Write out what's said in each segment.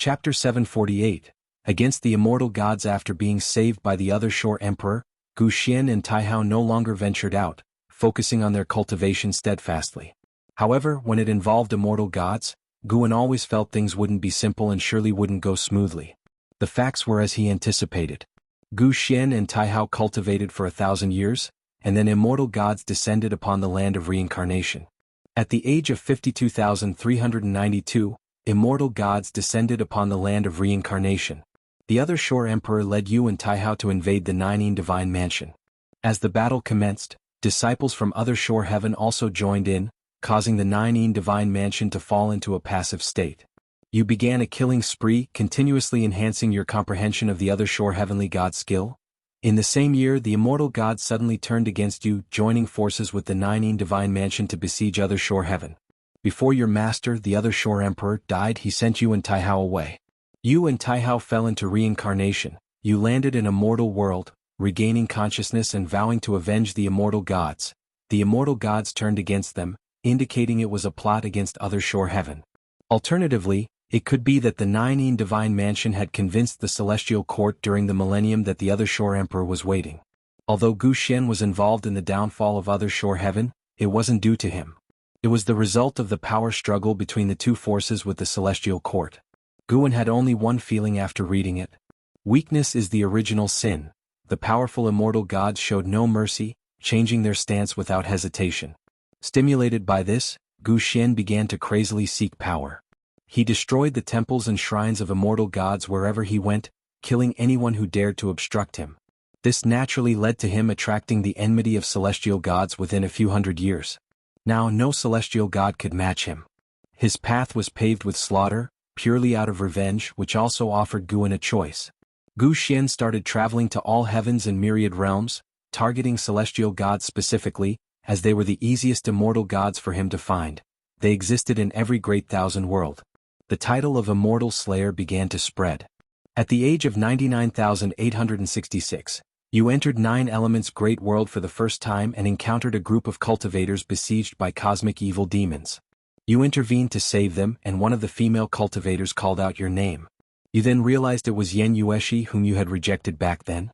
Chapter 748. Against the immortal gods. After being saved by the other shore emperor, Gu Xian and Taihao no longer ventured out, focusing on their cultivation steadfastly. However, when it involved immortal gods, Guan always felt things wouldn't be simple and surely wouldn't go smoothly. The facts were as he anticipated. Gu Xian and Taihao cultivated for 1,000 years, and then immortal gods descended upon the land of reincarnation. At the age of 52,392, immortal gods descended upon the land of reincarnation. The other shore emperor led Yu and Taihao to invade the Nineteen Divine Mansion. As the battle commenced, disciples from other shore heaven also joined in, causing the Nineteen Divine Mansion to fall into a passive state. You began a killing spree, continuously enhancing your comprehension of the other shore heavenly god skill. In the same year, the immortal gods suddenly turned against you, joining forces with the Nineteen Divine Mansion to besiege other shore heaven. Before your master, the other shore emperor, died, he sent you and Taihao away. You and Taihao fell into reincarnation. You landed in a mortal world, regaining consciousness and vowing to avenge the immortal gods. The immortal gods turned against them, indicating it was a plot against other shore heaven. Alternatively, it could be that the Nineteen Divine Mansion had convinced the celestial court during the millennium that the other shore emperor was waiting. Although Gu Xian was involved in the downfall of other shore heaven, it wasn't due to him. It was the result of the power struggle between the two forces with the celestial court. Guan had only one feeling after reading it. Weakness is the original sin. The powerful immortal gods showed no mercy, changing their stance without hesitation. Stimulated by this, Gu Xian began to crazily seek power. He destroyed the temples and shrines of immortal gods wherever he went, killing anyone who dared to obstruct him. This naturally led to him attracting the enmity of celestial gods within a few hundred years. Now no celestial god could match him. His path was paved with slaughter, purely out of revenge, which also offered Guan a choice. Gu Xian started traveling to all heavens and myriad realms, targeting celestial gods specifically, as they were the easiest immortal gods for him to find. They existed in every great thousand world. The title of Immortal Slayer began to spread. At the age of 99,866, you entered Nine Elements' great world for the first time and encountered a group of cultivators besieged by cosmic evil demons. You intervened to save them, and one of the female cultivators called out your name. You then realized it was Yan Yueshi, whom you had rejected back then.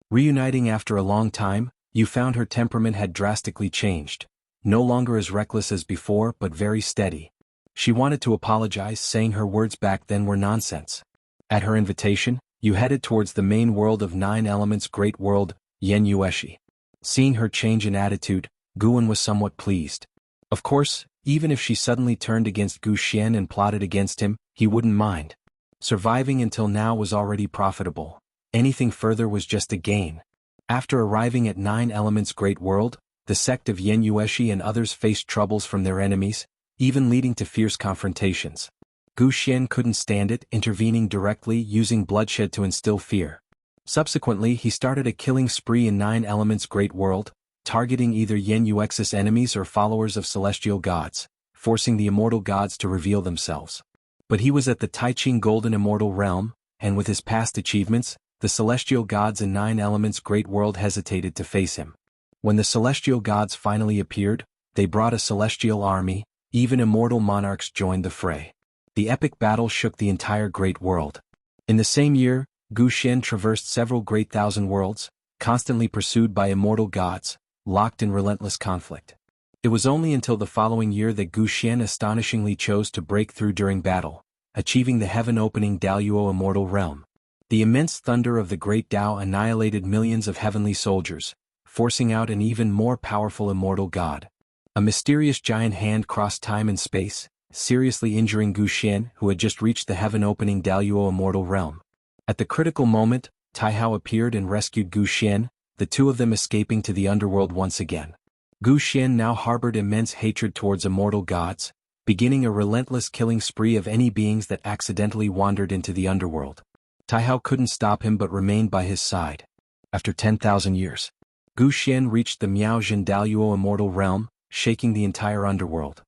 Reuniting after a long time, you found her temperament had drastically changed. No longer as reckless as before, but very steady. She wanted to apologize, saying her words back then were nonsense. At her invitation, you headed towards the main world of Nine Elements' great world, Yan Yueshi. Seeing her change in attitude, Guan was somewhat pleased. Of course, even if she suddenly turned against Gu Xian and plotted against him, he wouldn't mind. Surviving until now was already profitable. Anything further was just a gain. After arriving at Nine Elements' great world, the sect of Yan Yueshi and others faced troubles from their enemies, even leading to fierce confrontations. Gu Xian couldn't stand it, intervening directly, using bloodshed to instill fear. Subsequently, he started a killing spree in Nine Elements' great world, targeting either Yan Yuexi's enemies or followers of celestial gods, forcing the immortal gods to reveal themselves. But he was at the Taiqing Golden Immortal Realm, and with his past achievements, the celestial gods in Nine Elements' great world hesitated to face him. When the celestial gods finally appeared, they brought a celestial army. Even immortal monarchs joined the fray. The epic battle shook the entire great world. In the same year, Gu Xian traversed several great thousand worlds, constantly pursued by immortal gods, locked in relentless conflict. It was only until the following year that Gu Xian astonishingly chose to break through during battle, achieving the heaven-opening Daluo Immortal Realm. The immense thunder of the great Tao annihilated millions of heavenly soldiers, forcing out an even more powerful immortal god. A mysterious giant hand crossed time and space, seriously injuring Gu Xian, who had just reached the heaven-opening Daluo Immortal Realm. At the critical moment, Taihao appeared and rescued Gu Xian, the two of them escaping to the underworld once again. Gu Xian now harbored immense hatred towards immortal gods, beginning a relentless killing spree of any beings that accidentally wandered into the underworld. Taihao couldn't stop him but remained by his side. After 10,000 years, Gu Xian reached the Miaojin Daluo Immortal Realm, shaking the entire underworld.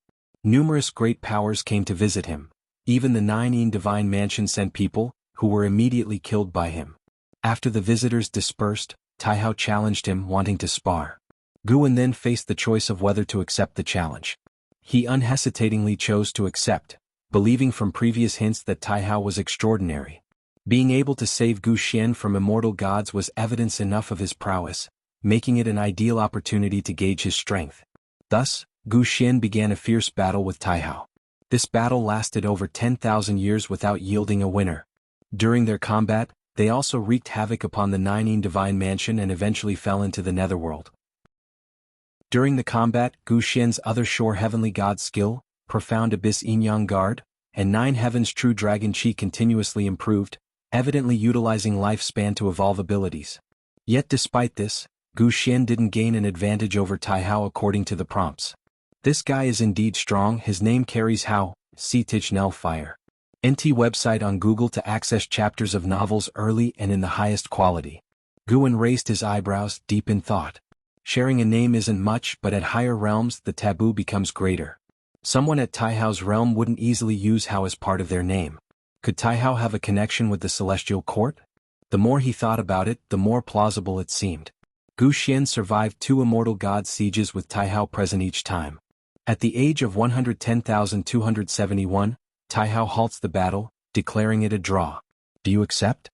Numerous great powers came to visit him. Even the Nineteen Divine Mansion sent people, who were immediately killed by him. After the visitors dispersed, Taihao challenged him, wanting to spar. Guan then faced the choice of whether to accept the challenge. He unhesitatingly chose to accept, believing from previous hints that Taihao was extraordinary. Being able to save Gu Xian from immortal gods was evidence enough of his prowess, making it an ideal opportunity to gauge his strength. Thus, Gu Xian began a fierce battle with Taihao. This battle lasted over 10,000 years without yielding a winner. During their combat, they also wreaked havoc upon the Nine Divine Mansion and eventually fell into the Netherworld. During the combat, Gu Xian's other Shore Heavenly God skill, Profound Abyss Yin-Yang Guard, and Nine Heavens True Dragon Chi continuously improved, evidently utilizing lifespan to evolve abilities. Yet despite this, Gu Xian didn't gain an advantage over Taihao according to the prompts. This guy is indeed strong. His name carries Hao, See Tichnell Fire. NT website on Google to access chapters of novels early and in the highest quality. Guan raised his eyebrows, deep in thought. Sharing a name isn't much, but at higher realms the taboo becomes greater. Someone at Taihao's realm wouldn't easily use Hao as part of their name. Could Taihao have a connection with the Celestial Court? The more he thought about it, the more plausible it seemed. Gu Xian survived 2 immortal god sieges with Taihao present each time. At the age of 110,271, Taihao halts the battle, declaring it a draw. Do you accept?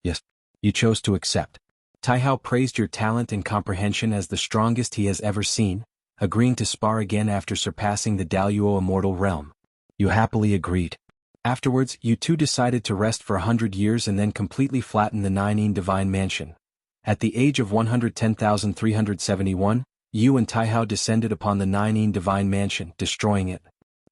Yes. You chose to accept. Taihao praised your talent and comprehension as the strongest he has ever seen, agreeing to spar again after surpassing the Daluo immortal realm. You happily agreed. Afterwards, you two decided to rest for 100 years and then completely flatten the Nine Divine Mansion. At the age of 110,371, you and Taihao descended upon the Nine Divine Mansion, destroying it.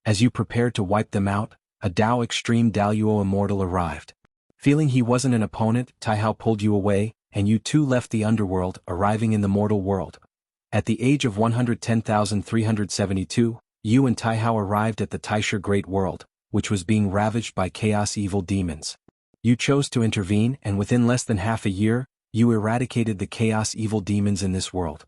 As you prepared to wipe them out, a Dao Extreme Daluo Immortal arrived. Feeling he wasn't an opponent, Taihao pulled you away, and you two left the underworld, arriving in the mortal world. At the age of 110,372, you and Taihao arrived at the Taisher Great World, which was being ravaged by chaos evil demons. You chose to intervene, and within less than half a year, you eradicated the chaos evil demons in this world.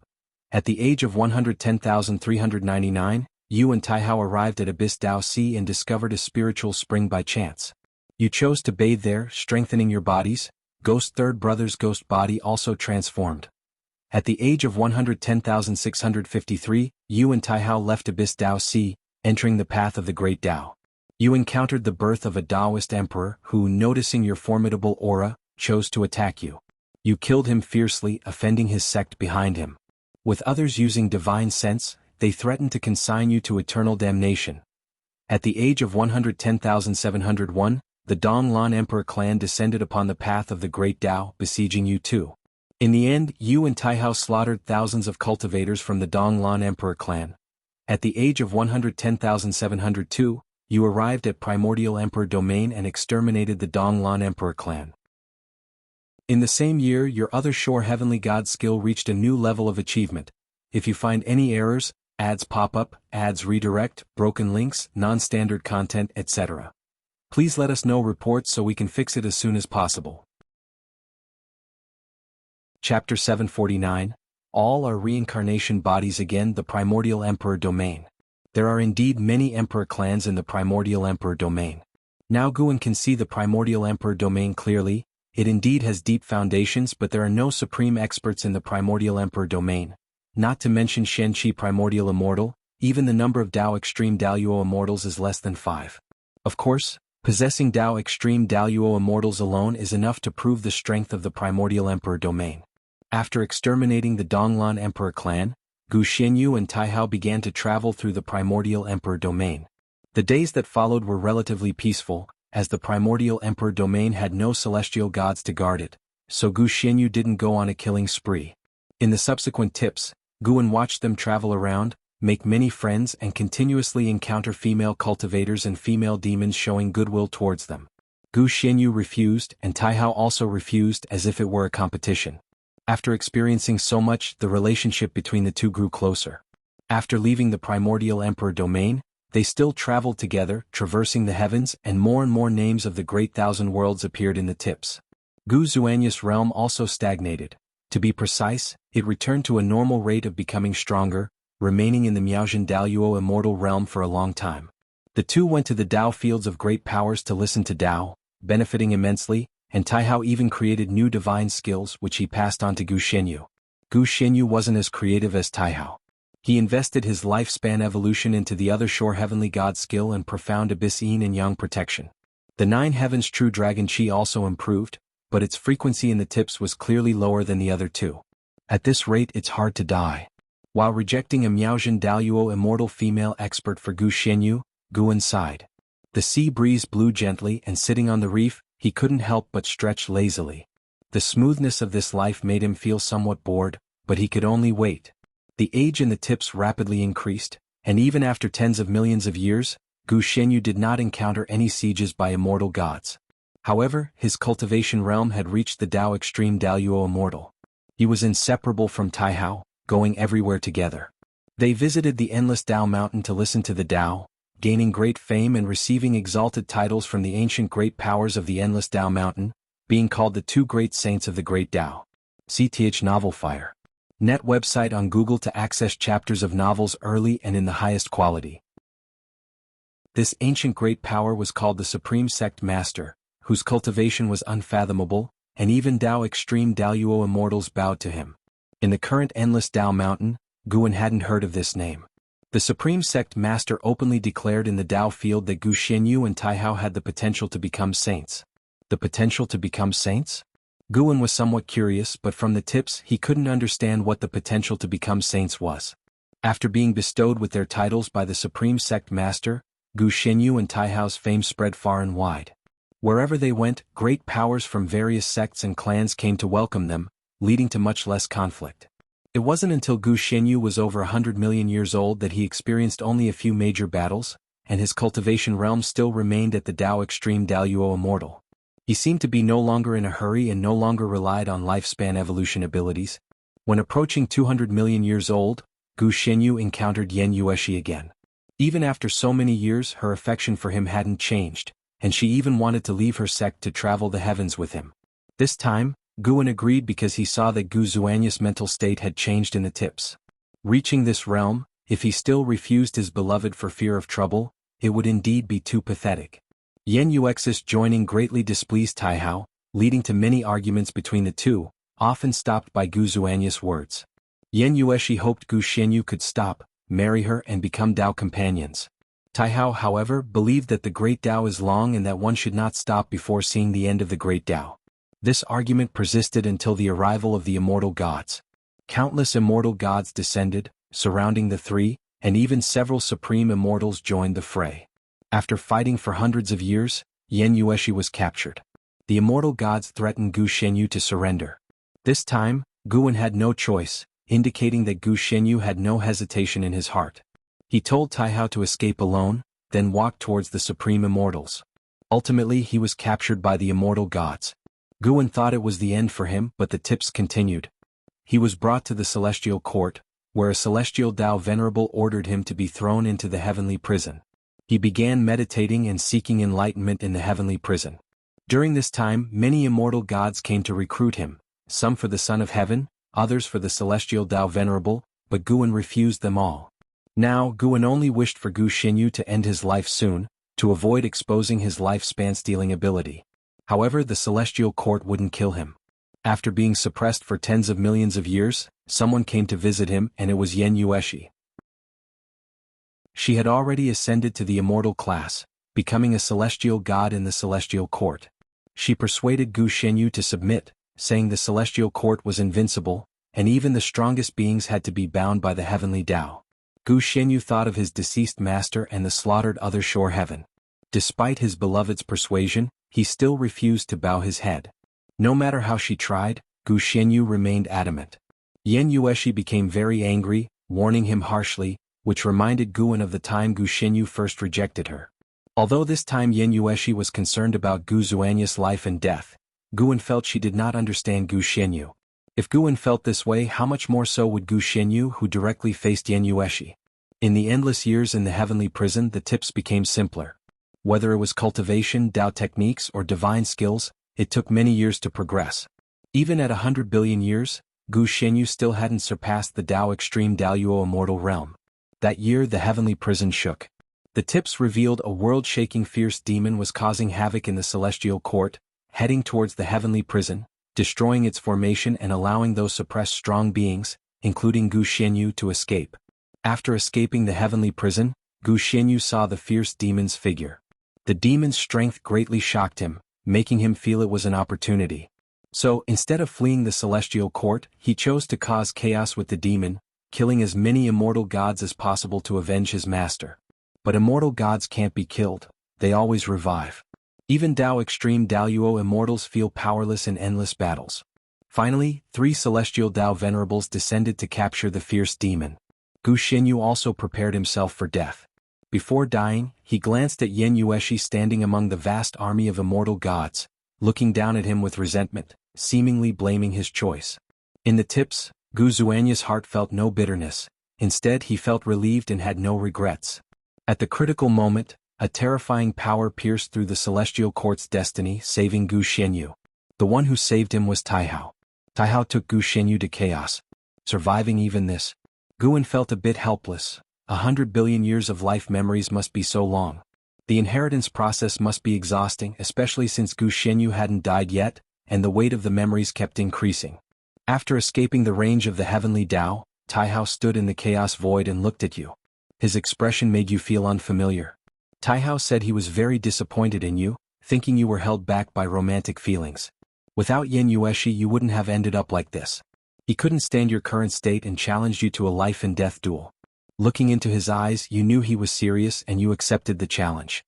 At the age of 110,399, you and Taihao arrived at Abyss Dao Sea and discovered a spiritual spring by chance. You chose to bathe there, strengthening your bodies. Ghost Third Brother's ghost body also transformed. At the age of 110,653, you and Taihao left Abyss Dao Sea, entering the path of the Great Dao. You encountered the birth of a Taoist emperor who, noticing your formidable aura, chose to attack you. You killed him fiercely, offending his sect behind him. With others using divine sense, they threatened to consign you to eternal damnation. At the age of 110,701, the Donglan Emperor clan descended upon the path of the Great Dao, besieging you too. In the end, you and Taihao slaughtered thousands of cultivators from the Donglan Emperor clan. At the age of 110,702, you arrived at Primordial Emperor Domain and exterminated the Donglan Emperor clan. In the same year, your other Shore Heavenly God skill reached a new level of achievement. If you find any errors, ads pop up, ads redirect, broken links, non-standard content, etc. Please let us know reports so we can fix it as soon as possible. Chapter 749. All are reincarnation bodies again. The Primordial Emperor Domain. There are indeed many Emperor clans in the Primordial Emperor Domain. Now Guan can see the Primordial Emperor Domain clearly. It indeed has deep foundations, but there are no supreme experts in the Primordial Emperor Domain. Not to mention Shenqi Primordial Immortal, even the number of Dao Extreme Daluo Immortals is less than 5. Of course, possessing Dao Extreme Daluo Immortals alone is enough to prove the strength of the Primordial Emperor Domain. After exterminating the Donglan Emperor clan, Gu Xianyu and Taihao began to travel through the Primordial Emperor Domain. The days that followed were relatively peaceful, as the Primordial Emperor Domain had no celestial gods to guard it, so Gu Xianyu didn't go on a killing spree. In the subsequent tips, Guan watched them travel around, make many friends and continuously encounter female cultivators and female demons showing goodwill towards them. Gu Xianyu refused and Taihao also refused as if it were a competition. After experiencing so much, the relationship between the two grew closer. After leaving the Primordial Emperor Domain, they still traveled together, traversing the heavens, and more names of the Great Thousand Worlds appeared in the tips. Gu Zuanyus' realm also stagnated. To be precise, it returned to a normal rate of becoming stronger, remaining in the Miaojin Daluo immortal realm for a long time. The two went to the Dao fields of great powers to listen to Dao, benefiting immensely, and Taihao even created new divine skills which he passed on to Gu Xianyu. Gu Xianyu wasn't as creative as Taihao. He invested his lifespan evolution into the other shore heavenly god skill and profound abyss yin and yang protection. The 9 heavens true dragon chi also improved, but its frequency in the tips was clearly lower than the other 2. At this rate it's hard to die. While rejecting a Miaojin Daluo immortal female expert for Gu Xianyu, Guan sighed. The sea breeze blew gently and sitting on the reef, he couldn't help but stretch lazily. The smoothness of this life made him feel somewhat bored, but he could only wait. The age in the tips rapidly increased, and even after tens of millions of years, Gu Xianyu did not encounter any sieges by immortal gods. However, his cultivation realm had reached the Dao Extreme Daluo Immortal. He was inseparable from Taihao, going everywhere together. They visited the endless Dao Mountain to listen to the Dao, gaining great fame and receiving exalted titles from the ancient great powers of the endless Dao Mountain, being called the 2 great saints of the great Dao. CTH Novel Fire. Net website on Google to access chapters of novels early and in the highest quality. This ancient great power was called the Supreme Sect Master, whose cultivation was unfathomable, and even Dao Extreme Daluo Immortals bowed to him. In the current endless Dao Mountain, Guan hadn't heard of this name. The Supreme Sect Master openly declared in the Dao field that Gu Xianyu and Taihao had the potential to become saints. The potential to become saints? Guan was somewhat curious, but from the tips he couldn't understand what the potential to become saints was. After being bestowed with their titles by the Supreme Sect Master, Gu Xianyu and Taihao's fame spread far and wide. Wherever they went, great powers from various sects and clans came to welcome them, leading to much less conflict. It wasn't until Gu Xianyu was over 100 million years old that he experienced only a few major battles, and his cultivation realm still remained at the Dao Extreme Daluo Immortal. He seemed to be no longer in a hurry and no longer relied on lifespan evolution abilities. When approaching 200 million years old, Gu Xianyu encountered Yan Yueshi again. Even after so many years, her affection for him hadn't changed, and she even wanted to leave her sect to travel the heavens with him. This time, Guan agreed because he saw that Gu Zuanyu's mental state had changed in the tips. Reaching this realm, if he still refused his beloved for fear of trouble, it would indeed be too pathetic. Yan Yuexis joining greatly displeased Taihao, leading to many arguments between the two, often stopped by Gu Zuanyu's words. Yan Yueshi hoped Gu Xianyu could stop, marry her and become Dao companions. Taihao, however, believed that the Great Dao is long and that one should not stop before seeing the end of the Great Dao. This argument persisted until the arrival of the immortal gods. Countless immortal gods descended, surrounding the 3, and even several supreme immortals joined the fray. After fighting for hundreds of years, Yan Yueshi was captured. The immortal gods threatened Gu Xianyu to surrender. This time, Guan had no choice, indicating that Gu Xianyu had no hesitation in his heart. He told Taihao to escape alone, then walk towards the supreme immortals. Ultimately he was captured by the immortal gods. Guan thought it was the end for him, but the tips continued. He was brought to the celestial court, where a celestial Dao venerable ordered him to be thrown into the heavenly prison. He began meditating and seeking enlightenment in the heavenly prison. During this time many immortal gods came to recruit him, some for the Son of Heaven, others for the celestial Dao venerable, but Guan refused them all. Now Guan only wished for Gu Xianyu to end his life soon, to avoid exposing his lifespan-stealing ability. However, the celestial court wouldn't kill him. After being suppressed for tens of millions of years, someone came to visit him, and it was Yan Yueshi. She had already ascended to the immortal class, becoming a celestial god in the celestial court. She persuaded Gu Xianyu to submit, saying the celestial court was invincible, and even the strongest beings had to be bound by the heavenly Dao. Gu Xianyu thought of his deceased master and the slaughtered other shore heaven. Despite his beloved's persuasion, he still refused to bow his head. No matter how she tried, Gu Xianyu remained adamant. Yan Yueshi became very angry, warning him harshly, which reminded Guan of the time Gu Xianyu first rejected her. Although this time Yan Yueshi was concerned about Gu Zuanyu's life and death, Guan felt she did not understand Gu Xianyu. If Guan felt this way, how much more so would Gu Xianyu, who directly faced Yan Yueshi? In the endless years in the heavenly prison, the tips became simpler. Whether it was cultivation, Dao techniques, or divine skills, it took many years to progress. Even at 100 billion years, Gu Xianyu still hadn't surpassed the Dao Extreme Daluo Immortal realm. That year the heavenly prison shook. The tips revealed a world-shaking fierce demon was causing havoc in the celestial court, heading towards the heavenly prison, destroying its formation and allowing those suppressed strong beings, including Gu Xianyu, to escape. After escaping the heavenly prison, Gu Xianyu saw the fierce demon's figure. The demon's strength greatly shocked him, making him feel it was an opportunity. So, instead of fleeing the celestial court, he chose to cause chaos with the demon, killing as many immortal gods as possible to avenge his master. But immortal gods can't be killed, they always revive. Even Dao Extreme Daluo immortals feel powerless in endless battles. Finally, 3 celestial Dao venerables descended to capture the fierce demon. Gu Xianyu also prepared himself for death. Before dying, he glanced at Yen Yueshi standing among the vast army of immortal gods, looking down at him with resentment, seemingly blaming his choice. In the tips, Gu Zuanya's heart felt no bitterness, instead he felt relieved and had no regrets. At the critical moment, a terrifying power pierced through the celestial court's destiny, saving Gu Xianyu. The one who saved him was Taihao. Taihao took Gu Xianyu to chaos. Surviving even this, Guan felt a bit helpless. 100 billion years of life memories must be so long. The inheritance process must be exhausting, especially since Gu Xianyu hadn't died yet, and the weight of the memories kept increasing. After escaping the range of the heavenly Tao, Taihao stood in the chaos void and looked at you. His expression made you feel unfamiliar. Taihao said he was very disappointed in you, thinking you were held back by romantic feelings. Without Yen Yueshi you wouldn't have ended up like this. He couldn't stand your current state and challenged you to a life and death duel. Looking into his eyes, you knew he was serious and you accepted the challenge.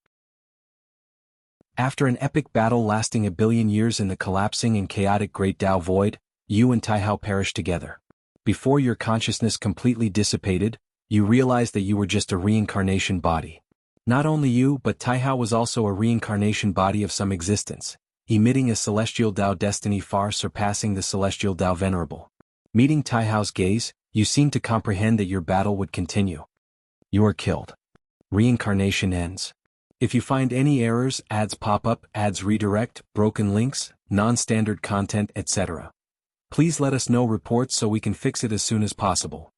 After an epic battle lasting a billion years in the collapsing and chaotic Great Tao Void, you and Taihao perished together. Before your consciousness completely dissipated, you realized that you were just a reincarnation body. Not only you but Taihao was also a reincarnation body of some existence, emitting a celestial Tao destiny far surpassing the celestial Tao Venerable. Meeting Taihao's gaze, you seemed to comprehend that your battle would continue. You are killed. Reincarnation ends. If you find any errors, ads pop up, ads redirect, broken links, non-standard content, etc., please let us know reports so we can fix it as soon as possible.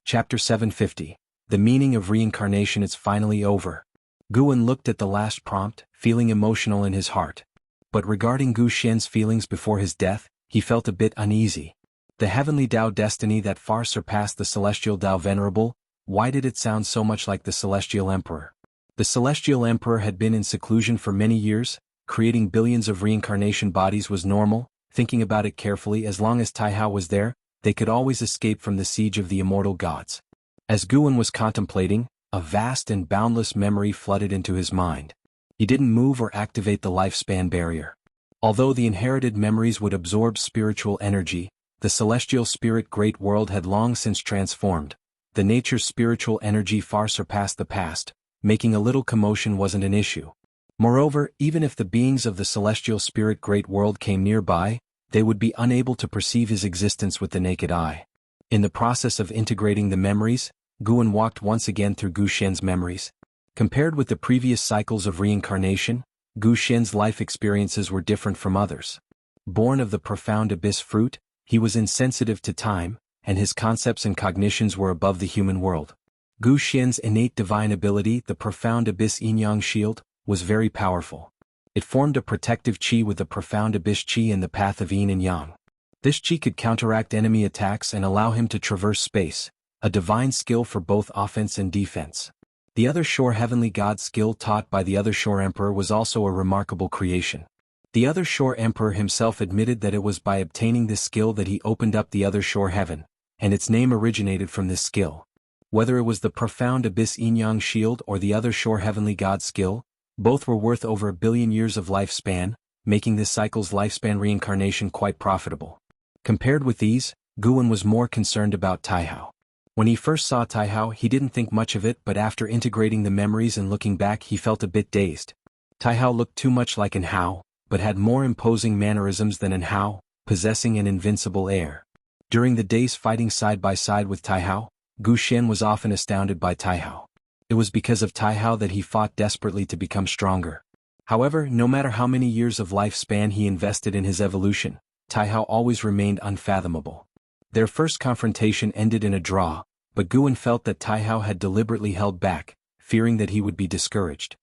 Chapter 750. The meaning of reincarnation. It's finally over. Guan looked at the last prompt, feeling emotional in his heart. But regarding Gu Xian's feelings before his death, he felt a bit uneasy. The heavenly Tao destiny that far surpassed the celestial Tao Venerable, why did it sound so much like the Celestial Emperor? The Celestial Emperor had been in seclusion for many years, creating billions of reincarnation bodies was normal. Thinking about it carefully, as long as Taihao was there, they could always escape from the siege of the immortal gods. As Guan was contemplating, a vast and boundless memory flooded into his mind. He didn't move or activate the lifespan barrier. Although the inherited memories would absorb spiritual energy, the celestial spirit great world had long since transformed. The nature's spiritual energy far surpassed the past, making a little commotion wasn't an issue. Moreover, even if the beings of the celestial spirit great world came nearby, they would be unable to perceive his existence with the naked eye. In the process of integrating the memories, Guan walked once again through Gu Xian's memories. Compared with the previous cycles of reincarnation, Gu Xian's life experiences were different from others. Born of the profound abyss fruit, he was insensitive to time, and his concepts and cognitions were above the human world. Gu Xian's innate divine ability, the profound abyss yin-yang shield, was very powerful. It formed a protective qi with the profound abyss qi in the path of yin and yang. This qi could counteract enemy attacks and allow him to traverse space, a divine skill for both offense and defense. The Other Shore Heavenly God skill taught by the Other Shore Emperor was also a remarkable creation. The Other Shore Emperor himself admitted that it was by obtaining this skill that he opened up the Other Shore Heaven, and its name originated from this skill. Whether it was the profound abyss yin-yang shield or the Other Shore Heavenly God skill, both were worth over a billion years of lifespan, making this cycle's lifespan reincarnation quite profitable. Compared with these, Guan was more concerned about Taihao. When he first saw Taihao, he didn't think much of it, but after integrating the memories and looking back, he felt a bit dazed. Taihao looked too much like an Hao, but had more imposing mannerisms than an Hao, possessing an invincible air. During the days fighting side by side with Taihao, Gu Xian was often astounded by Taihao. It was because of Taihao that he fought desperately to become stronger. However, no matter how many years of lifespan he invested in his evolution, Taihao always remained unfathomable. Their first confrontation ended in a draw, but Guan felt that Taihao had deliberately held back, fearing that he would be discouraged.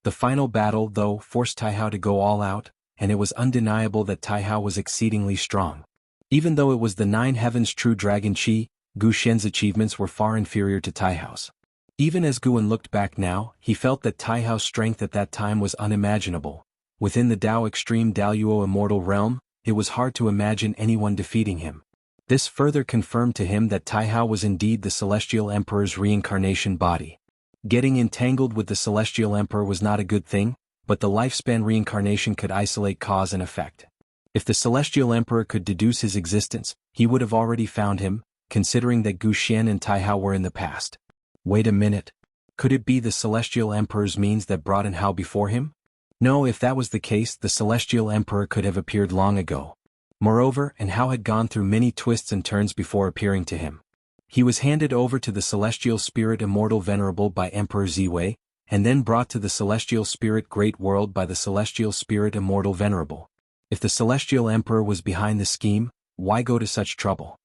The final battle, though, forced Taihao to go all out, and it was undeniable that Taihao was exceedingly strong. Even though it was the 9 heavens true dragon Qi, Gu Xian's achievements were far inferior to Taihao's. Even as Guan looked back now, he felt that Taihao's strength at that time was unimaginable. Within the Dao Extreme Daluo Immortal realm, it was hard to imagine anyone defeating him. This further confirmed to him that Taihao was indeed the Celestial Emperor's reincarnation body. Getting entangled with the Celestial Emperor was not a good thing, but the lifespan reincarnation could isolate cause and effect. If the Celestial Emperor could deduce his existence, he would have already found him, considering that Gu Xian and Taihao were in the past. Wait a minute. Could it be the Celestial Emperor's means that brought in Hao before him? No, if that was the case, the Celestial Emperor could have appeared long ago. Moreover, and Hao had gone through many twists and turns before appearing to him. He was handed over to the Celestial Spirit Immortal Venerable by Emperor Ziwei, and then brought to the Celestial Spirit Great World by the Celestial Spirit Immortal Venerable. If the Celestial Emperor was behind the scheme, why go to such trouble?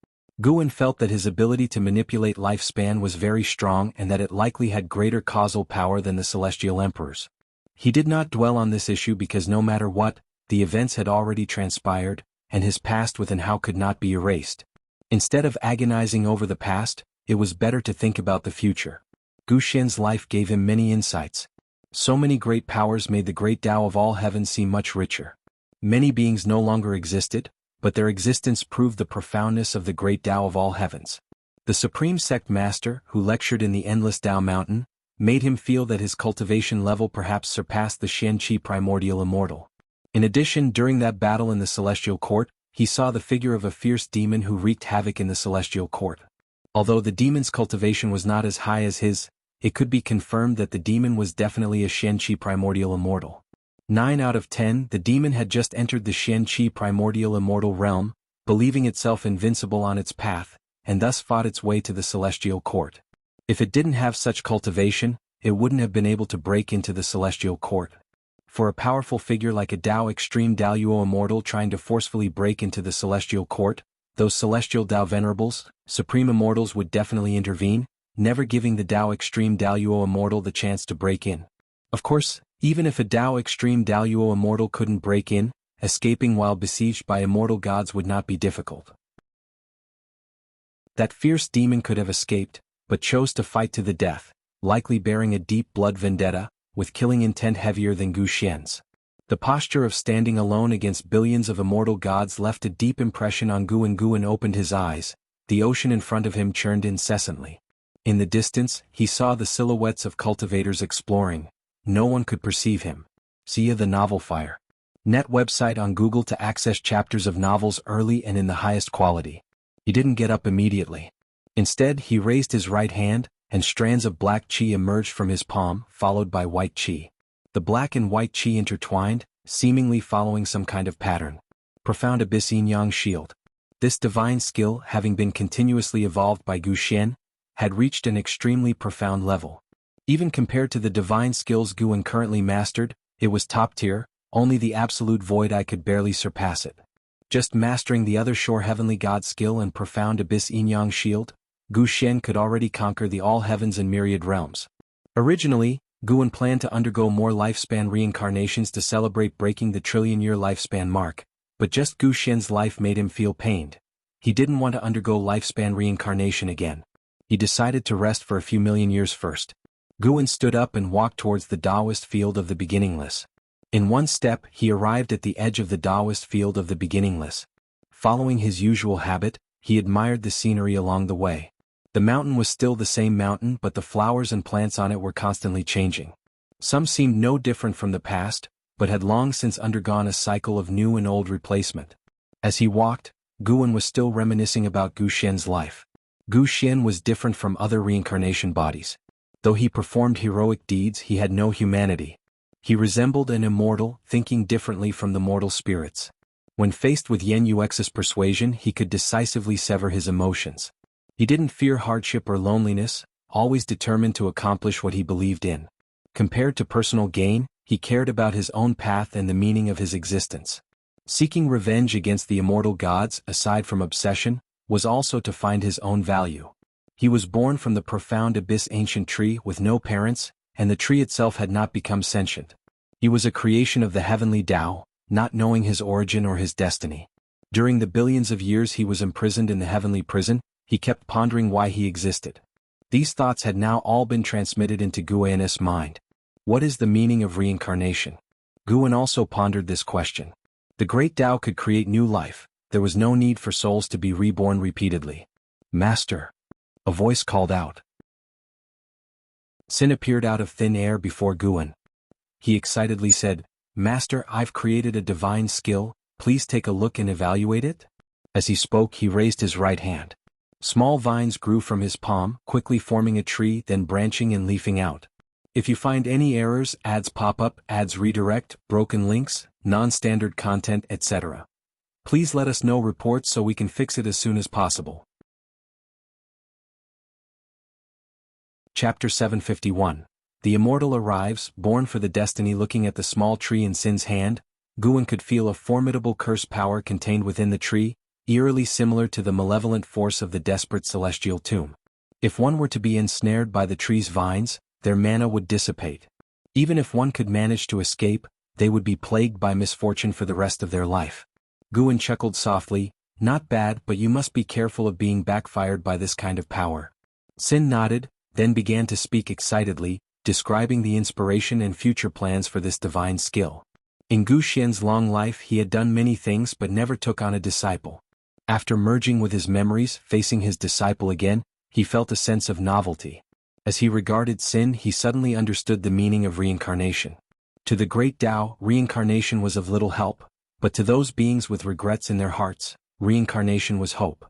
Guan felt that his ability to manipulate lifespan was very strong and that it likely had greater causal power than the Celestial Emperor's. He did not dwell on this issue because no matter what, the events had already transpired, and his past within Hao could not be erased. Instead of agonizing over the past, it was better to think about the future. Gu Xian's life gave him many insights. So many great powers made the great Tao of all heaven seem much richer. Many beings no longer existed, but their existence proved the profoundness of the great Tao of all heavens. The Supreme Sect Master, who lectured in the Endless Tao Mountain, made him feel that his cultivation level perhaps surpassed the Qianqi Primordial Immortal. In addition, during that battle in the Celestial Court, he saw the figure of a fierce demon who wreaked havoc in the Celestial Court. Although the demon's cultivation was not as high as his, it could be confirmed that the demon was definitely a Qianqi Primordial Immortal. 9 out of 10, the demon had just entered the Qianqi Primordial Immortal realm, believing itself invincible on its path, and thus fought its way to the Celestial Court. If it didn't have such cultivation, it wouldn't have been able to break into the Celestial Court. For a powerful figure like a Dao Extreme Daluo Immortal trying to forcefully break into the Celestial Court, those Celestial Dao Venerables, Supreme Immortals would definitely intervene, never giving the Dao Extreme Daluo Immortal the chance to break in. Of course, even if a Dao Extreme Daluo Immortal couldn't break in, escaping while besieged by immortal gods would not be difficult. That fierce demon could have escaped, but chose to fight to the death, likely bearing a deep blood vendetta, with killing intent heavier than Gu Xian's. The posture of standing alone against billions of immortal gods left a deep impression on Guan. Guan opened his eyes, the ocean in front of him churned incessantly. In the distance, he saw the silhouettes of cultivators exploring. No one could perceive him. See the novel Fire. Net website on Google to access chapters of novels early and in the highest quality. He didn't get up immediately. Instead, he raised his right hand, and strands of black qi emerged from his palm, followed by white qi. The black and white qi intertwined, seemingly following some kind of pattern. Profound Abyss Yin-Yang Shield. This divine skill, having been continuously evolved by Gu Xian, had reached an extremely profound level. Even compared to the divine skills Guan currently mastered, it was top tier, only the absolute void eye could barely surpass it. Just mastering the other Shore Heavenly God skill and Profound Abyss Yin-Yang Shield, Gu Xian could already conquer the all heavens and myriad realms. Originally, Guan planned to undergo more lifespan reincarnations to celebrate breaking the trillion-year lifespan mark, but just Gu Xian's life made him feel pained. He didn't want to undergo lifespan reincarnation again. He decided to rest for a few million years first. Guan stood up and walked towards the Taoist field of the beginningless. In one step, he arrived at the edge of the Taoist field of the beginningless. Following his usual habit, he admired the scenery along the way. The mountain was still the same mountain, but the flowers and plants on it were constantly changing. Some seemed no different from the past, but had long since undergone a cycle of new and old replacement. As he walked, Guan was still reminiscing about Gu Xian's life. Gu Xian was different from other reincarnation bodies. Though he performed heroic deeds, he had no humanity. He resembled an immortal, thinking differently from the mortal spirits. When faced with Yen Yuex's persuasion, he could decisively sever his emotions. He didn't fear hardship or loneliness, always determined to accomplish what he believed in. Compared to personal gain, he cared about his own path and the meaning of his existence. Seeking revenge against the immortal gods, aside from obsession, was also to find his own value. He was born from the profound abyss ancient tree with no parents, and the tree itself had not become sentient. He was a creation of the heavenly Tao, not knowing his origin or his destiny. During the billions of years he was imprisoned in the heavenly prison, he kept pondering why he existed. These thoughts had now all been transmitted into Guan's mind. What is the meaning of reincarnation? Guan also pondered this question. The great Tao could create new life, there was no need for souls to be reborn repeatedly. Master! A voice called out. Sin appeared out of thin air before Guan. He excitedly said, Master, I've created a divine skill, please take a look and evaluate it? As he spoke, he raised his right hand. Small vines grew from his palm, quickly forming a tree, then branching and leafing out. If you find any errors, ads pop up, ads redirect, broken links, non-standard content, etc., please let us know reports so we can fix it as soon as possible. Chapter 751. The Immortal arrives, born for the destiny. Looking at the small tree in Sin's hand, Guan could feel a formidable curse power contained within the tree, eerily similar to the malevolent force of the desperate celestial tomb. If one were to be ensnared by the tree's vines, their mana would dissipate. Even if one could manage to escape, they would be plagued by misfortune for the rest of their life. Guan chuckled softly, not bad, but you must be careful of being backfired by this kind of power. Sin nodded, then began to speak excitedly, describing the inspiration and future plans for this divine skill. In Gu Xian's long life he had done many things but never took on a disciple. After merging with his memories, facing his disciple again, he felt a sense of novelty. As he regarded Sin, he suddenly understood the meaning of reincarnation. To the great Tao, reincarnation was of little help, but to those beings with regrets in their hearts, reincarnation was hope.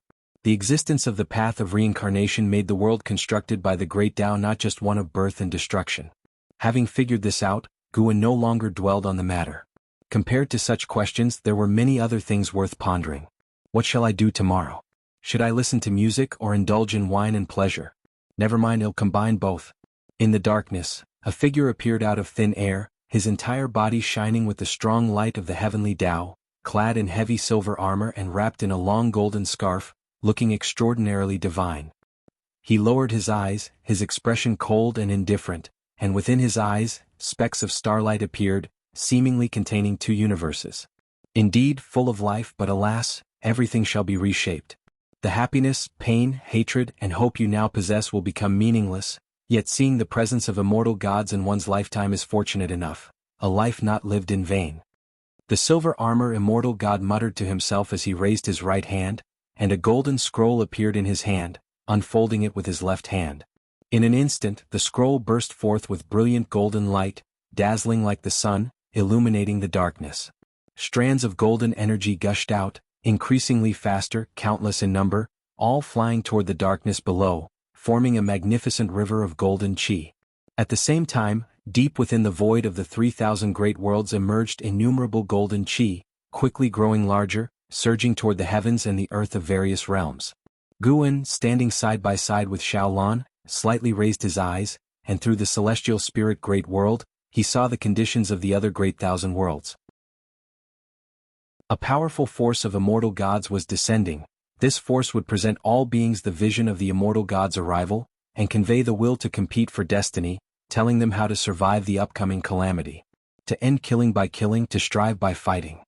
The existence of the path of reincarnation made the world constructed by the great Tao not just one of birth and destruction. Having figured this out, Guan no longer dwelled on the matter. Compared to such questions, there were many other things worth pondering. What shall I do tomorrow? Should I listen to music or indulge in wine and pleasure? Never mind, I'll combine both. In the darkness, a figure appeared out of thin air, his entire body shining with the strong light of the heavenly Tao, clad in heavy silver armor and wrapped in a long golden scarf, looking extraordinarily divine. He lowered his eyes, his expression cold and indifferent, and within his eyes, specks of starlight appeared, seemingly containing two universes. Indeed, full of life, but alas, everything shall be reshaped. The happiness, pain, hatred, and hope you now possess will become meaningless, yet seeing the presence of immortal gods in one's lifetime is fortunate enough, a life not lived in vain. The silver armor immortal god muttered to himself as he raised his right hand, and a golden scroll appeared in his hand, unfolding it with his left hand. In an instant, the scroll burst forth with brilliant golden light, dazzling like the sun, illuminating the darkness. Strands of golden energy gushed out, increasingly faster, countless in number, all flying toward the darkness below, forming a magnificent river of golden chi. At the same time, deep within the void of the 3,000 great worlds emerged innumerable golden chi, quickly growing larger, surging toward the heavens and the earth of various realms. Guan, standing side by side with Xiaolan, slightly raised his eyes, and through the celestial spirit great world, he saw the conditions of the other great thousand worlds. A powerful force of immortal gods was descending. This force would present all beings the vision of the immortal gods' arrival, and convey the will to compete for destiny, telling them how to survive the upcoming calamity. To end killing by killing, to strive by fighting.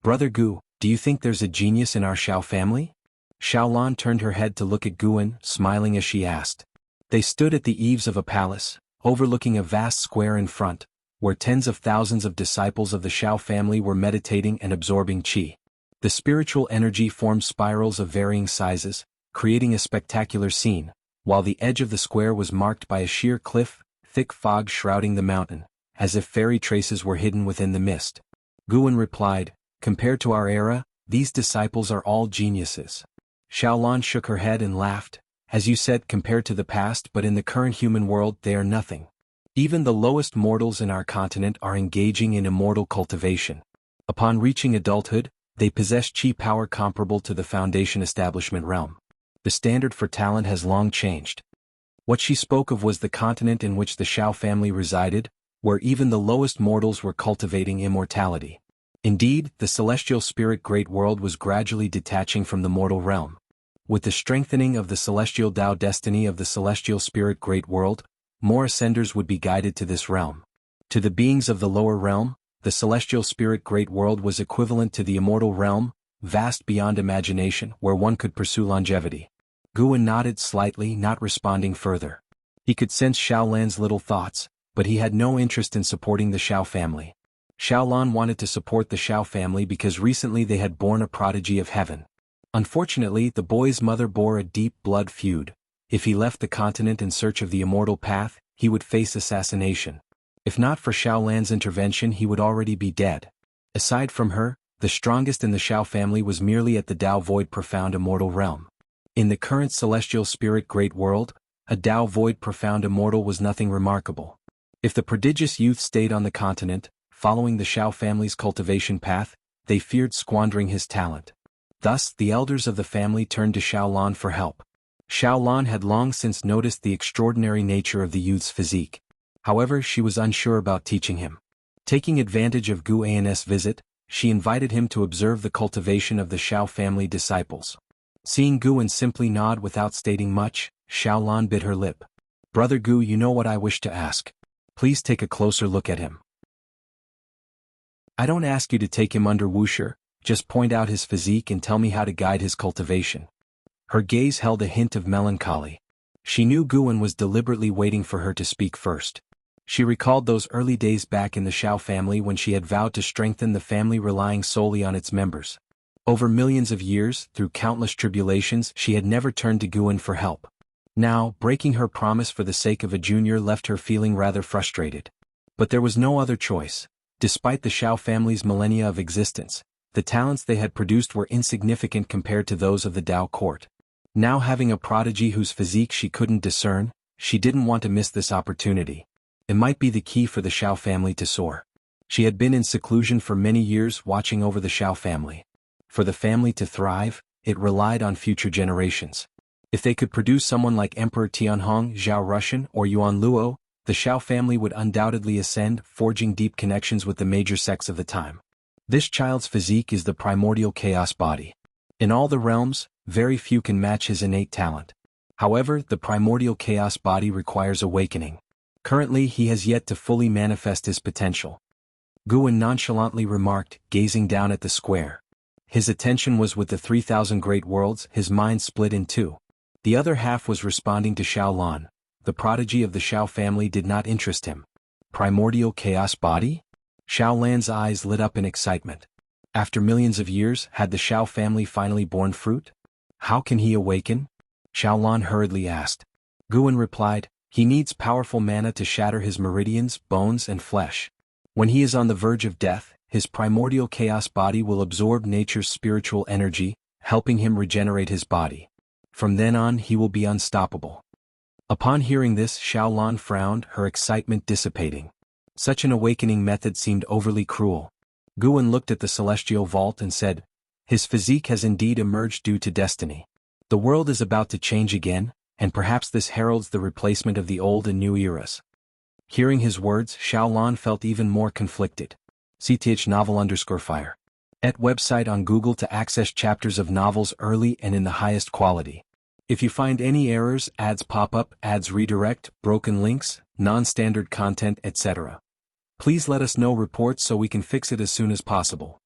Brother Gu, do you think there's a genius in our Xiao family? Xiaolan turned her head to look at Guan, smiling as she asked. They stood at the eaves of a palace, overlooking a vast square in front, where tens of thousands of disciples of the Xiao family were meditating and absorbing qi. The spiritual energy formed spirals of varying sizes, creating a spectacular scene, while the edge of the square was marked by a sheer cliff, thick fog shrouding the mountain, as if fairy traces were hidden within the mist. Guan replied, compared to our era, these disciples are all geniuses. Xiaolan shook her head and laughed, as you said, compared to the past, but in the current human world they are nothing. Even the lowest mortals in our continent are engaging in immortal cultivation. Upon reaching adulthood, they possess qi power comparable to the Foundation establishment realm. The standard for talent has long changed. What she spoke of was the continent in which the Xiao family resided, where even the lowest mortals were cultivating immortality. Indeed, the celestial spirit great world was gradually detaching from the mortal realm. With the strengthening of the celestial Tao destiny of the celestial spirit great world, more ascenders would be guided to this realm. To the beings of the lower realm, the celestial spirit great world was equivalent to the immortal realm, vast beyond imagination, where one could pursue longevity. Guan nodded slightly, not responding further. He could sense Xiaolan's little thoughts, but he had no interest in supporting the Xiao family. Xiaolan wanted to support the Xiao family because recently they had born a prodigy of heaven. Unfortunately, the boy's mother bore a deep blood feud. If he left the continent in search of the immortal path, he would face assassination. If not for Xiaolan's intervention, he would already be dead. Aside from her, the strongest in the Xiao family was merely at the Tao Void Profound Immortal realm. In the current celestial spirit great world, a Tao Void Profound Immortal was nothing remarkable. If the prodigious youth stayed on the continent, following the Xiao family's cultivation path, they feared squandering his talent. Thus, the elders of the family turned to Xiaolan for help. Xiaolan had long since noticed the extraordinary nature of the youth's physique. However, she was unsure about teaching him. Taking advantage of Gu An's visit, she invited him to observe the cultivation of the Xiao family disciples. Seeing Guan simply nod without stating much, Xiaolan bit her lip. "Brother Gu, you know what I wish to ask. Please take a closer look at him. I don't ask you to take him under Wuxia, just point out his physique and tell me how to guide his cultivation." Her gaze held a hint of melancholy. She knew Guan was deliberately waiting for her to speak first. She recalled those early days back in the Xiao family when she had vowed to strengthen the family relying solely on its members. Over millions of years, through countless tribulations, she had never turned to Guan for help. Now, breaking her promise for the sake of a junior left her feeling rather frustrated. But there was no other choice. Despite the Xiao family's millennia of existence, the talents they had produced were insignificant compared to those of the Tao court. Now having a prodigy whose physique she couldn't discern, she didn't want to miss this opportunity. It might be the key for the Xiao family to soar. She had been in seclusion for many years watching over the Xiao family. For the family to thrive, it relied on future generations. If they could produce someone like Emperor Tianhong, Zhao Rushan, or Yuan Luo, the Xiao family would undoubtedly ascend, forging deep connections with the major sects of the time. This child's physique is the primordial chaos body. In all the realms, very few can match his innate talent. However, the primordial chaos body requires awakening. Currently, he has yet to fully manifest his potential. Guan nonchalantly remarked, gazing down at the square. His attention was with the 3,000 great worlds, his mind split in two. The other half was responding to Xiaolan. The prodigy of the Xiao family did not interest him. Primordial chaos body? Xiaolan's eyes lit up in excitement. After millions of years, had the Xiao family finally borne fruit? How can he awaken? Xiaolan hurriedly asked. Guan replied, he needs powerful mana to shatter his meridians, bones, and flesh. When he is on the verge of death, his primordial chaos body will absorb nature's spiritual energy, helping him regenerate his body. From then on, he will be unstoppable. Upon hearing this, Xiaolan frowned, her excitement dissipating. Such an awakening method seemed overly cruel. Guan looked at the celestial vault and said, his physique has indeed emerged due to destiny. The world is about to change again, and perhaps this heralds the replacement of the old and new eras. Hearing his words, Xiaolan felt even more conflicted. CTH novel_fire. Et website on Google to access chapters of novels early and in the highest quality. If you find any errors, ads pop up, ads redirect, broken links, non-standard content, etc., please let us know reports so we can fix it as soon as possible.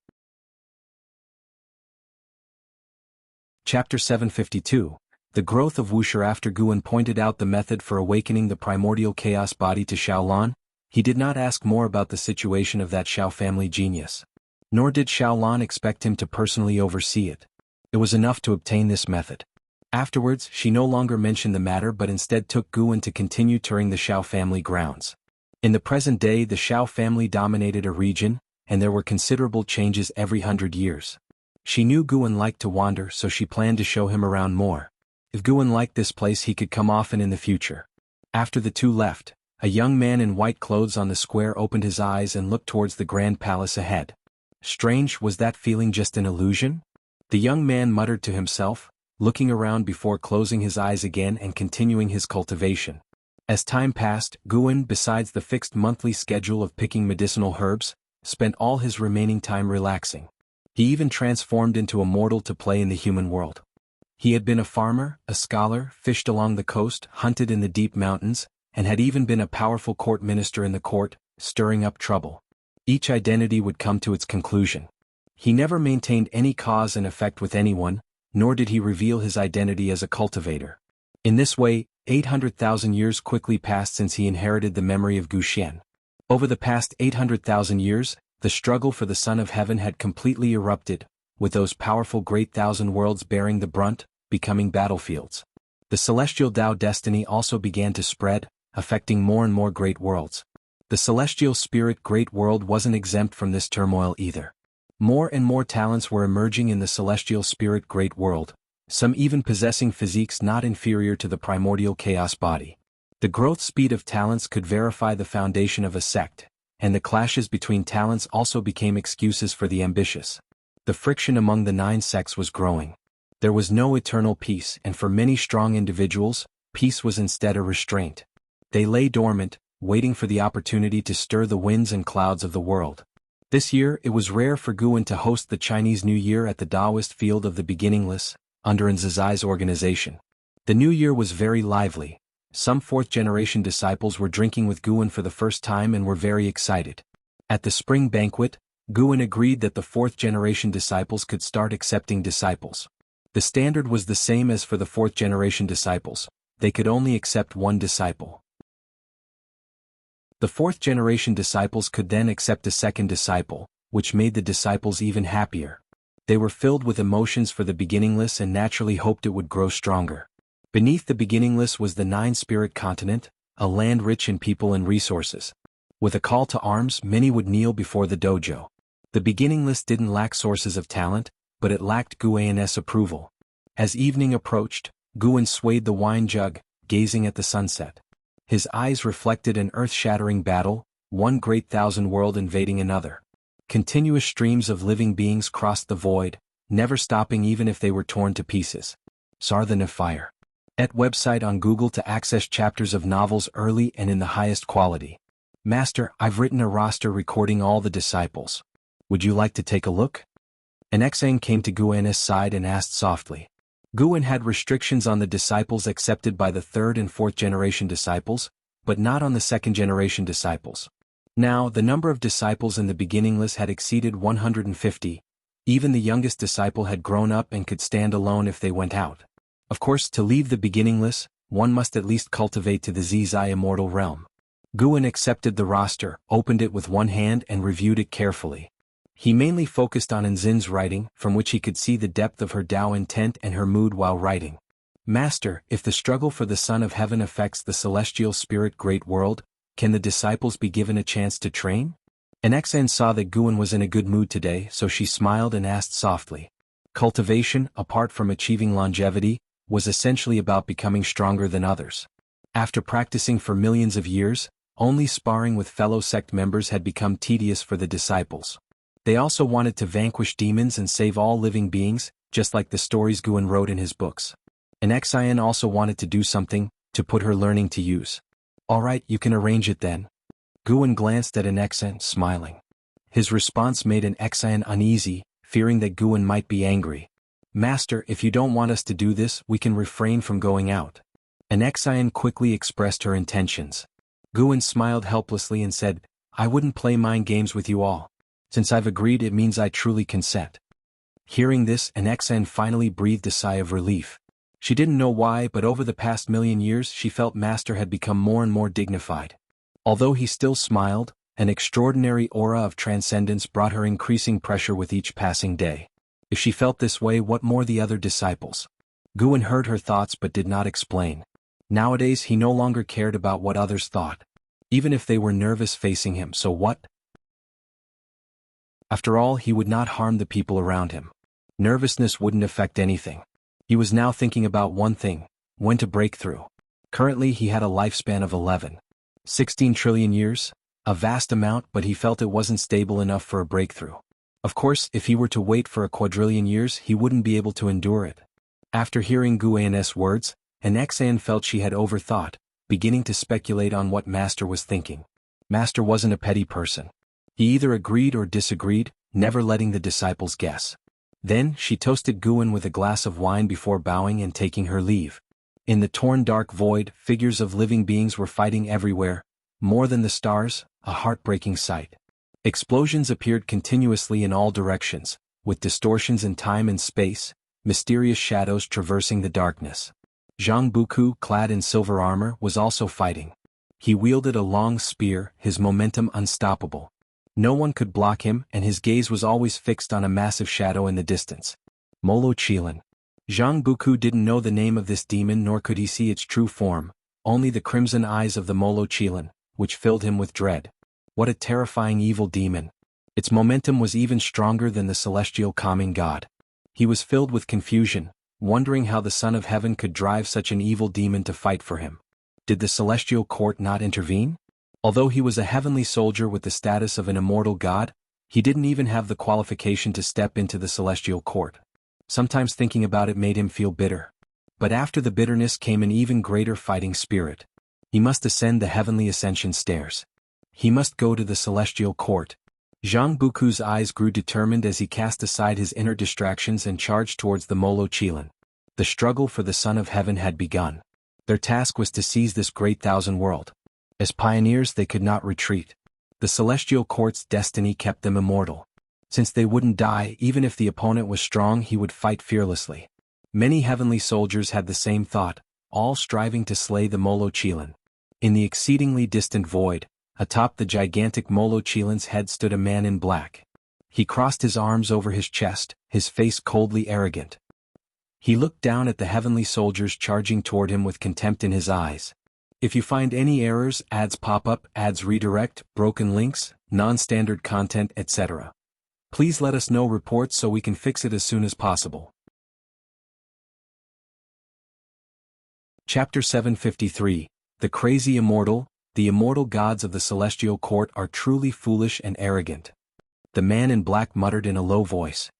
Chapter 752. The growth of Wuxia. After Guan pointed out the method for awakening the primordial chaos body to Xiaolan, he did not ask more about the situation of that Xiao family genius. Nor did Xiaolan expect him to personally oversee it. It was enough to obtain this method. Afterwards, she no longer mentioned the matter but instead took Guan to continue touring the Xiao family grounds. In the present day, the Xiao family dominated a region, and there were considerable changes every 100 years. She knew Guan liked to wander, so she planned to show him around more. If Guan liked this place, he could come often in the future. After the two left, a young man in white clothes on the square opened his eyes and looked towards the grand palace ahead. Strange, was that feeling just an illusion? The young man muttered to himself, looking around before closing his eyes again and continuing his cultivation. As time passed, Guan, besides the fixed monthly schedule of picking medicinal herbs, spent all his remaining time relaxing. He even transformed into a mortal to play in the human world. He had been a farmer, a scholar, fished along the coast, hunted in the deep mountains, and had even been a powerful court minister in the court, stirring up trouble. Each identity would come to its conclusion. He never maintained any cause and effect with anyone, nor did he reveal his identity as a cultivator. In this way, 800,000 years quickly passed since he inherited the memory of Guxian. Over the past 800,000 years, the struggle for the Son of Heaven had completely erupted, with those powerful great thousand worlds bearing the brunt, becoming battlefields. The celestial Tao destiny also began to spread, affecting more and more great worlds. The celestial spirit great world wasn't exempt from this turmoil either. More and more talents were emerging in the celestial spirit great world, some even possessing physiques not inferior to the primordial chaos body. The growth speed of talents could verify the foundation of a sect, and the clashes between talents also became excuses for the ambitious. The friction among the 9 sects was growing. There was no eternal peace, and for many strong individuals, peace was instead a restraint. They lay dormant, waiting for the opportunity to stir the winds and clouds of the world. This year it was rare for Guan to host the Chinese New Year at the Taoist field of the Beginningless, under Nzazai's organization. The New Year was very lively. Some 4th-generation disciples were drinking with Guan for the first time and were very excited. At the spring banquet, Guan agreed that the 4th-generation disciples could start accepting disciples. The standard was the same as for the 4th-generation disciples. They could only accept one disciple. The 4th-generation disciples could then accept a second disciple, which made the disciples even happier. They were filled with emotions for the Beginningless and naturally hoped it would grow stronger. Beneath the Beginningless was the 9-spirit continent, a land rich in people and resources. With a call to arms, many would kneel before the dojo. The Beginningless didn't lack sources of talent, but it lacked Guan's approval. As evening approached, Guan swayed the wine jug, gazing at the sunset. His eyes reflected an earth-shattering battle, one great thousand world invading another. Continuous streams of living beings crossed the void, never stopping even if they were torn to pieces. Sarthan of Fire. At website on Google to access chapters of novels early and in the highest quality. Master, I've written a roster recording all the disciples. Would you like to take a look? An Exane came to Guan's side and asked softly. Guan had restrictions on the disciples accepted by the 3rd and 4th generation disciples, but not on the 2nd generation disciples. Now, the number of disciples in the Beginningless had exceeded 150. Even the youngest disciple had grown up and could stand alone if they went out. Of course, to leave the Beginningless, one must at least cultivate to the Zizai immortal realm. Guan accepted the roster, opened it with one hand and reviewed it carefully. He mainly focused on Nzin's writing, from which he could see the depth of her Tao intent and her mood while writing. Master, if the struggle for the Son of Heaven affects the celestial spirit great world, can the disciples be given a chance to train? An Exan saw that Guan was in a good mood today, so she smiled and asked softly. Cultivation, apart from achieving longevity, was essentially about becoming stronger than others. After practicing for millions of years, only sparring with fellow sect members had become tedious for the disciples. They also wanted to vanquish demons and save all living beings, just like the stories Guan wrote in his books. And Xian also wanted to do something, to put her learning to use. Alright, you can arrange it then. Guan glanced at an Xian, smiling. His response made an Xian uneasy, fearing that Guan might be angry. Master, if you don't want us to do this, we can refrain from going out. An Xian quickly expressed her intentions. Guan smiled helplessly and said, I wouldn't play mind games with you all. Since I've agreed, it means I truly consent. Hearing this, an Xian finally breathed a sigh of relief. She didn't know why, but over the past million years she felt Master had become more and more dignified. Although he still smiled, an extraordinary aura of transcendence brought her increasing pressure with each passing day. If she felt this way, what more the other disciples? Guan heard her thoughts but did not explain. Nowadays he no longer cared about what others thought. Even if they were nervous facing him, so what? After all, he would not harm the people around him. Nervousness wouldn't affect anything. He was now thinking about one thing, when to break through. Currently he had a lifespan of 16 trillion years, a vast amount, but he felt it wasn't stable enough for a breakthrough. Of course, if he were to wait for a quadrillion years, he wouldn't be able to endure it. After hearing Guan's words, an Xan felt she had overthought, beginning to speculate on what Master was thinking. Master wasn't a petty person. He either agreed or disagreed, never letting the disciples guess. Then, she toasted Guan with a glass of wine before bowing and taking her leave. In the torn dark void, figures of living beings were fighting everywhere, more than the stars, a heartbreaking sight. Explosions appeared continuously in all directions, with distortions in time and space, mysterious shadows traversing the darkness. Jianghu, clad in silver armor, was also fighting. He wielded a long spear, his momentum unstoppable. No one could block him, and his gaze was always fixed on a massive shadow in the distance. Molo Qilin. Jianghu didn't know the name of this demon, nor could he see its true form, only the crimson eyes of the Molo Qilin, which filled him with dread. What a terrifying evil demon! Its momentum was even stronger than the celestial calming god. He was filled with confusion, wondering how the Son of Heaven could drive such an evil demon to fight for him. Did the celestial court not intervene? Although he was a heavenly soldier with the status of an immortal god, he didn't even have the qualification to step into the celestial court. Sometimes thinking about it made him feel bitter. But after the bitterness came an even greater fighting spirit. He must ascend the heavenly ascension stairs. He must go to the celestial court. Jianghu's eyes grew determined as he cast aside his inner distractions and charged towards the Molo Qilin. The struggle for the Son of Heaven had begun. Their task was to seize this great thousand world. As pioneers they could not retreat. The celestial court's destiny kept them immortal. Since they wouldn't die, even if the opponent was strong, he would fight fearlessly. Many heavenly soldiers had the same thought, all striving to slay the Molo Qilin. In the exceedingly distant void, atop the gigantic Molo Qilin's head stood a man in black. He crossed his arms over his chest, his face coldly arrogant. He looked down at the heavenly soldiers charging toward him with contempt in his eyes. If you find any errors, ads pop up, ads redirect, broken links, non-standard content, etc., please let us know reports so we can fix it as soon as possible. Chapter 753, The Crazy Immortal. The immortal gods of the celestial court are truly foolish and arrogant. The man in black muttered in a low voice.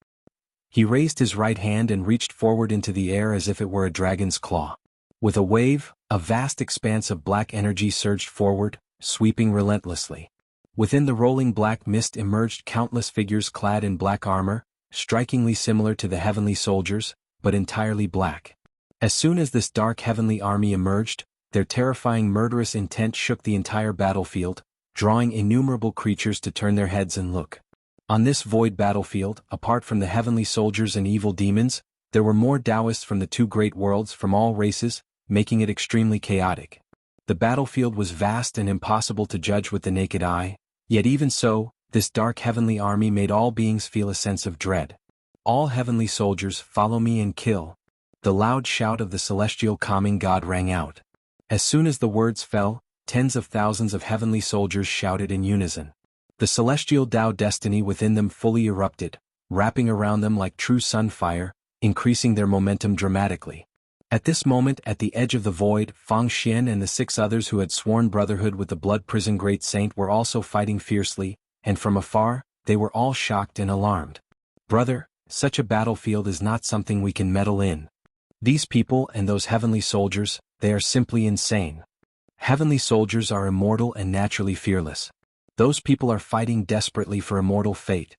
He raised his right hand and reached forward into the air as if it were a dragon's claw. With a wave, a vast expanse of black energy surged forward, sweeping relentlessly. Within the rolling black mist emerged countless figures clad in black armor, strikingly similar to the heavenly soldiers, but entirely black. As soon as this dark heavenly army emerged, their terrifying murderous intent shook the entire battlefield, drawing innumerable creatures to turn their heads and look. On this void battlefield, apart from the heavenly soldiers and evil demons, there were more Taoists from the two great worlds from all races, making it extremely chaotic. The battlefield was vast and impossible to judge with the naked eye, yet even so, this dark heavenly army made all beings feel a sense of dread. All heavenly soldiers, follow me and kill. The loud shout of the celestial calming god rang out. As soon as the words fell, tens of thousands of heavenly soldiers shouted in unison. The celestial Tao destiny within them fully erupted, wrapping around them like true sunfire, increasing their momentum dramatically. At this moment, at the edge of the void, Fang Xian and the 6 others who had sworn brotherhood with the Blood Prison Great Saint were also fighting fiercely, and from afar, they were all shocked and alarmed. Brother, such a battlefield is not something we can meddle in. These people and those heavenly soldiers, they are simply insane. Heavenly soldiers are immortal and naturally fearless. Those people are fighting desperately for immortal fate.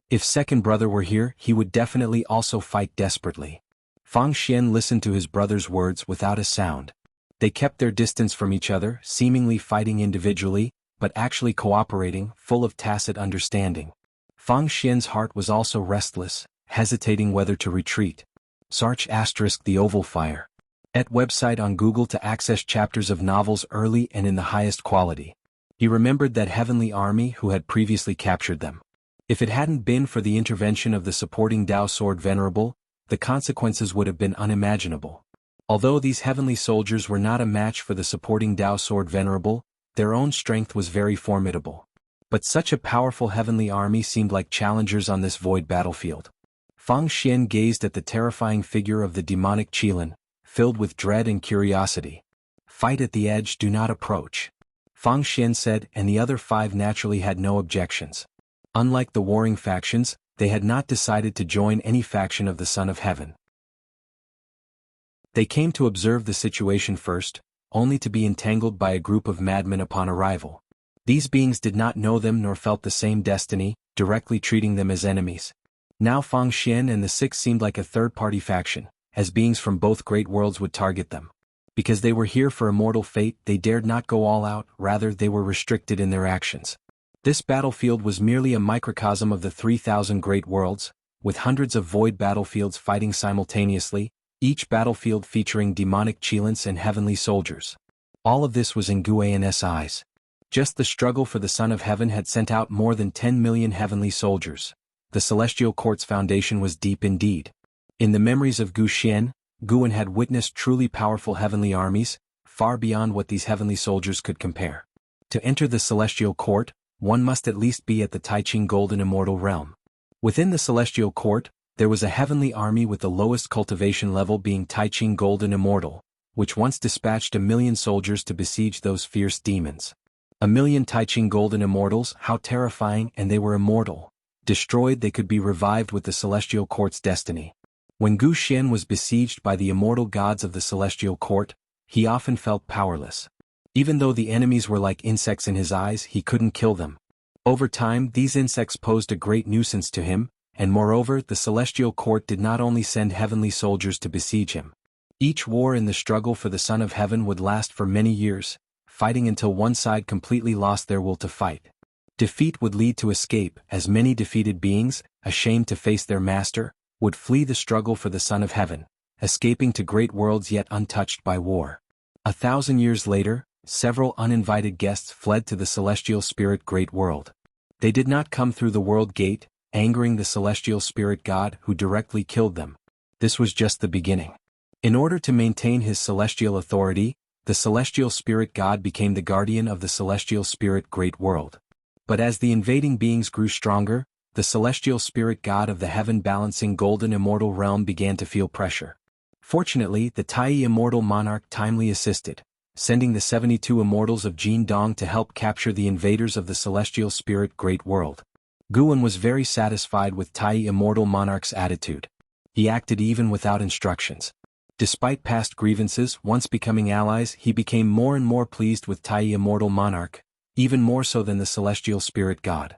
If second brother were here, he would definitely also fight desperately. Fang Xian listened to his brother's words without a sound. They kept their distance from each other, seemingly fighting individually, but actually cooperating, full of tacit understanding. Fang Xian's heart was also restless, hesitating whether to retreat. Search * the Oval Fire. @ website on Google to access chapters of novels early and in the highest quality. He remembered that heavenly army who had previously captured them. If it hadn't been for the intervention of the supporting Tao Sword Venerable, the consequences would have been unimaginable. Although these heavenly soldiers were not a match for the supporting Tao Sword Venerable, their own strength was very formidable. But such a powerful heavenly army seemed like challengers on this void battlefield. Fang Xian gazed at the terrifying figure of the demonic Qilin, filled with dread and curiosity. Fight at the edge, do not approach. Fang Xian said, and the other 5 naturally had no objections. Unlike the warring factions, they had not decided to join any faction of the Son of Heaven. They came to observe the situation first, only to be entangled by a group of madmen upon arrival. These beings did not know them nor felt the same destiny, directly treating them as enemies. Now Fang Xian and the 6 seemed like a third-party faction, as beings from both great worlds would target them. Because they were here for immortal fate, they dared not go all out, rather they were restricted in their actions. This battlefield was merely a microcosm of the 3,000 great worlds, with hundreds of void battlefields fighting simultaneously, each battlefield featuring demonic Qilins and heavenly soldiers. All of this was in Guan's eyes. Just the struggle for the Son of Heaven had sent out more than 10 million heavenly soldiers. The celestial court's foundation was deep indeed. In the memories of Gu Xian, Guan had witnessed truly powerful heavenly armies, far beyond what these heavenly soldiers could compare. To enter the celestial court, one must at least be at the Taiqing Golden Immortal realm. Within the celestial court, there was a heavenly army with the lowest cultivation level being Taiqing Golden Immortal, which once dispatched 1 million soldiers to besiege those fierce demons. 1 million Taiqing Golden Immortals, how terrifying, and they were immortal. Destroyed, they could be revived with the celestial court's destiny. When Gu Xian was besieged by the immortal gods of the celestial court, he often felt powerless. Even though the enemies were like insects in his eyes, he couldn't kill them. Over time, these insects posed a great nuisance to him, and moreover, the celestial court did not only send heavenly soldiers to besiege him. Each war in the struggle for the Son of Heaven would last for many years, fighting until one side completely lost their will to fight. Defeat would lead to escape, as many defeated beings, ashamed to face their master, would flee the struggle for the Son of Heaven, escaping to great worlds yet untouched by war. 1,000 years later, several uninvited guests fled to the celestial spirit great world. They did not come through the world gate, angering the celestial spirit god who directly killed them. This was just the beginning. In order to maintain his celestial authority, the celestial spirit god became the guardian of the celestial spirit great world. But as the invading beings grew stronger, the celestial spirit god of the heaven-balancing golden immortal realm began to feel pressure. Fortunately, the Tai immortal monarch timely assisted, sending the 72 immortals of Jianghu to help capture the invaders of the celestial spirit great world. Guan was very satisfied with Tai immortal monarch's attitude. He acted even without instructions. Despite past grievances, once becoming allies, he became more and more pleased with Tai immortal monarch, even more so than the celestial spirit god.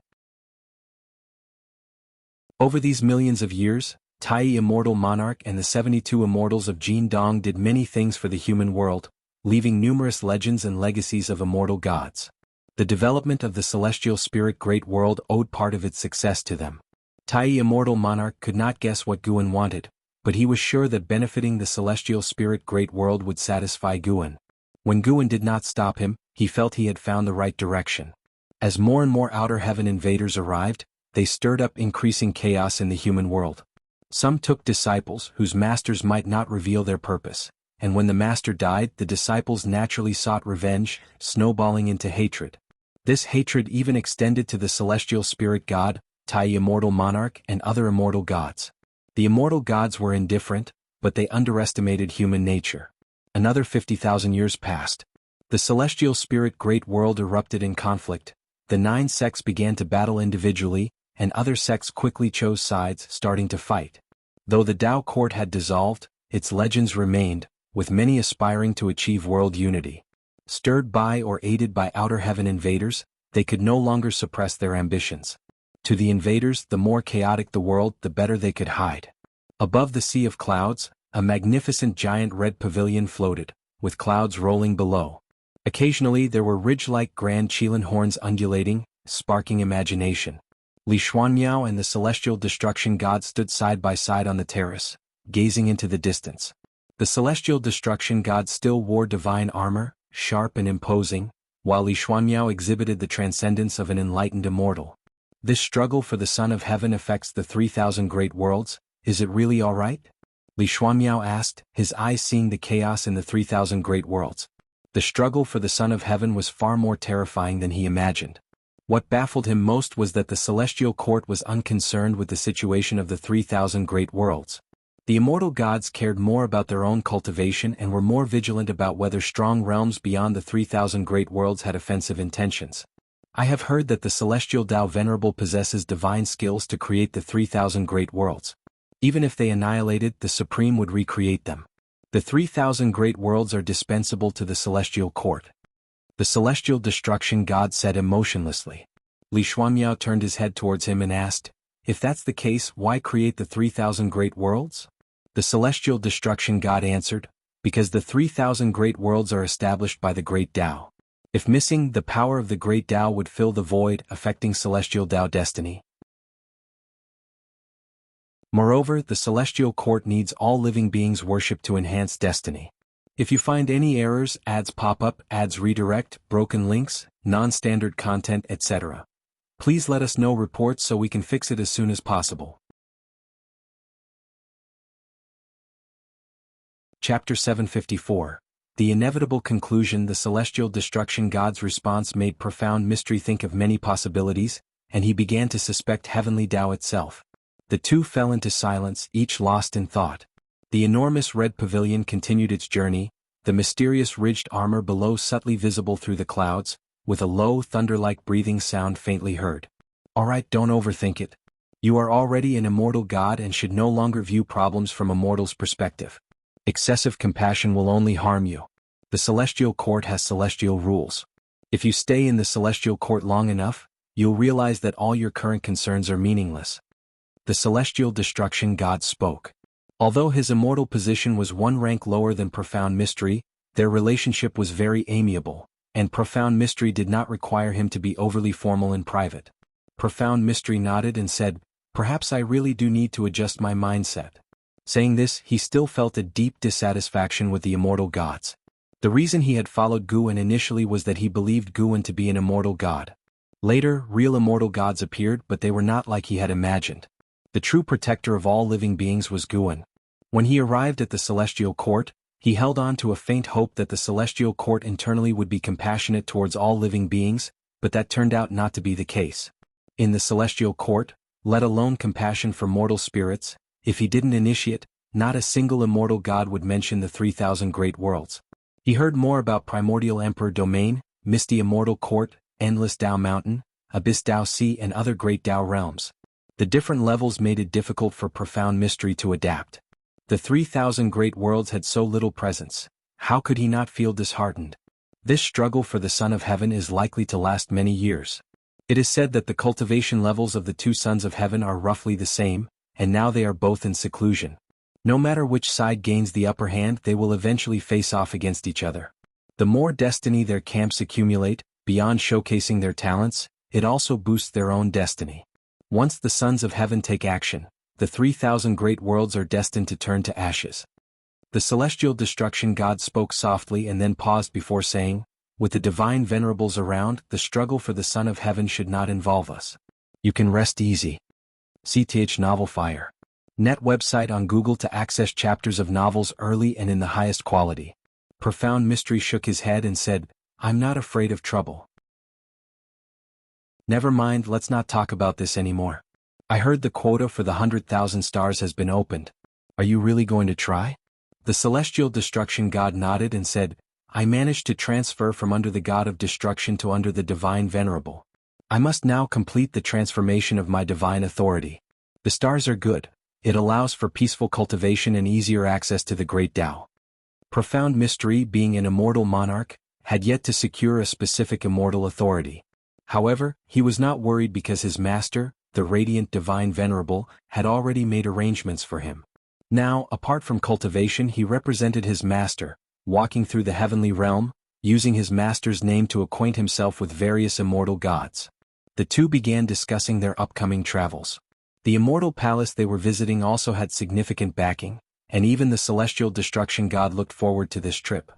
Over these millions of years, Tai immortal monarch and the 72 immortals of Jianghu did many things for the human world, leaving numerous legends and legacies of immortal gods. The development of the celestial spirit great world owed part of its success to them. Tai immortal monarch could not guess what Guan wanted, but he was sure that benefiting the celestial spirit great world would satisfy Guan. When Guan did not stop him, he felt he had found the right direction. As more and more outer heaven invaders arrived, they stirred up increasing chaos in the human world. Some took disciples whose masters might not reveal their purpose, and when the master died, the disciples naturally sought revenge, snowballing into hatred. This hatred even extended to the celestial spirit god, Tai immortal monarch, and other immortal gods. The immortal gods were indifferent, but they underestimated human nature. Another 50,000 years passed. The celestial spirit great world erupted in conflict. The 9 sects began to battle individually, and other sects quickly chose sides, starting to fight. Though the Tao court had dissolved, its legends remained, with many aspiring to achieve world unity. Stirred by or aided by outer heaven invaders, they could no longer suppress their ambitions. To the invaders, the more chaotic the world, the better they could hide. Above the sea of clouds, a magnificent giant red pavilion floated, with clouds rolling below. Occasionally there were ridge-like grand Qilin horns undulating, sparking imagination. Li Xuanmiao and the celestial destruction god stood side by side on the terrace, gazing into the distance. The celestial destruction god still wore divine armor, sharp and imposing, while Li Xuanmiao exhibited the transcendence of an enlightened immortal. This struggle for the Son of Heaven affects the 3,000 great worlds, is it really alright? Li Xuanmiao asked, his eyes seeing the chaos in the 3,000 great worlds. The struggle for the Son of Heaven was far more terrifying than he imagined. What baffled him most was that the celestial court was unconcerned with the situation of the 3,000 great worlds. The immortal gods cared more about their own cultivation and were more vigilant about whether strong realms beyond the 3,000 great worlds had offensive intentions. I have heard that the celestial Tao Venerable possesses divine skills to create the 3,000 great worlds. Even if they annihilated, the Supreme would recreate them. The 3,000 great worlds are dispensable to the celestial court. The celestial destruction god said emotionlessly. Li Xuanmiao turned his head towards him and asked, if that's the case, why create the 3,000 great worlds? The celestial destruction god answered, because the 3,000 great worlds are established by the great Tao. If missing, the power of the great Tao would fill the void, affecting celestial Tao destiny. Moreover, the celestial court needs all living beings' worship to enhance destiny. If you find any errors, ads pop up, ads redirect, broken links, non-standard content, etc., please let us know reports so we can fix it as soon as possible. Chapter 754. The Inevitable Conclusion. The celestial destruction god's response made profound mystery think of many possibilities, and he began to suspect heavenly Tao itself. The two fell into silence, each lost in thought. The enormous red pavilion continued its journey, the mysterious ridged armor below subtly visible through the clouds, with a low thunder-like breathing sound faintly heard. Alright, don't overthink it. You are already an immortal god and should no longer view problems from a mortal's perspective. Excessive compassion will only harm you. The celestial court has celestial rules. If you stay in the celestial court long enough, you'll realize that all your current concerns are meaningless. The celestial destruction god spoke. Although his immortal position was one rank lower than Profound Mystery, their relationship was very amiable, and Profound Mystery did not require him to be overly formal in private. Profound Mystery nodded and said, "Perhaps I really do need to adjust my mindset." Saying this, he still felt a deep dissatisfaction with the immortal gods. The reason he had followed Guan initially was that he believed Guan to be an immortal god. Later, real immortal gods appeared, but they were not like he had imagined. The true protector of all living beings was Guan. When he arrived at the celestial court, he held on to a faint hope that the celestial court internally would be compassionate towards all living beings, but that turned out not to be the case. In the celestial court, let alone compassion for mortal spirits, if he didn't initiate, not a single immortal god would mention the 3,000 great worlds. He heard more about Primordial Emperor Domain, Misty Immortal Court, Endless Tao Mountain, Abyss Tao Sea and other great Tao realms. The different levels made it difficult for Profound Mystery to adapt. The 3,000 great worlds had so little presence. How could he not feel disheartened? This struggle for the Son of Heaven is likely to last many years. It is said that the cultivation levels of the two Sons of Heaven are roughly the same, and now they are both in seclusion. No matter which side gains the upper hand, they will eventually face off against each other. The more destiny their camps accumulate, beyond showcasing their talents, it also boosts their own destiny. Once the Sons of Heaven take action, the 3,000 great worlds are destined to turn to ashes. The celestial destruction god spoke softly and then paused before saying, "With the divine venerables around, the struggle for the Son of Heaven should not involve us. You can rest easy." CTH Novel Fire. Net website on Google to access chapters of novels early and in the highest quality. Profound Mystery shook his head and said, "I'm not afraid of trouble." Never mind, let's not talk about this anymore. I heard the quota for the 100,000 stars has been opened. Are you really going to try? The celestial destruction god nodded and said, "I managed to transfer from under the god of destruction to under the divine venerable. I must now complete the transformation of my divine authority. The stars are good. It allows for peaceful cultivation and easier access to the great Tao." Profound Mystery, being an immortal monarch, had yet to secure a specific immortal authority. However, he was not worried because his master, the radiant divine venerable, had already made arrangements for him. Now, apart from cultivation, he represented his master, walking through the heavenly realm, using his master's name to acquaint himself with various immortal gods. The two began discussing their upcoming travels. The immortal palace they were visiting also had significant backing, and even the celestial destruction god looked forward to this trip.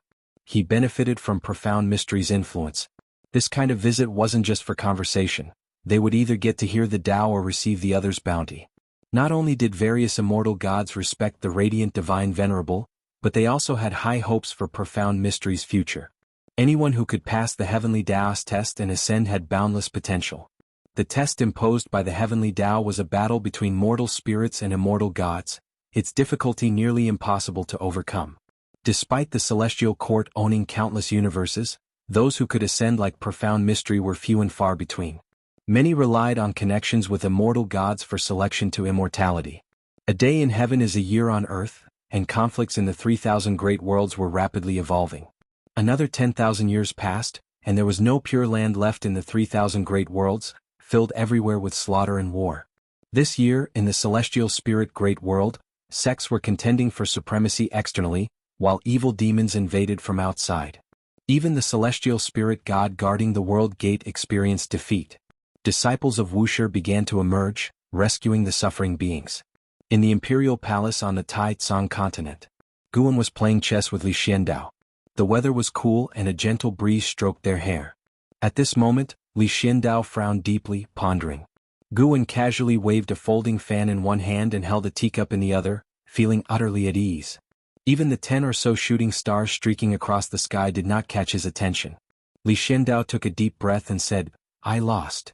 He benefited from Profound Mystery's influence. This kind of visit wasn't just for conversation. They would either get to hear the Tao or receive the other's bounty. Not only did various immortal gods respect the radiant divine venerable, but they also had high hopes for Profound Mystery's future. Anyone who could pass the heavenly Tao's test and ascend had boundless potential. The test imposed by the heavenly Tao was a battle between mortal spirits and immortal gods, its difficulty nearly impossible to overcome. Despite the celestial court owning countless universes, those who could ascend like Profound Mystery were few and far between. Many relied on connections with immortal gods for selection to immortality. A day in heaven is a year on earth, and conflicts in the 3,000 great worlds were rapidly evolving. Another 10,000 years passed, and there was no pure land left in the 3,000 great worlds, filled everywhere with slaughter and war. This year, in the celestial spirit great world, sects were contending for supremacy externally, while evil demons invaded from outside. Even the celestial spirit god guarding the world gate experienced defeat. Disciples of Wuxia began to emerge, rescuing the suffering beings. In the imperial palace on the Tai Tsang continent, Guan was playing chess with Li Xiandao. The weather was cool and a gentle breeze stroked their hair. At this moment, Li Xiandao frowned deeply, pondering. Guan casually waved a folding fan in one hand and held a teacup in the other, feeling utterly at ease. Even the 10 or so shooting stars streaking across the sky did not catch his attention. Li Xiandao took a deep breath and said, "I lost."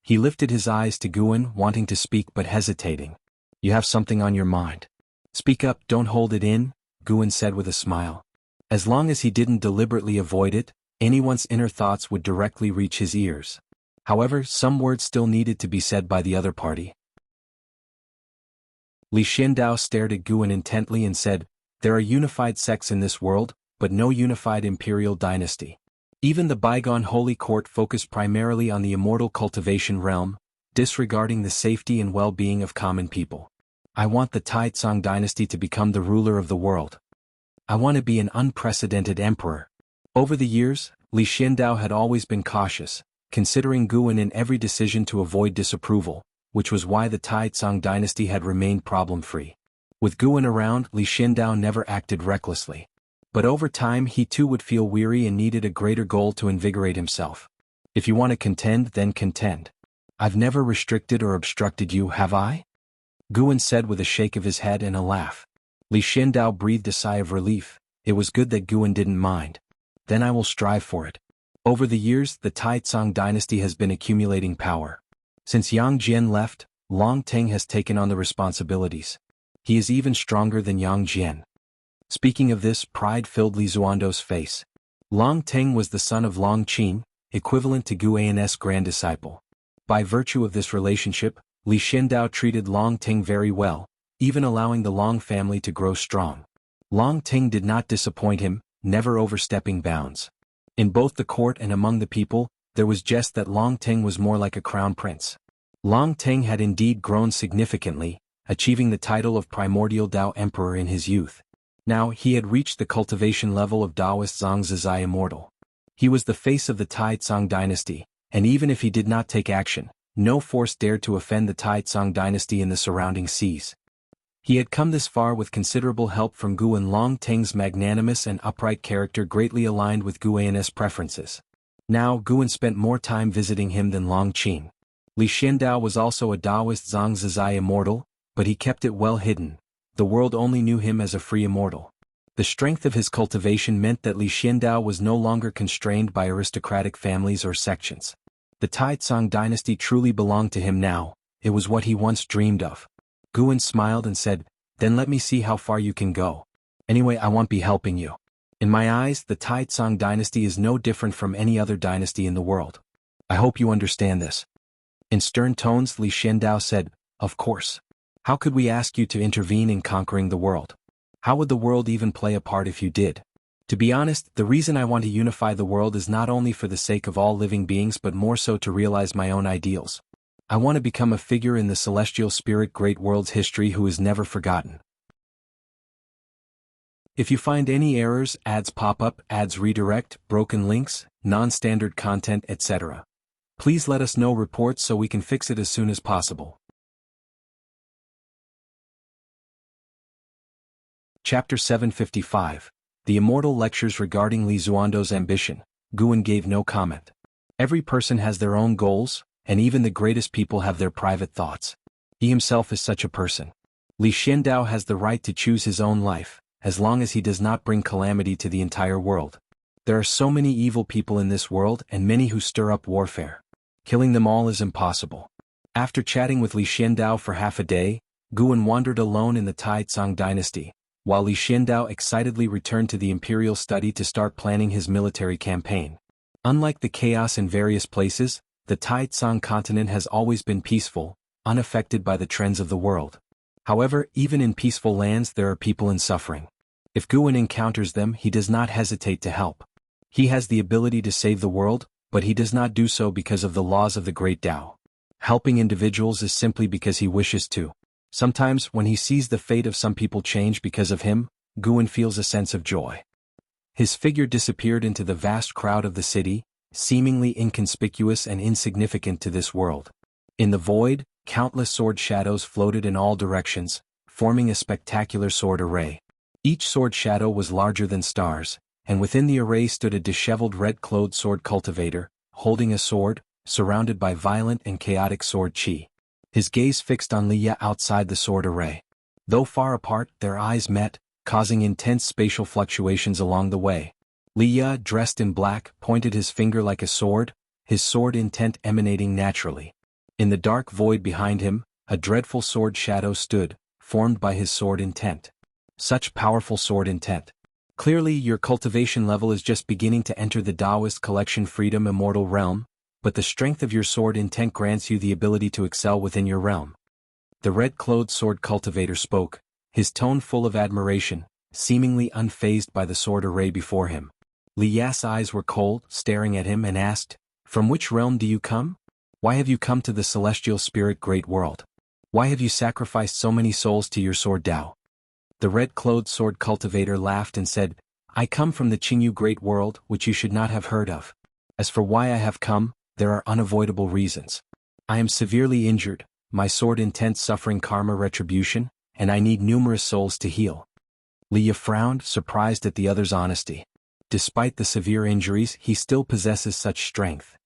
He lifted his eyes to Guan, wanting to speak but hesitating. "You have something on your mind. Speak up, don't hold it in," Guan said with a smile. As long as he didn't deliberately avoid it, anyone's inner thoughts would directly reach his ears. However, some words still needed to be said by the other party. Li Xiandao stared at Guan intently and said, "There are unified sects in this world, but no unified imperial dynasty. Even the bygone holy court focused primarily on the immortal cultivation realm, disregarding the safety and well-being of common people. I want the Tai Tsang dynasty to become the ruler of the world. I want to be an unprecedented emperor." Over the years, Li Xiandao had always been cautious, considering Guan in every decision to avoid disapproval, which was why the Tai Tsang dynasty had remained problem-free. With Guan around, Li Xiandao never acted recklessly. But over time he too would feel weary and needed a greater goal to invigorate himself. "If you want to contend, then contend. I've never restricted or obstructed you, have I?" Guan said with a shake of his head and a laugh. Li Xiandao breathed a sigh of relief. It was good that Guan didn't mind. "Then I will strive for it." Over the years, the Tai Tsang dynasty has been accumulating power. Since Yang Jian left, Long Teng has taken on the responsibilities. He is even stronger than Yang Jian. Speaking of this, pride filled Li Zuando's face. Long Teng was the son of Long Qin, equivalent to Guan's grand disciple. By virtue of this relationship, Li Xiandao treated Long Teng very well, even allowing the Long family to grow strong. Long Teng did not disappoint him, never overstepping bounds. In both the court and among the people, there was jest that Long Teng was more like a crown prince. Long Teng had indeed grown significantly, achieving the title of primordial Dao Emperor in his youth. Now he had reached the cultivation level of Daoist Zhangzhizai Immortal. He was the face of the Tai Tsang dynasty, and even if he did not take action, no force dared to offend the Tai Tsang dynasty in the surrounding seas. He had come this far with considerable help from Guan. Long Teng's magnanimous and upright character greatly aligned with Guan's preferences. Now Guan spent more time visiting him than Long Qin. Li Xiandao was also a Daoist Zhangzhizai Immortal, but he kept it well hidden. The world only knew him as a free immortal. The strength of his cultivation meant that Li Xiandao was no longer constrained by aristocratic families or sections. The Tai Tsang dynasty truly belonged to him now. It was what he once dreamed of. Guan smiled and said, "Then let me see how far you can go. Anyway, I won't be helping you. In my eyes, the Tai Tsang dynasty is no different from any other dynasty in the world. I hope you understand this." In stern tones, Li Xiandao said, "Of course. How could we ask you to intervene in conquering the world? How would the world even play a part if you did? To be honest, the reason I want to unify the world is not only for the sake of all living beings but more so to realize my own ideals. I want to become a figure in the celestial spirit great world's history who is never forgotten." If you find any errors, ads pop up, ads redirect, broken links, non-standard content, etc., please let us know reports so we can fix it as soon as possible. Chapter 755. The Immortal Lectures regarding Li Zuando's ambition. Guan gave no comment. Every person has their own goals, and even the greatest people have their private thoughts. He himself is such a person. Li Xiandao has the right to choose his own life, as long as he does not bring calamity to the entire world. There are so many evil people in this world and many who stir up warfare. Killing them all is impossible. After chatting with Li Xiandao for half a day, Guan wandered alone in the Tai Tsang dynasty, while Li Xiandao excitedly returned to the imperial study to start planning his military campaign. Unlike the chaos in various places, the Tai Tsang continent has always been peaceful, unaffected by the trends of the world. However, even in peaceful lands there are people in suffering. If Guan encounters them, he does not hesitate to help. He has the ability to save the world, but he does not do so because of the laws of the Great Tao. Helping individuals is simply because he wishes to. Sometimes, when he sees the fate of some people change because of him, Guan feels a sense of joy. His figure disappeared into the vast crowd of the city, seemingly inconspicuous and insignificant to this world. In the void, Countless sword shadows floated in all directions, forming a spectacular sword array. Each sword shadow was larger than stars, and within the array stood a disheveled red-clothed sword cultivator, holding a sword, surrounded by violent and chaotic sword chi. His gaze fixed on Liya outside the sword array. Though far apart, their eyes met, causing intense spatial fluctuations along the way. Liya, dressed in black, pointed his finger like a sword, his sword intent emanating naturally. In the dark void behind him, a dreadful sword shadow stood, formed by his sword intent. Such powerful sword intent. Clearly your cultivation level is just beginning to enter the Taoist collection Freedom Immortal realm, but the strength of your sword intent grants you the ability to excel within your realm. The red-clothed sword cultivator spoke, his tone full of admiration, seemingly unfazed by the sword array before him. Liya's eyes were cold, staring at him, and asked, "From which realm do you come? Why have you come to the celestial spirit great world? Why have you sacrificed so many souls to your sword Tao?" The red-clothed sword cultivator laughed and said, "I come from the Qingyu great world, which you should not have heard of. As for why I have come, there are unavoidable reasons. I am severely injured, my sword intent suffering karma retribution, and I need numerous souls to heal." Liya frowned, surprised at the other's honesty. Despite the severe injuries, he still possesses such strength.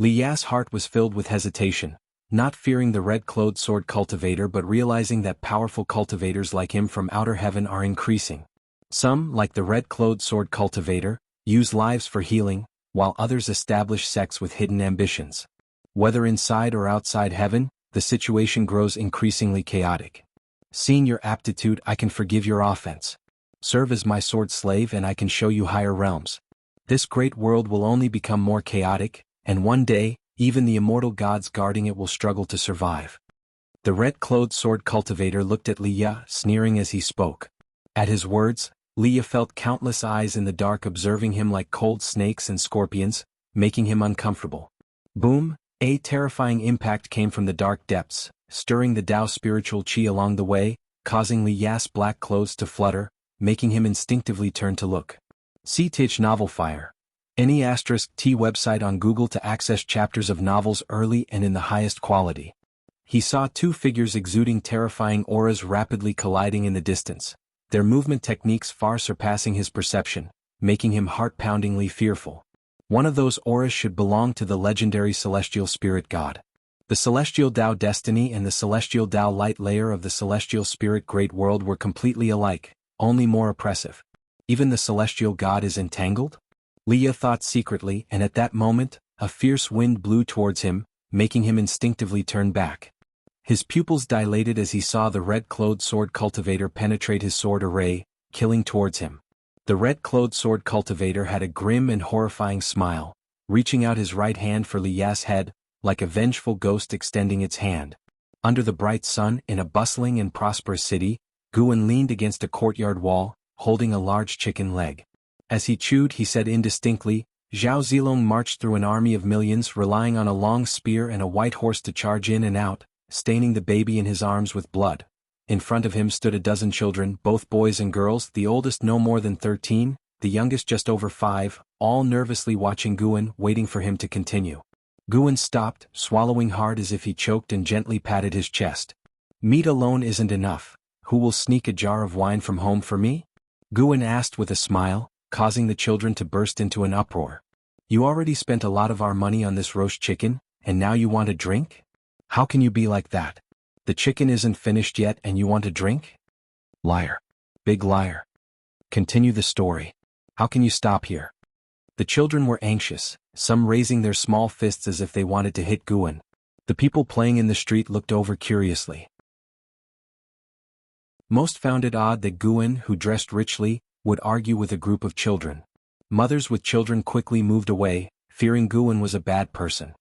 Liya's heart was filled with hesitation, not fearing the red-clothed sword cultivator but realizing that powerful cultivators like him from outer heaven are increasing. Some, like the red-clothed sword cultivator, use lives for healing, while others establish sects with hidden ambitions. Whether inside or outside heaven, the situation grows increasingly chaotic. Seeing your aptitude, I can forgive your offense. Serve as my sword slave and I can show you higher realms. This great world will only become more chaotic, and one day, even the immortal gods guarding it will struggle to survive. The red-clothed sword cultivator looked at Liya, sneering as he spoke. At his words, Liya felt countless eyes in the dark observing him like cold snakes and scorpions, making him uncomfortable. Boom! A terrifying impact came from the dark depths, stirring the Tao spiritual chi along the way, causing Liya's black clothes to flutter, making him instinctively turn to look. See Tich Novel Fire. Any *T website on Google to access chapters of novels early and in the highest quality. He saw two figures exuding terrifying auras rapidly colliding in the distance, their movement techniques far surpassing his perception, making him heart-poundingly fearful. One of those auras should belong to the legendary celestial spirit god. The celestial Tao destiny and the celestial Tao light layer of the celestial spirit great world were completely alike, only more oppressive. Even the celestial god is entangled? Liya thought secretly, and at that moment, a fierce wind blew towards him, making him instinctively turn back. His pupils dilated as he saw the red-clothed sword cultivator penetrate his sword array, killing towards him. The red-clothed sword cultivator had a grim and horrifying smile, reaching out his right hand for Liya's head, like a vengeful ghost extending its hand. Under the bright sun, in a bustling and prosperous city, Guan leaned against a courtyard wall, holding a large chicken leg. As he chewed, he said indistinctly, "Zhao Zilong marched through an army of millions relying on a long spear and a white horse to charge in and out, staining the baby in his arms with blood. In front of him stood a dozen children, both boys and girls, the oldest no more than 13, the youngest just over 5, all nervously watching Guan, waiting for him to continue." Guan stopped, swallowing hard as if he choked, and gently patted his chest. "Meat alone isn't enough. Who will sneak a jar of wine from home for me?" Guan asked with a smile, causing the children to burst into an uproar. "You already spent a lot of our money on this roast chicken, and now you want a drink? How can you be like that? The chicken isn't finished yet and you want a drink? Liar. Big liar. Continue the story. How can you stop here?" The children were anxious, some raising their small fists as if they wanted to hit Guan. The people playing in the street looked over curiously. Most found it odd that Guan, who dressed richly, would argue with a group of children. Mothers with children quickly moved away, fearing Guan was a bad person.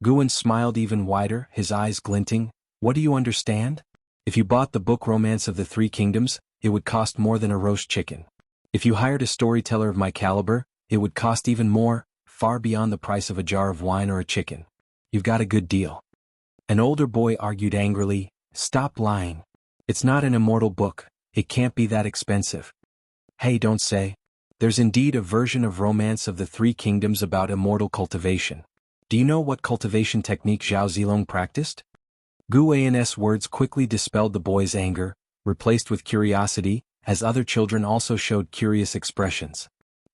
Guan smiled even wider, his eyes glinting. "What do you understand? If you bought the book Romance of the Three Kingdoms, it would cost more than a roast chicken. If you hired a storyteller of my caliber, it would cost even more, far beyond the price of a jar of wine or a chicken. You've got a good deal." An older boy argued angrily, "Stop lying. It's not an immortal book, it can't be that expensive." "Hey, don't say. There's indeed a version of Romance of the Three Kingdoms about immortal cultivation. Do you know what cultivation technique Zhao Zilong practiced? Gu An's words quickly dispelled the boy's anger, replaced with curiosity, as other children also showed curious expressions.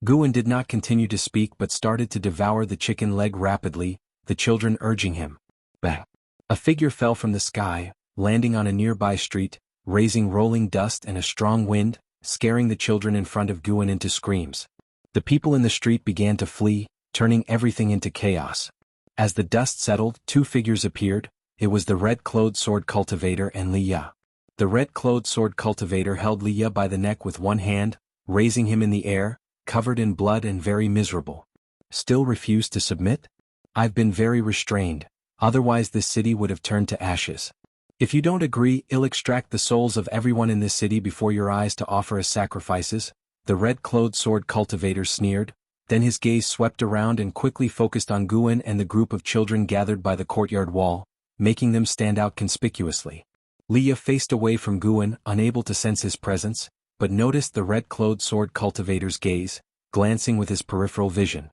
Guan did not continue to speak but started to devour the chicken leg rapidly, the children urging him. Bang! A figure fell from the sky, landing on a nearby street, raising rolling dust and a strong wind, scaring the children in front of Guan into screams. The people in the street began to flee, turning everything into chaos. As the dust settled, two figures appeared. It was the red-clothed sword cultivator and Li Ya. The red-clothed sword cultivator held Li Ya by the neck with one hand, raising him in the air, covered in blood and very miserable. Still refused to submit? I've been very restrained, otherwise this city would have turned to ashes. If you don't agree, I'll extract the souls of everyone in this city before your eyes to offer as sacrifices, the red-clothed sword cultivator sneered. Then his gaze swept around and quickly focused on Guan and the group of children gathered by the courtyard wall, making them stand out conspicuously. Li Ya faced away from Guan, unable to sense his presence, but noticed the red-clothed sword cultivator's gaze, glancing with his peripheral vision.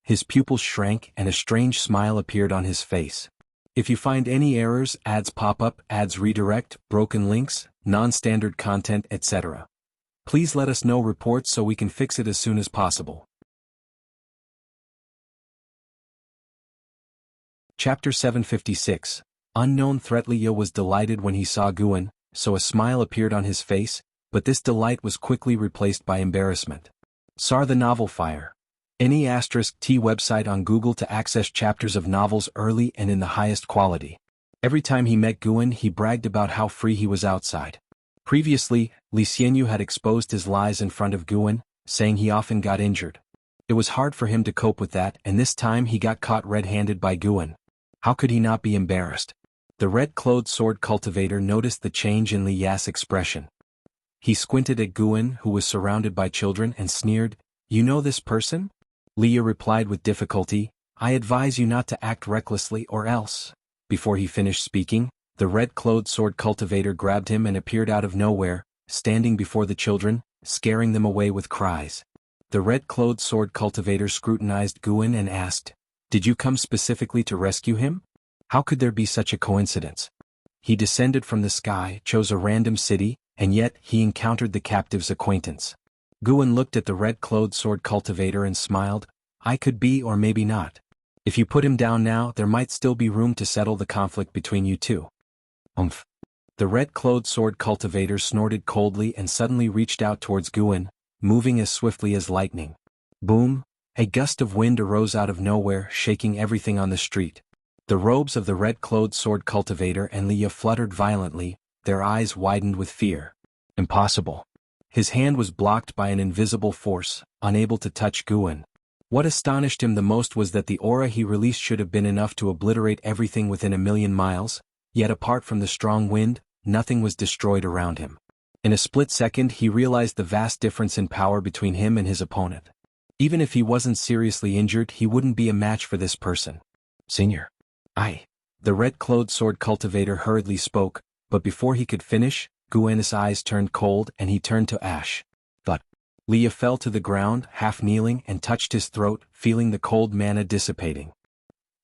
His pupils shrank and a strange smile appeared on his face. If you find any errors, ads pop up, ads redirect, broken links, non-standard content, etc. Please let us know reports so we can fix it as soon as possible. Chapter 756. Unknown Threat. Li Ya was delighted when he saw Guan, so a smile appeared on his face, but this delight was quickly replaced by embarrassment. SAR the Novel Fire. Any *T website on Google to access chapters of novels early and in the highest quality. Every time he met Guan he bragged about how free he was outside. Previously, Li Xianyu had exposed his lies in front of Guan, saying he often got injured. It was hard for him to cope with that, and this time he got caught red-handed by Guan. How could he not be embarrassed? The red-clothed sword cultivator noticed the change in Li Ya's expression. He squinted at Guan, who was surrounded by children, and sneered, "You know this person?" Li Ya replied with difficulty, "I advise you not to act recklessly or else." Before he finished speaking, the red-clothed sword cultivator grabbed him and appeared out of nowhere, standing before the children, scaring them away with cries. The red-clothed sword cultivator scrutinized Guan and asked, "Did you come specifically to rescue him? How could there be such a coincidence? He descended from the sky, chose a random city, and yet he encountered the captive's acquaintance." Guan looked at the red-clothed sword cultivator and smiled, "I could be or maybe not. If you put him down now, there might still be room to settle the conflict between you two." Umph. The red-clothed sword cultivator snorted coldly and suddenly reached out towards Guan, moving as swiftly as lightning. Boom! A gust of wind arose out of nowhere, shaking everything on the street. The robes of the red-clothed sword cultivator and Li Ya fluttered violently, their eyes widened with fear. Impossible. His hand was blocked by an invisible force, unable to touch Guan. What astonished him the most was that the aura he released should have been enough to obliterate everything within 1,000,000 miles, yet apart from the strong wind, nothing was destroyed around him. In a split second he realized the vast difference in power between him and his opponent. Even if he wasn't seriously injured, he wouldn't be a match for this person. "Senior. The red-clothed sword cultivator hurriedly spoke, but before he could finish, Guan's eyes turned cold and he turned to ash. But Li Ya fell to the ground, half kneeling, and touched his throat, feeling the cold mana dissipating.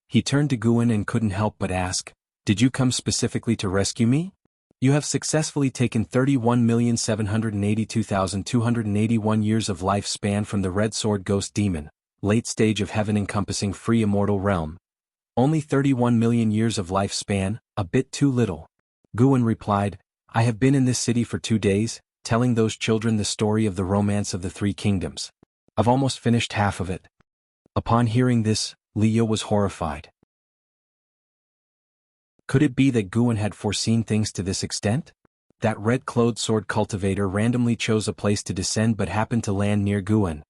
He turned to Guan and couldn't help but ask, "Did you come specifically to rescue me? You have successfully taken 31,782,281 years of lifespan from the Red Sword Ghost Demon, late stage of heaven encompassing free immortal realm. Only 31 million years of lifespan, a bit too little." Guan replied, "I have been in this city for 2 days, telling those children the story of the romance of the 3 kingdoms. I've almost finished half of it." Upon hearing this, Li Ya was horrified. Could it be that Guan had foreseen things to this extent? That red-clothed sword cultivator randomly chose a place to descend but happened to land near Guan.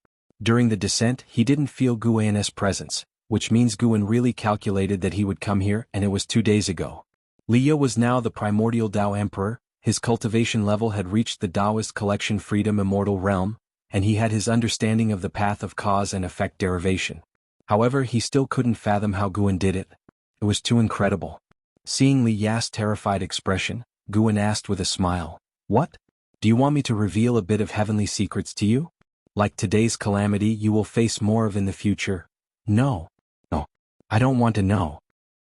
During the descent he didn't feel Guan's presence, which means Guan really calculated that he would come here, and it was 2 days ago. Li Ya was now the primordial Dao Emperor, his cultivation level had reached the Taoist collection freedom immortal realm, and he had his understanding of the path of cause and effect derivation. However, he still couldn't fathom how Guan did it. It was too incredible. Seeing Li Ya's terrified expression, Guan asked with a smile, "What? Do you want me to reveal a bit of heavenly secrets to you? Like today's calamity you will face more of in the future?" No. I don't want to know.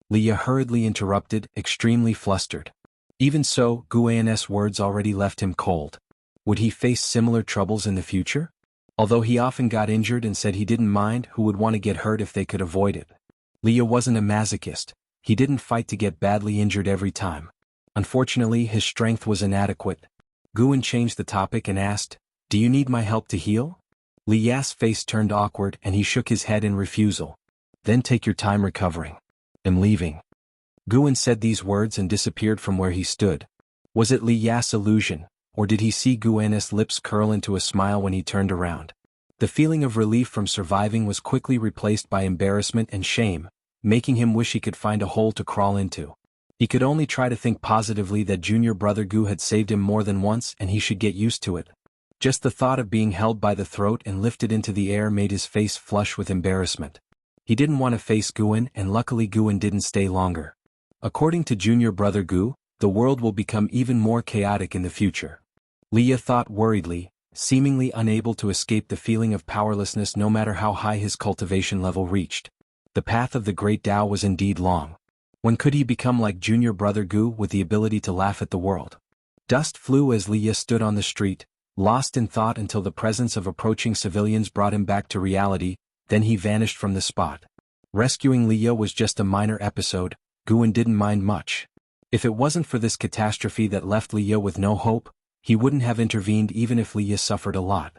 Leah hurriedly interrupted, extremely flustered. Even so, Guan's words already left him cold. Would he face similar troubles in the future? Although he often got injured and said he didn't mind, who would want to get hurt if they could avoid it? Leah wasn't a masochist. He didn't fight to get badly injured every time. Unfortunately, his strength was inadequate. Guan changed the topic and asked, "Do you need my help to heal?" Leah's face turned awkward and he shook his head in refusal. "Then take your time recovering. I'm leaving." Guan said these words and disappeared from where he stood. Was it Leah's illusion, or did he see Guan's lips curl into a smile when he turned around? The feeling of relief from surviving was quickly replaced by embarrassment and shame, making him wish he could find a hole to crawl into. He could only try to think positively that junior brother Gu had saved him more than once and he should get used to it. Just the thought of being held by the throat and lifted into the air made his face flush with embarrassment. He didn't want to face Guan, and luckily Guan didn't stay longer. According to junior brother Gu, the world will become even more chaotic in the future. Leah thought worriedly, seemingly unable to escape the feeling of powerlessness no matter how high his cultivation level reached. The path of the great Tao was indeed long. When could he become like junior brother Gu with the ability to laugh at the world? Dust flew as Leah stood on the street, lost in thought until the presence of approaching civilians brought him back to reality, then he vanished from the spot. Rescuing Leah was just a minor episode. Guan didn't mind much. If it wasn't for this catastrophe that left Leah with no hope, he wouldn't have intervened even if Leah suffered a lot.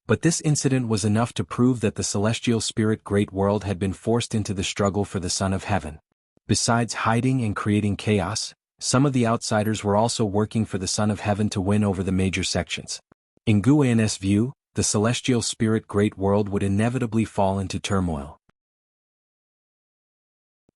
But this incident was enough to prove that the celestial spirit great world had been forced into the struggle for the Son of Heaven. Besides hiding and creating chaos, some of the outsiders were also working for the Son of Heaven to win over the major sections. In Guan's view, the celestial spirit great world would inevitably fall into turmoil.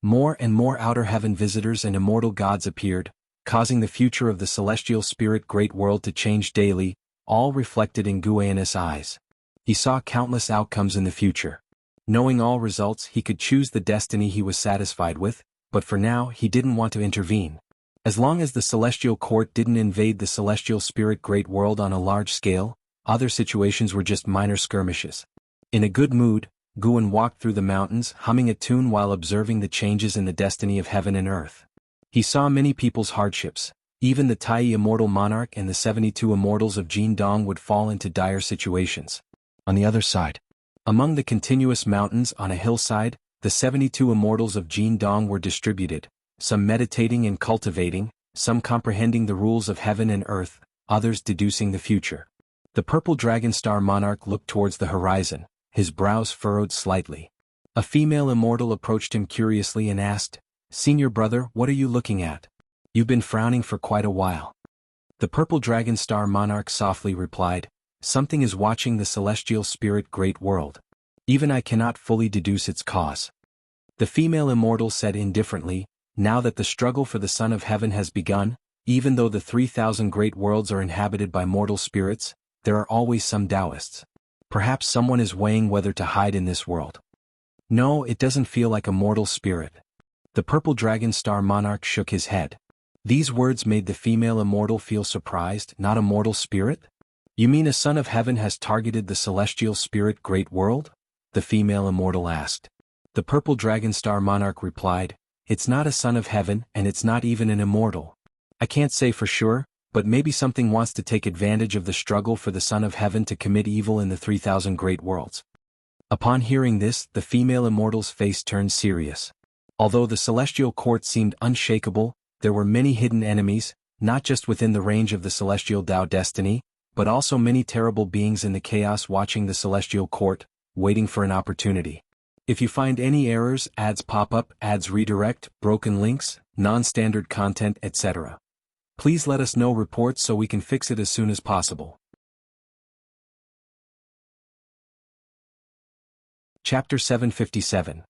More and more outer heaven visitors and immortal gods appeared, causing the future of the celestial spirit great world to change daily, all reflected in Guan's eyes. He saw countless outcomes in the future. Knowing all results, he could choose the destiny he was satisfied with, but for now he didn't want to intervene. As long as the celestial court didn't invade the celestial spirit great world on a large scale, other situations were just minor skirmishes. In a good mood, Guan walked through the mountains, humming a tune while observing the changes in the destiny of heaven and earth. He saw many people's hardships. Even the Tai immortal monarch and the 72 immortals of Jianghu would fall into dire situations. On the other side, among the continuous mountains on a hillside, the 72 immortals of Jianghu were distributed, some meditating and cultivating, some comprehending the rules of heaven and earth, others deducing the future. The purple dragon star monarch looked towards the horizon, his brows furrowed slightly. A female immortal approached him curiously and asked, "Senior brother, what are you looking at? You've been frowning for quite a while." The purple dragon star monarch softly replied, "Something is watching the celestial spirit great world. Even I cannot fully deduce its cause." The female immortal said indifferently, "Now that the struggle for the Son of Heaven has begun, even though the 3,000 great worlds are inhabited by mortal spirits, there are always some Taoists. Perhaps someone is weighing whether to hide in this world." "No, it doesn't feel like a mortal spirit." The purple dragon star monarch shook his head. These words made the female immortal feel surprised. "Not a mortal spirit? You mean a Son of Heaven has targeted the celestial spirit great world?" the female immortal asked. The purple dragon star monarch replied, "It's not a Son of Heaven and it's not even an immortal. I can't say for sure, but maybe something wants to take advantage of the struggle for the Son of Heaven to commit evil in the 3,000 great worlds." Upon hearing this, the female immortal's face turned serious. Although the celestial court seemed unshakable, there were many hidden enemies, not just within the range of the celestial Tao destiny, but also many terrible beings in the chaos watching the celestial court, waiting for an opportunity. If you find any errors, ads pop up, ads redirect, broken links, non-standard content, etc., please let us know reports so we can fix it as soon as possible. Chapter 757.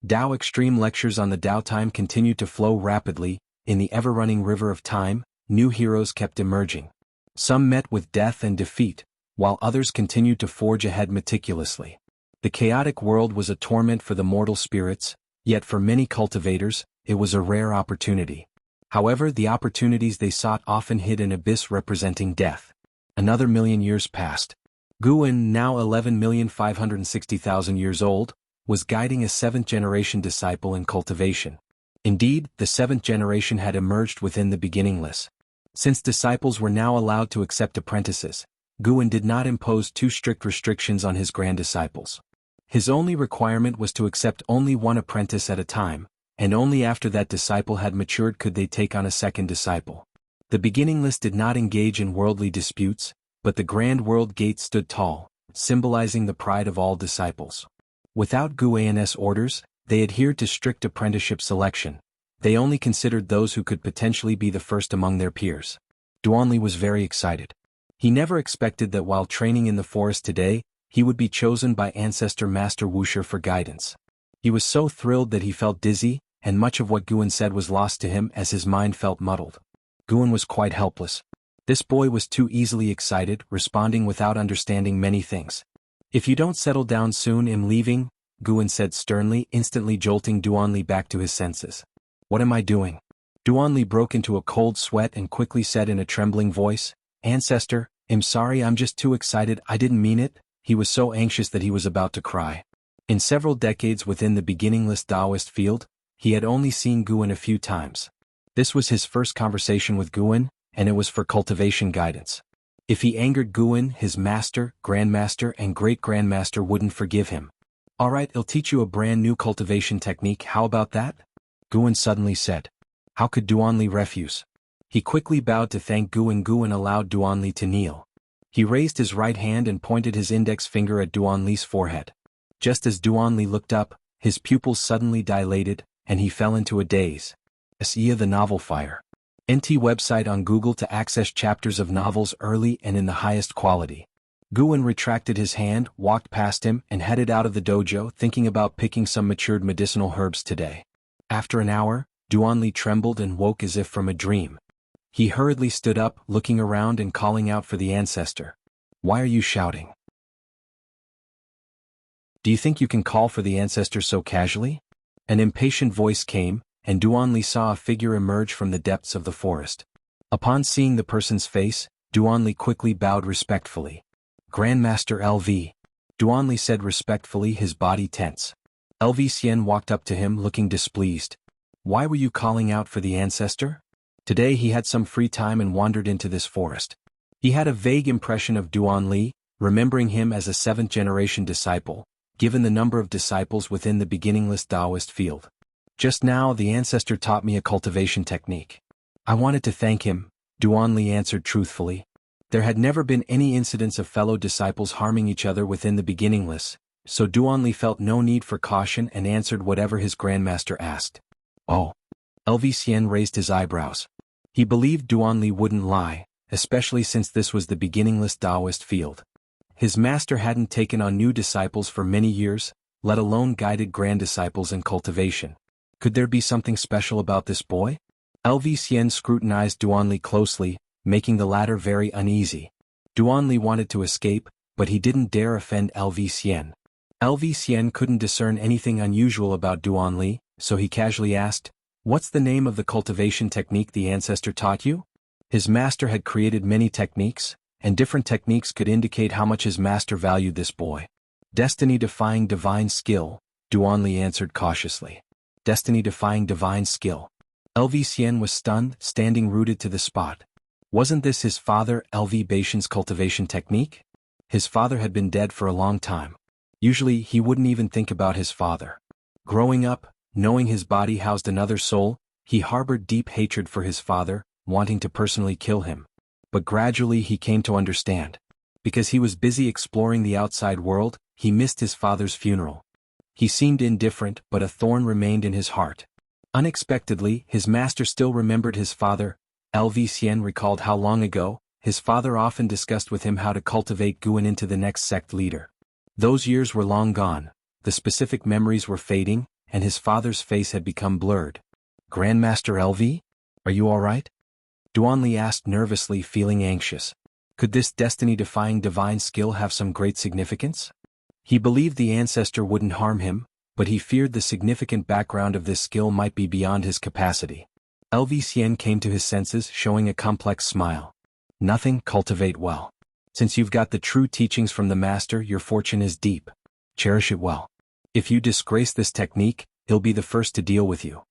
Tao Extreme Lectures on the Tao. Time continued to flow rapidly. In the ever-running river of time, new heroes kept emerging. Some met with death and defeat, while others continued to forge ahead meticulously. The chaotic world was a torment for the mortal spirits, yet for many cultivators, it was a rare opportunity. However, the opportunities they sought often hid an abyss representing death. Another 1,000,000 years passed. Guan, now 11,560,000 years old, was guiding a 7th-generation disciple in cultivation. Indeed, the 7th generation had emerged within the beginningless. Since disciples were now allowed to accept apprentices, Guan did not impose too strict restrictions on his grand disciples. His only requirement was to accept only one apprentice at a time, and only after that disciple had matured could they take on a second disciple. The beginningless did not engage in worldly disputes, but the grand world gate stood tall, symbolizing the pride of all disciples. Without Guan's orders, they adhered to strict apprenticeship selection. They only considered those who could potentially be the first among their peers. Duanli was very excited. He never expected that while training in the forest today, he would be chosen by ancestor Master Wuxia for guidance. He was so thrilled that he felt dizzy, and much of what Guan said was lost to him as his mind felt muddled. Guan was quite helpless. This boy was too easily excited, responding without understanding many things. "If you don't settle down soon, I'm leaving," Guan said sternly, instantly jolting Duanli back to his senses. "What am I doing?" Duanli broke into a cold sweat and quickly said in a trembling voice, "Ancestor, I'm sorry, I'm just too excited, I didn't mean it." He was so anxious that he was about to cry. In several decades within the beginningless Taoist field, he had only seen Guan a few times. This was his first conversation with Guan, and it was for cultivation guidance. If he angered Guan, his master, grandmaster and great-grandmaster wouldn't forgive him. "Alright, I'll teach you a brand new cultivation technique, how about that?" Guan suddenly said. How could Duanli refuse? He quickly bowed to thank Guan. Guan allowed Duanli to kneel. He raised his right hand and pointed his index finger at Duanli's forehead. Just as Duanli looked up, his pupils suddenly dilated, and he fell into a daze. Wuxia the Novel Fire. NT website on Google to access chapters of novels early and in the highest quality. Guan retracted his hand, walked past him, and headed out of the dojo, thinking about picking some matured medicinal herbs today. After an hour, Duanli trembled and woke as if from a dream. He hurriedly stood up, looking around and calling out for the ancestor. "Why are you shouting? Do you think you can call for the ancestor so casually?" An impatient voice came, and Duanli saw a figure emerge from the depths of the forest. Upon seeing the person's face, Duanli quickly bowed respectfully. "Grandmaster LV." Duanli said respectfully, his body tense. LV Xian walked up to him looking displeased. "Why were you calling out for the ancestor?" Today he had some free time and wandered into this forest. He had a vague impression of Duanli, remembering him as a 7th-generation disciple, given the number of disciples within the beginningless Taoist field. "Just now the ancestor taught me a cultivation technique. I wanted to thank him," Duanli answered truthfully. There had never been any incidents of fellow disciples harming each other within the beginningless, so Duanli felt no need for caution and answered whatever his grandmaster asked. "Oh." LV Xian raised his eyebrows. He believed Duanli wouldn't lie, especially since this was the beginningless Taoist field. His master hadn't taken on new disciples for many years, let alone guided grand disciples in cultivation. Could there be something special about this boy? LV Xian scrutinized Duanli closely, making the latter very uneasy. Duanli wanted to escape, but he didn't dare offend LV Xian. LV Xian couldn't discern anything unusual about Duanli, so he casually asked, "What's the name of the cultivation technique the ancestor taught you?" His master had created many techniques, and different techniques could indicate how much his master valued this boy. "Destiny-defying divine skill," Duanli answered cautiously. "Destiny-defying divine skill." LV Xian was stunned, standing rooted to the spot. Wasn't this his father LV Baishan's cultivation technique? His father had been dead for a long time. Usually he wouldn't even think about his father. Growing up, knowing his body housed another soul, he harbored deep hatred for his father, wanting to personally kill him. But gradually he came to understand. Because he was busy exploring the outside world, he missed his father's funeral. He seemed indifferent, but a thorn remained in his heart. Unexpectedly, his master still remembered his father. LV Xian recalled how long ago, his father often discussed with him how to cultivate Guan into the next sect leader. Those years were long gone, the specific memories were fading, and his father's face had become blurred. "Grandmaster LV? Are you alright?" Duanli asked nervously, feeling anxious. Could this destiny-defying divine skill have some great significance? He believed the ancestor wouldn't harm him, but he feared the significant background of this skill might be beyond his capacity. LV Xian came to his senses, showing a complex smile. "Nothing, cultivate well. Since you've got the true teachings from the master, your fortune is deep. Cherish it well." If you disgrace this technique, he'll be the first to deal with you.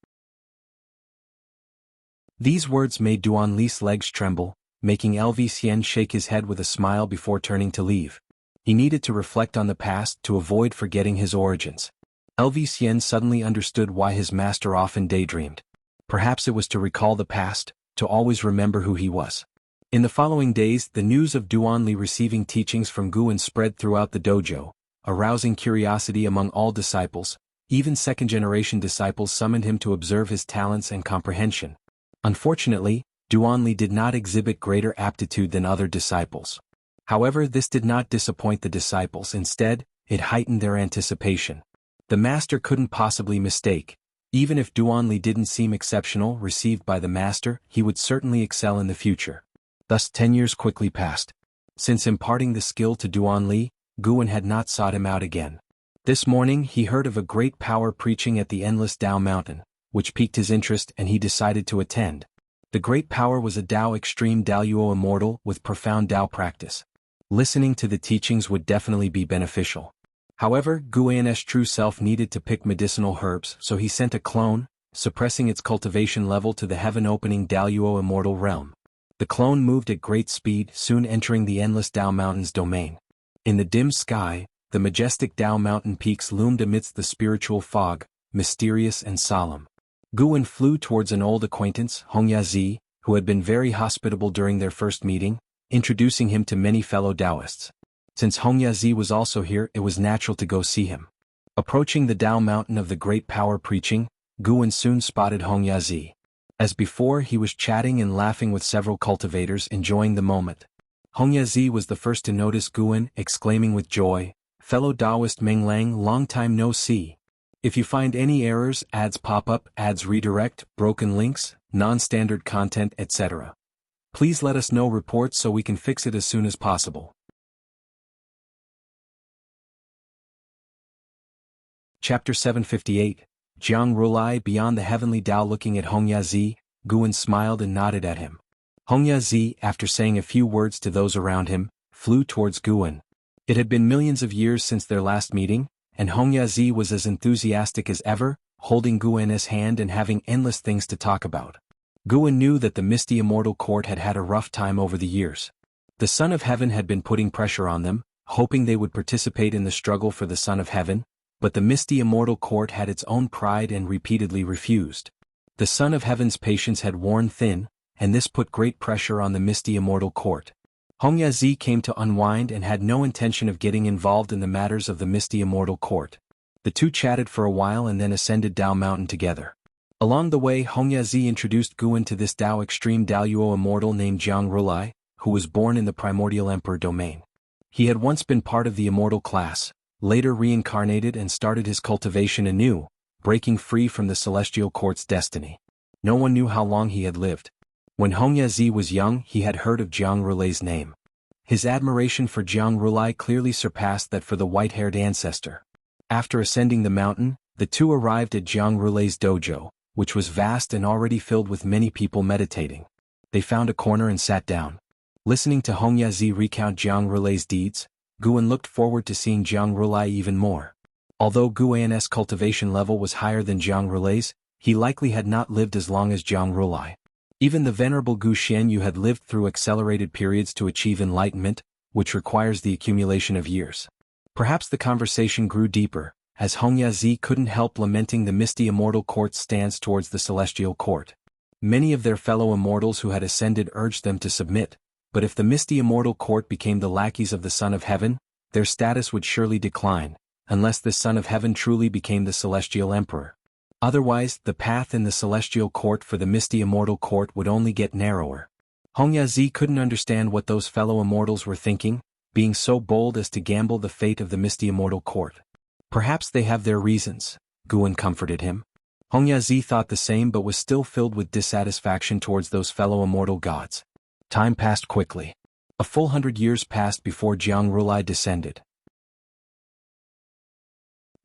These words made Duan Li's legs tremble, making LV Xian shake his head with a smile before turning to leave. He needed to reflect on the past to avoid forgetting his origins. LV Xian suddenly understood why his master often daydreamed. Perhaps it was to recall the past, to always remember who he was. In the following days, the news of Duan Li receiving teachings from Guan spread throughout the dojo, arousing curiosity among all disciples. Even second-generation disciples summoned him to observe his talents and comprehension. Unfortunately, Duan Li did not exhibit greater aptitude than other disciples. However, this did not disappoint the disciples. Instead, it heightened their anticipation. The master couldn't possibly mistake. Even if Duan Li didn't seem exceptional received by the master, he would certainly excel in the future. Thus 10 years quickly passed. Since imparting the skill to Duan Li, Guan had not sought him out again. This morning he heard of a great power preaching at the endless Dao mountain, which piqued his interest and he decided to attend. The great power was a Dao extreme Daluo immortal with profound Dao practice. Listening to the teachings would definitely be beneficial. However, Guan's true self needed to pick medicinal herbs, so he sent a clone, suppressing its cultivation level to the heaven-opening Daluo immortal realm. The clone moved at great speed, soon entering the endless Dao mountain's domain. In the dim sky, the majestic Dao mountain peaks loomed amidst the spiritual fog, mysterious and solemn. Guan flew towards an old acquaintance, Hongyazi, who had been very hospitable during their first meeting, introducing him to many fellow Taoists. Since Hongyazi was also here, it was natural to go see him. Approaching the Dao mountain of the great power preaching, Guan soon spotted Hongyazi. As before, he was chatting and laughing with several cultivators, enjoying the moment. Hongyazi was the first to notice Guan, exclaiming with joy, "Fellow Taoist Meng Lang, long time no see. If you find any errors, ads pop up, ads redirect, broken links, non-standard content, etc. Please let us know reports so we can fix it as soon as possible." Chapter 758, Jianghu beyond the heavenly Dao. Looking at Hongyazi, Guan smiled and nodded at him. Hongyazi, after saying a few words to those around him, flew towards Guan. It had been millions of years since their last meeting, and Hongyazi was as enthusiastic as ever, holding Guan's hand and having endless things to talk about. Guan knew that the misty immortal court had had a rough time over the years. The Son of Heaven had been putting pressure on them, hoping they would participate in the struggle for the Son of Heaven, but the misty immortal court had its own pride and repeatedly refused. The Son of Heaven's patience had worn thin, and this put great pressure on the misty immortal court. Hongyazi came to unwind and had no intention of getting involved in the matters of the misty immortal court. The two chatted for a while and then ascended Dao Mountain together. Along the way, Hongyazi introduced Guan to this Dao extreme Daluo immortal named Jianghu, who was born in the primordial emperor domain. He had once been part of the immortal class, later reincarnated and started his cultivation anew, breaking free from the celestial court's destiny. No one knew how long he had lived. When Hongyazi was young, he had heard of Jianghu's name. His admiration for Jianghu clearly surpassed that for the white-haired ancestor. After ascending the mountain, the two arrived at Jianghu's dojo, which was vast and already filled with many people meditating. They found a corner and sat down. Listening to Hongyazi recount Jianghu's deeds, Guan looked forward to seeing Jianghu even more. Although Guan's cultivation level was higher than Jianghu's, he likely had not lived as long as Jianghu. Even the venerable Gu Xianyu had lived through accelerated periods to achieve enlightenment, which requires the accumulation of years. Perhaps the conversation grew deeper, as Hongyazi couldn't help lamenting the misty immortal court's stance towards the celestial court. Many of their fellow immortals who had ascended urged them to submit, but if the misty immortal court became the lackeys of the Son of Heaven, their status would surely decline, unless the Son of Heaven truly became the celestial emperor. Otherwise, the path in the celestial court for the misty immortal court would only get narrower. Hongyazi couldn't understand what those fellow immortals were thinking, being so bold as to gamble the fate of the misty immortal court. Perhaps they have their reasons, Guan comforted him. Hongyazi thought the same but was still filled with dissatisfaction towards those fellow immortal gods. Time passed quickly. A full 100 years passed before Jianghu descended.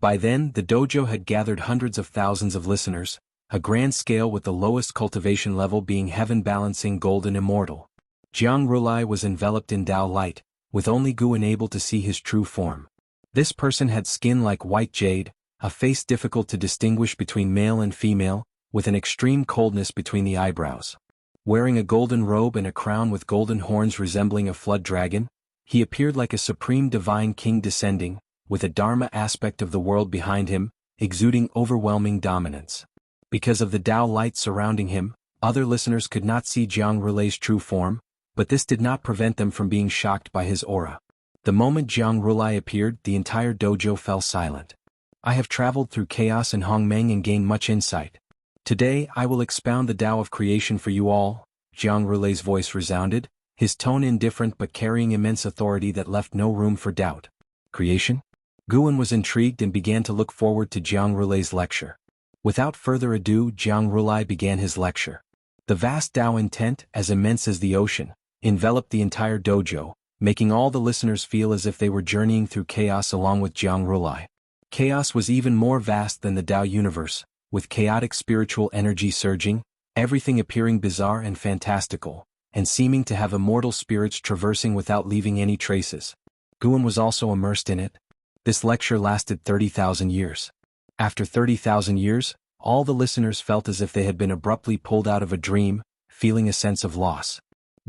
By then, the dojo had gathered hundreds of thousands of listeners, a grand scale with the lowest cultivation level being heaven-balancing golden immortal. Jianghu was enveloped in Dao light, with only Guan able to see his true form. This person had skin like white jade, a face difficult to distinguish between male and female, with an extreme coldness between the eyebrows. Wearing a golden robe and a crown with golden horns resembling a flood dragon, he appeared like a supreme divine king descending, with a dharma aspect of the world behind him, exuding overwhelming dominance. Because of the Tao light surrounding him, other listeners could not see Jianghu's true form, but this did not prevent them from being shocked by his aura. The moment Jianghu appeared, the entire dojo fell silent. I have traveled through chaos and Hongmeng and gained much insight. Today I will expound the Tao of creation for you all. Jianghu's voice resounded, his tone indifferent but carrying immense authority that left no room for doubt. Creation? Guan was intrigued and began to look forward to Jianghu's lecture. Without further ado, Jianghu began his lecture. The vast Tao intent, as immense as the ocean, enveloped the entire dojo, making all the listeners feel as if they were journeying through chaos along with Jianghu. Chaos was even more vast than the Tao universe, with chaotic spiritual energy surging, everything appearing bizarre and fantastical, and seeming to have immortal spirits traversing without leaving any traces. Guan was also immersed in it. This lecture lasted 30,000 years. After 30,000 years, all the listeners felt as if they had been abruptly pulled out of a dream, feeling a sense of loss.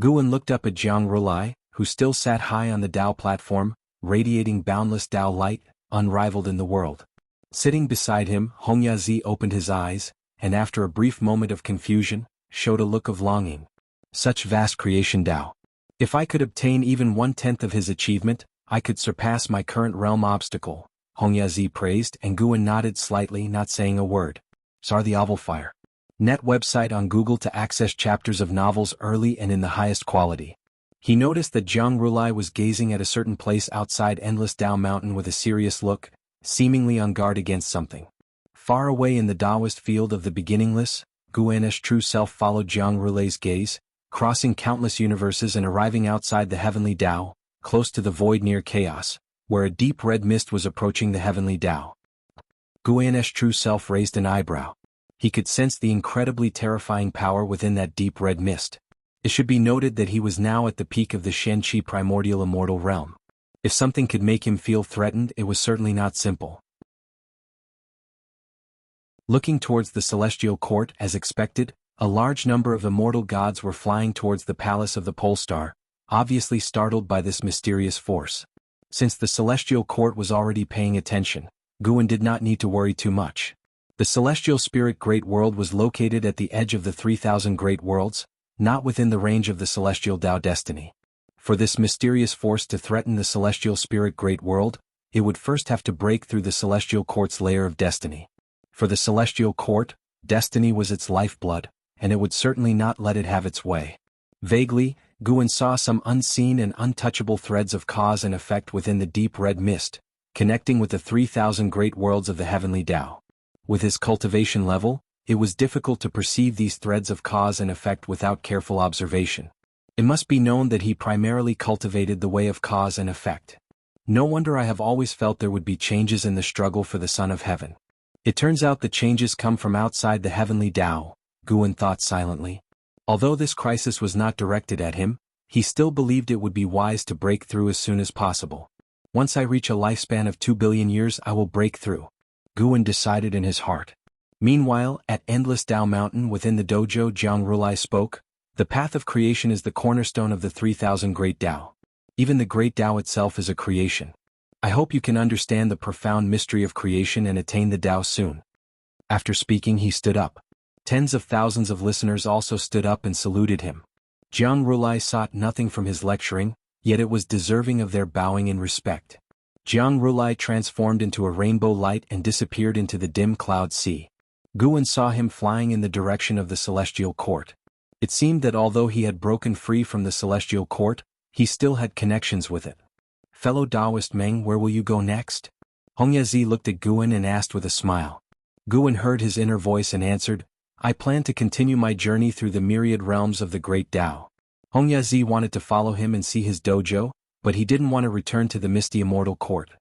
Guan looked up at Jianghu, who still sat high on the Tao platform, radiating boundless Tao light, unrivaled in the world. Sitting beside him, Hongyazi opened his eyes, and after a brief moment of confusion, showed a look of longing. Such vast creation Tao. If I could obtain even 1/10 of his achievement, I could surpass my current realm obstacle, Hongyazi praised, and Guan nodded slightly, not saying a word. Sar the Oval Fire. Net website on Google to access chapters of novels early and in the highest quality. He noticed that Jianghu was gazing at a certain place outside Endless Tao Mountain with a serious look, seemingly on guard against something. Far away in the Taoist field of the beginningless, Guan's true self followed Jianghu's gaze, crossing countless universes and arriving outside the heavenly Tao, close to the void near chaos, where a deep red mist was approaching the heavenly Tao. Guan's true self raised an eyebrow. He could sense the incredibly terrifying power within that deep red mist. It should be noted that he was now at the peak of the Shenqi primordial immortal realm. If something could make him feel threatened, it was certainly not simple. Looking towards the celestial court, as expected, a large number of immortal gods were flying towards the palace of the pole star, obviously startled by this mysterious force. Since the celestial court was already paying attention, Guan did not need to worry too much. The celestial spirit Great World was located at the edge of the 3,000 Great Worlds, not within the range of the celestial Tao destiny. For this mysterious force to threaten the celestial spirit Great World, it would first have to break through the celestial court's layer of destiny. For the celestial court, destiny was its lifeblood, and it would certainly not let it have its way. Vaguely, Guan saw some unseen and untouchable threads of cause and effect within the deep red mist, connecting with the 3,000 great worlds of the heavenly Tao. With his cultivation level, it was difficult to perceive these threads of cause and effect without careful observation. It must be known that he primarily cultivated the way of cause and effect. No wonder I have always felt there would be changes in the struggle for the Son of Heaven. It turns out the changes come from outside the heavenly Tao, Guan thought silently. Although this crisis was not directed at him, he still believed it would be wise to break through as soon as possible. Once I reach a lifespan of 2 billion years, I will break through, Guan decided in his heart. Meanwhile, at Endless Tao Mountain within the dojo, Jianghu spoke, "The path of creation is the cornerstone of the 3,000 great Tao. Even the great Tao itself is a creation. I hope you can understand the profound mystery of creation and attain the Tao soon." After speaking, he stood up. Tens of thousands of listeners also stood up and saluted him. Jianghu sought nothing from his lecturing, yet it was deserving of their bowing in respect. Jianghu transformed into a rainbow light and disappeared into the dim cloud sea. Guan saw him flying in the direction of the celestial court. It seemed that although he had broken free from the celestial court, he still had connections with it. "Fellow Taoist Meng, where will you go next?" Hongyazi looked at Guan and asked with a smile. Guan heard his inner voice and answered, "I plan to continue my journey through the myriad realms of the great Tao." Hongyazi wanted to follow him and see his dojo, but he didn't want to return to the misty immortal court.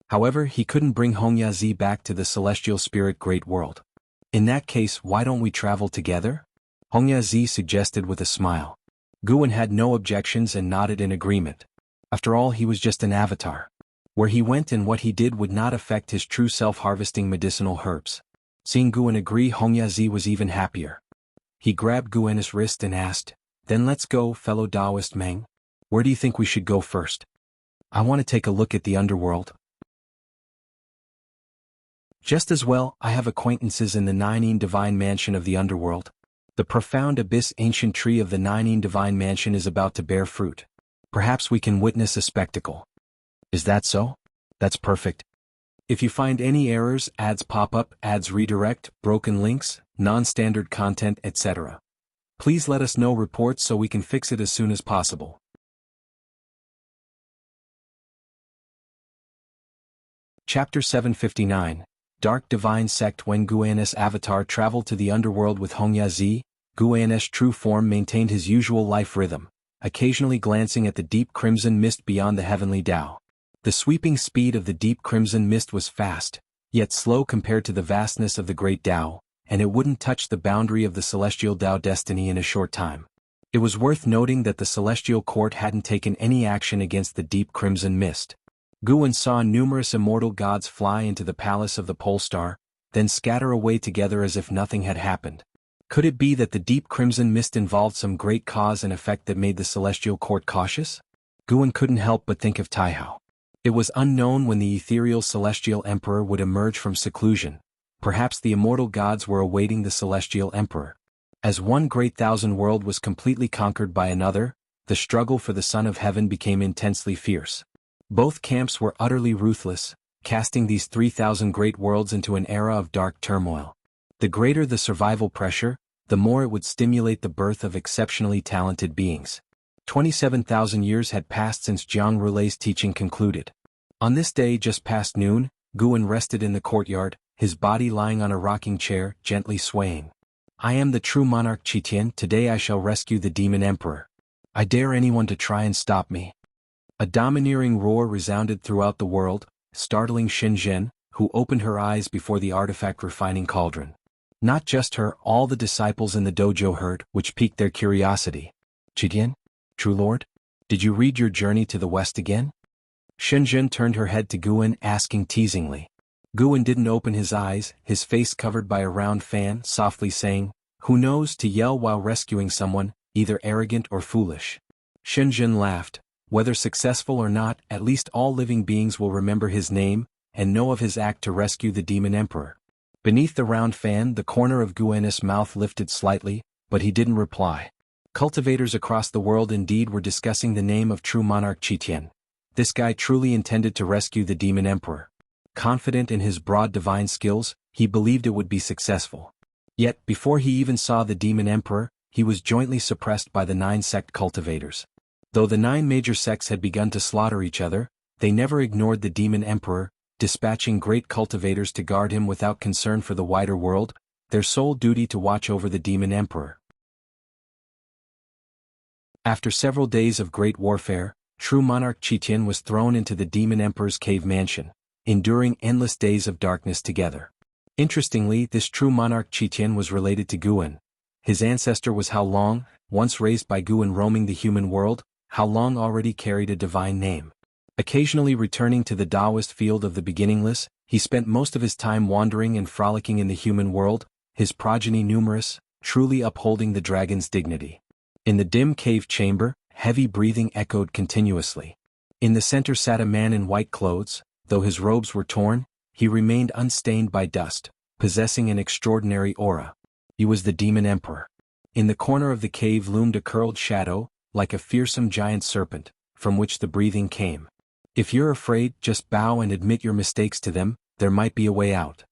However, he couldn't bring Hongyazi back to the celestial spirit great world. "In that case, why don't we travel together?" Hongyazi suggested with a smile. Guan had no objections and nodded in agreement. After all, he was just an avatar. Where he went and what he did would not affect his true self harvesting medicinal herbs. Seeing Guan agree, Hongyazi was even happier. He grabbed Guan's wrist and asked, "Then let's go, fellow Taoist Meng. Where do you think we should go first?" "I want to take a look at the underworld." "Just as well, I have acquaintances in the Nineteen Divine Mansion of the underworld. The profound abyss ancient tree of the Nineteen Divine Mansion is about to bear fruit. Perhaps we can witness a spectacle." "Is that so? That's perfect. If you find any errors, ads pop up, ads redirect, broken links, non-standard content, etc. please let us know reports so we can fix it as soon as possible." Chapter 759, Dark Divine Sect. When Guan's avatar traveled to the underworld with Hongyazi, Guan's true form maintained his usual life rhythm, occasionally glancing at the deep crimson mist beyond the heavenly Tao. The sweeping speed of the deep crimson mist was fast, yet slow compared to the vastness of the great Tao, and it wouldn't touch the boundary of the celestial Tao destiny in a short time. It was worth noting that the celestial court hadn't taken any action against the deep crimson mist. Guan saw numerous immortal gods fly into the palace of the pole star, then scatter away together as if nothing had happened. Could it be that the deep crimson mist involved some great cause and effect that made the celestial court cautious? Guan couldn't help but think of Taihao. It was unknown when the ethereal celestial emperor would emerge from seclusion. Perhaps the immortal gods were awaiting the celestial emperor. As one great thousand world was completely conquered by another, the struggle for the Son of Heaven became intensely fierce. Both camps were utterly ruthless, casting these 3,000 great worlds into an era of dark turmoil. The greater the survival pressure, the more it would stimulate the birth of exceptionally talented beings. 27,000 years had passed since Jianghu's teaching concluded. On this day just past noon, Guan rested in the courtyard, his body lying on a rocking chair, gently swaying. "I am the true monarch Qitian. Today I shall rescue the demon emperor. I dare anyone to try and stop me." A domineering roar resounded throughout the world, startling Shenzhen, who opened her eyes before the artifact refining cauldron. Not just her, all the disciples in the dojo heard, which piqued their curiosity. "Qitian? True Lord? Did you read your journey to the west again?" Shenzhen turned her head to Guan, asking teasingly. Guan didn't open his eyes, his face covered by a round fan, softly saying, "Who knows?" to yell while rescuing someone, either arrogant or foolish. Shenzhen laughed. Whether successful or not, at least all living beings will remember his name, and know of his act to rescue the demon emperor. Beneath the round fan, the corner of Guan's mouth lifted slightly, but he didn't reply. Cultivators across the world indeed were discussing the name of true monarch Qitian. This guy truly intended to rescue the demon emperor. Confident in his broad divine skills, he believed it would be successful. Yet, before he even saw the demon emperor, he was jointly suppressed by the 9 sect cultivators. Though the 9 major sects had begun to slaughter each other, they never ignored the demon emperor, dispatching great cultivators to guard him without concern for the wider world, their sole duty to watch over the demon emperor. After several days of great warfare, true monarch Qitian was thrown into the demon emperor's cave mansion, enduring endless days of darkness together. Interestingly, this true monarch Qitian was related to Guan. His ancestor was How Long, once raised by Guan roaming the human world. How Long already carried a divine name. Occasionally returning to the Taoist field of the beginningless, he spent most of his time wandering and frolicking in the human world, his progeny numerous, truly upholding the dragon's dignity. In the dim cave chamber, heavy breathing echoed continuously. In the center sat a man in white clothes. Though his robes were torn, he remained unstained by dust, possessing an extraordinary aura. He was the demon emperor. In the corner of the cave loomed a curled shadow, like a fearsome giant serpent, from which the breathing came. "If you're afraid, just bow and admit your mistakes to them, there might be a way out."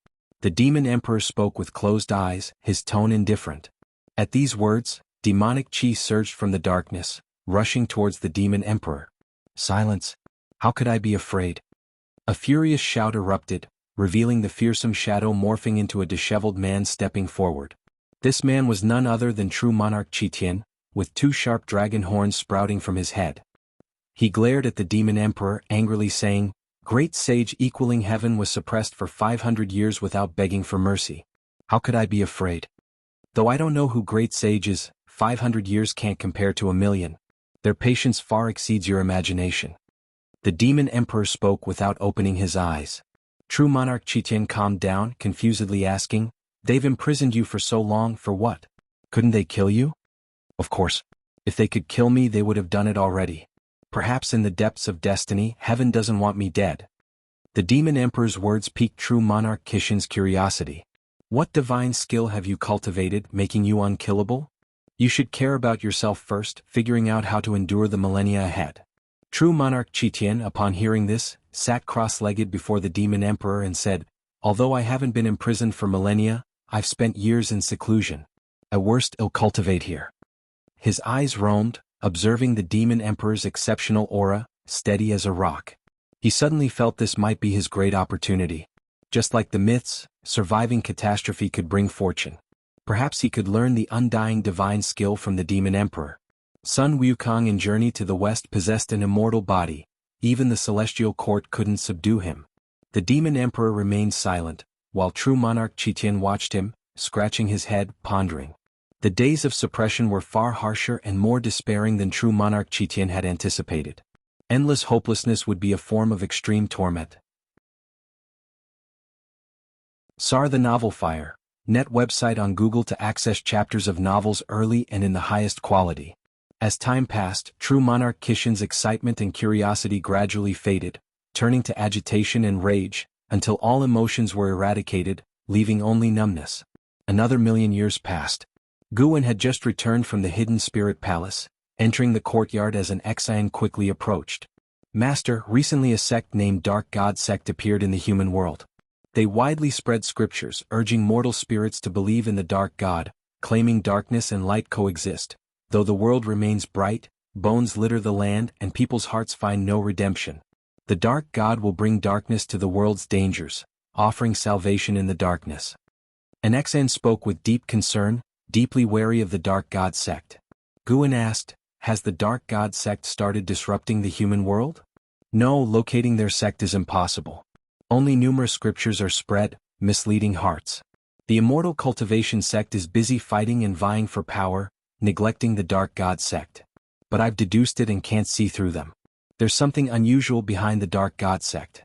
The demon emperor spoke with closed eyes, his tone indifferent. At these words, demonic chi surged from the darkness, rushing towards the demon emperor. "Silence! How could I be afraid?" A furious shout erupted, revealing the fearsome shadow morphing into a disheveled man stepping forward. This man was none other than true monarch Qitian, with 2 sharp dragon horns sprouting from his head. He glared at the demon emperor, angrily saying, "Great sage equaling heaven was suppressed for 500 years without begging for mercy. How could I be afraid? Though I don't know who great sage is, 500 years can't compare to 1,000,000. Their patience far exceeds your imagination." The demon emperor spoke without opening his eyes. True monarch Qitian calmed down, confusedly asking, "They've imprisoned you for so long, for what? Couldn't they kill you?" "Of course. If they could kill me they would have done it already. Perhaps in the depths of destiny, heaven doesn't want me dead." The demon emperor's words piqued true monarch Qitian's curiosity. "What divine skill have you cultivated, making you unkillable? You should care about yourself first, figuring out how to endure the millennia ahead." True monarch Qitian, upon hearing this, sat cross-legged before the demon emperor and said, "Although I haven't been imprisoned for millennia, I've spent years in seclusion. At worst I'll cultivate here." His eyes roamed, observing the demon emperor's exceptional aura, steady as a rock. He suddenly felt this might be his great opportunity. Just like the myths, surviving catastrophe could bring fortune. Perhaps he could learn the undying divine skill from the demon emperor. Sun Wukong in Journey to the West possessed an immortal body. Even the celestial court couldn't subdue him. The demon emperor remained silent, while true monarch Qitian watched him, scratching his head, pondering. The days of suppression were far harsher and more despairing than true monarch Qitian had anticipated. Endless hopelessness would be a form of extreme torment. SAR the Novel Fire, net website on Google to access chapters of novels early and in the highest quality. As time passed, true monarch Qitian's excitement and curiosity gradually faded, turning to agitation and rage, until all emotions were eradicated, leaving only numbness. Another 1,000,000 years passed. Guwen had just returned from the Hidden Spirit Palace, entering the courtyard as an exile quickly approached. "Master, recently a sect named Dark God Sect appeared in the human world. They widely spread scriptures urging mortal spirits to believe in the Dark God, claiming darkness and light coexist. Though the world remains bright, bones litter the land and people's hearts find no redemption. The Dark God will bring darkness to the world's dangers, offering salvation in the darkness." An exile spoke with deep concern, deeply wary of the Dark God Sect. Guwen asked, "Has the Dark God Sect started disrupting the human world?" "No, locating their sect is impossible. Only numerous scriptures are spread, misleading hearts. The Immortal Cultivation Sect is busy fighting and vying for power, neglecting the Dark God Sect. But I've deduced it and can't see through them. There's something unusual behind the Dark God Sect."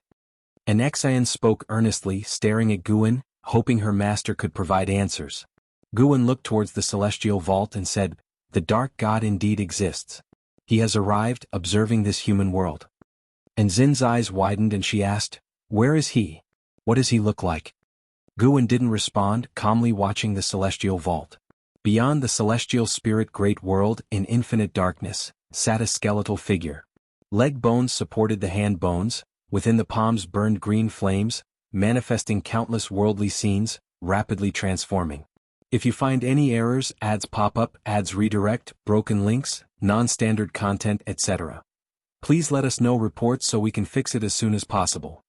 An exile spoke earnestly, staring at Guwen, hoping her master could provide answers. Guwen looked towards the celestial vault and said, "The Dark God indeed exists. He has arrived, observing this human world." And Zin's eyes widened and she asked, "Where is he? What does he look like?" Guwen didn't respond, calmly watching the celestial vault. Beyond the celestial spirit great world, in infinite darkness, sat a skeletal figure. Leg bones supported the hand bones, within the palms burned green flames, manifesting countless worldly scenes, rapidly transforming. If you find any errors, ads pop up, ads redirect, broken links, non-standard content, etc., please let us know reports so we can fix it as soon as possible.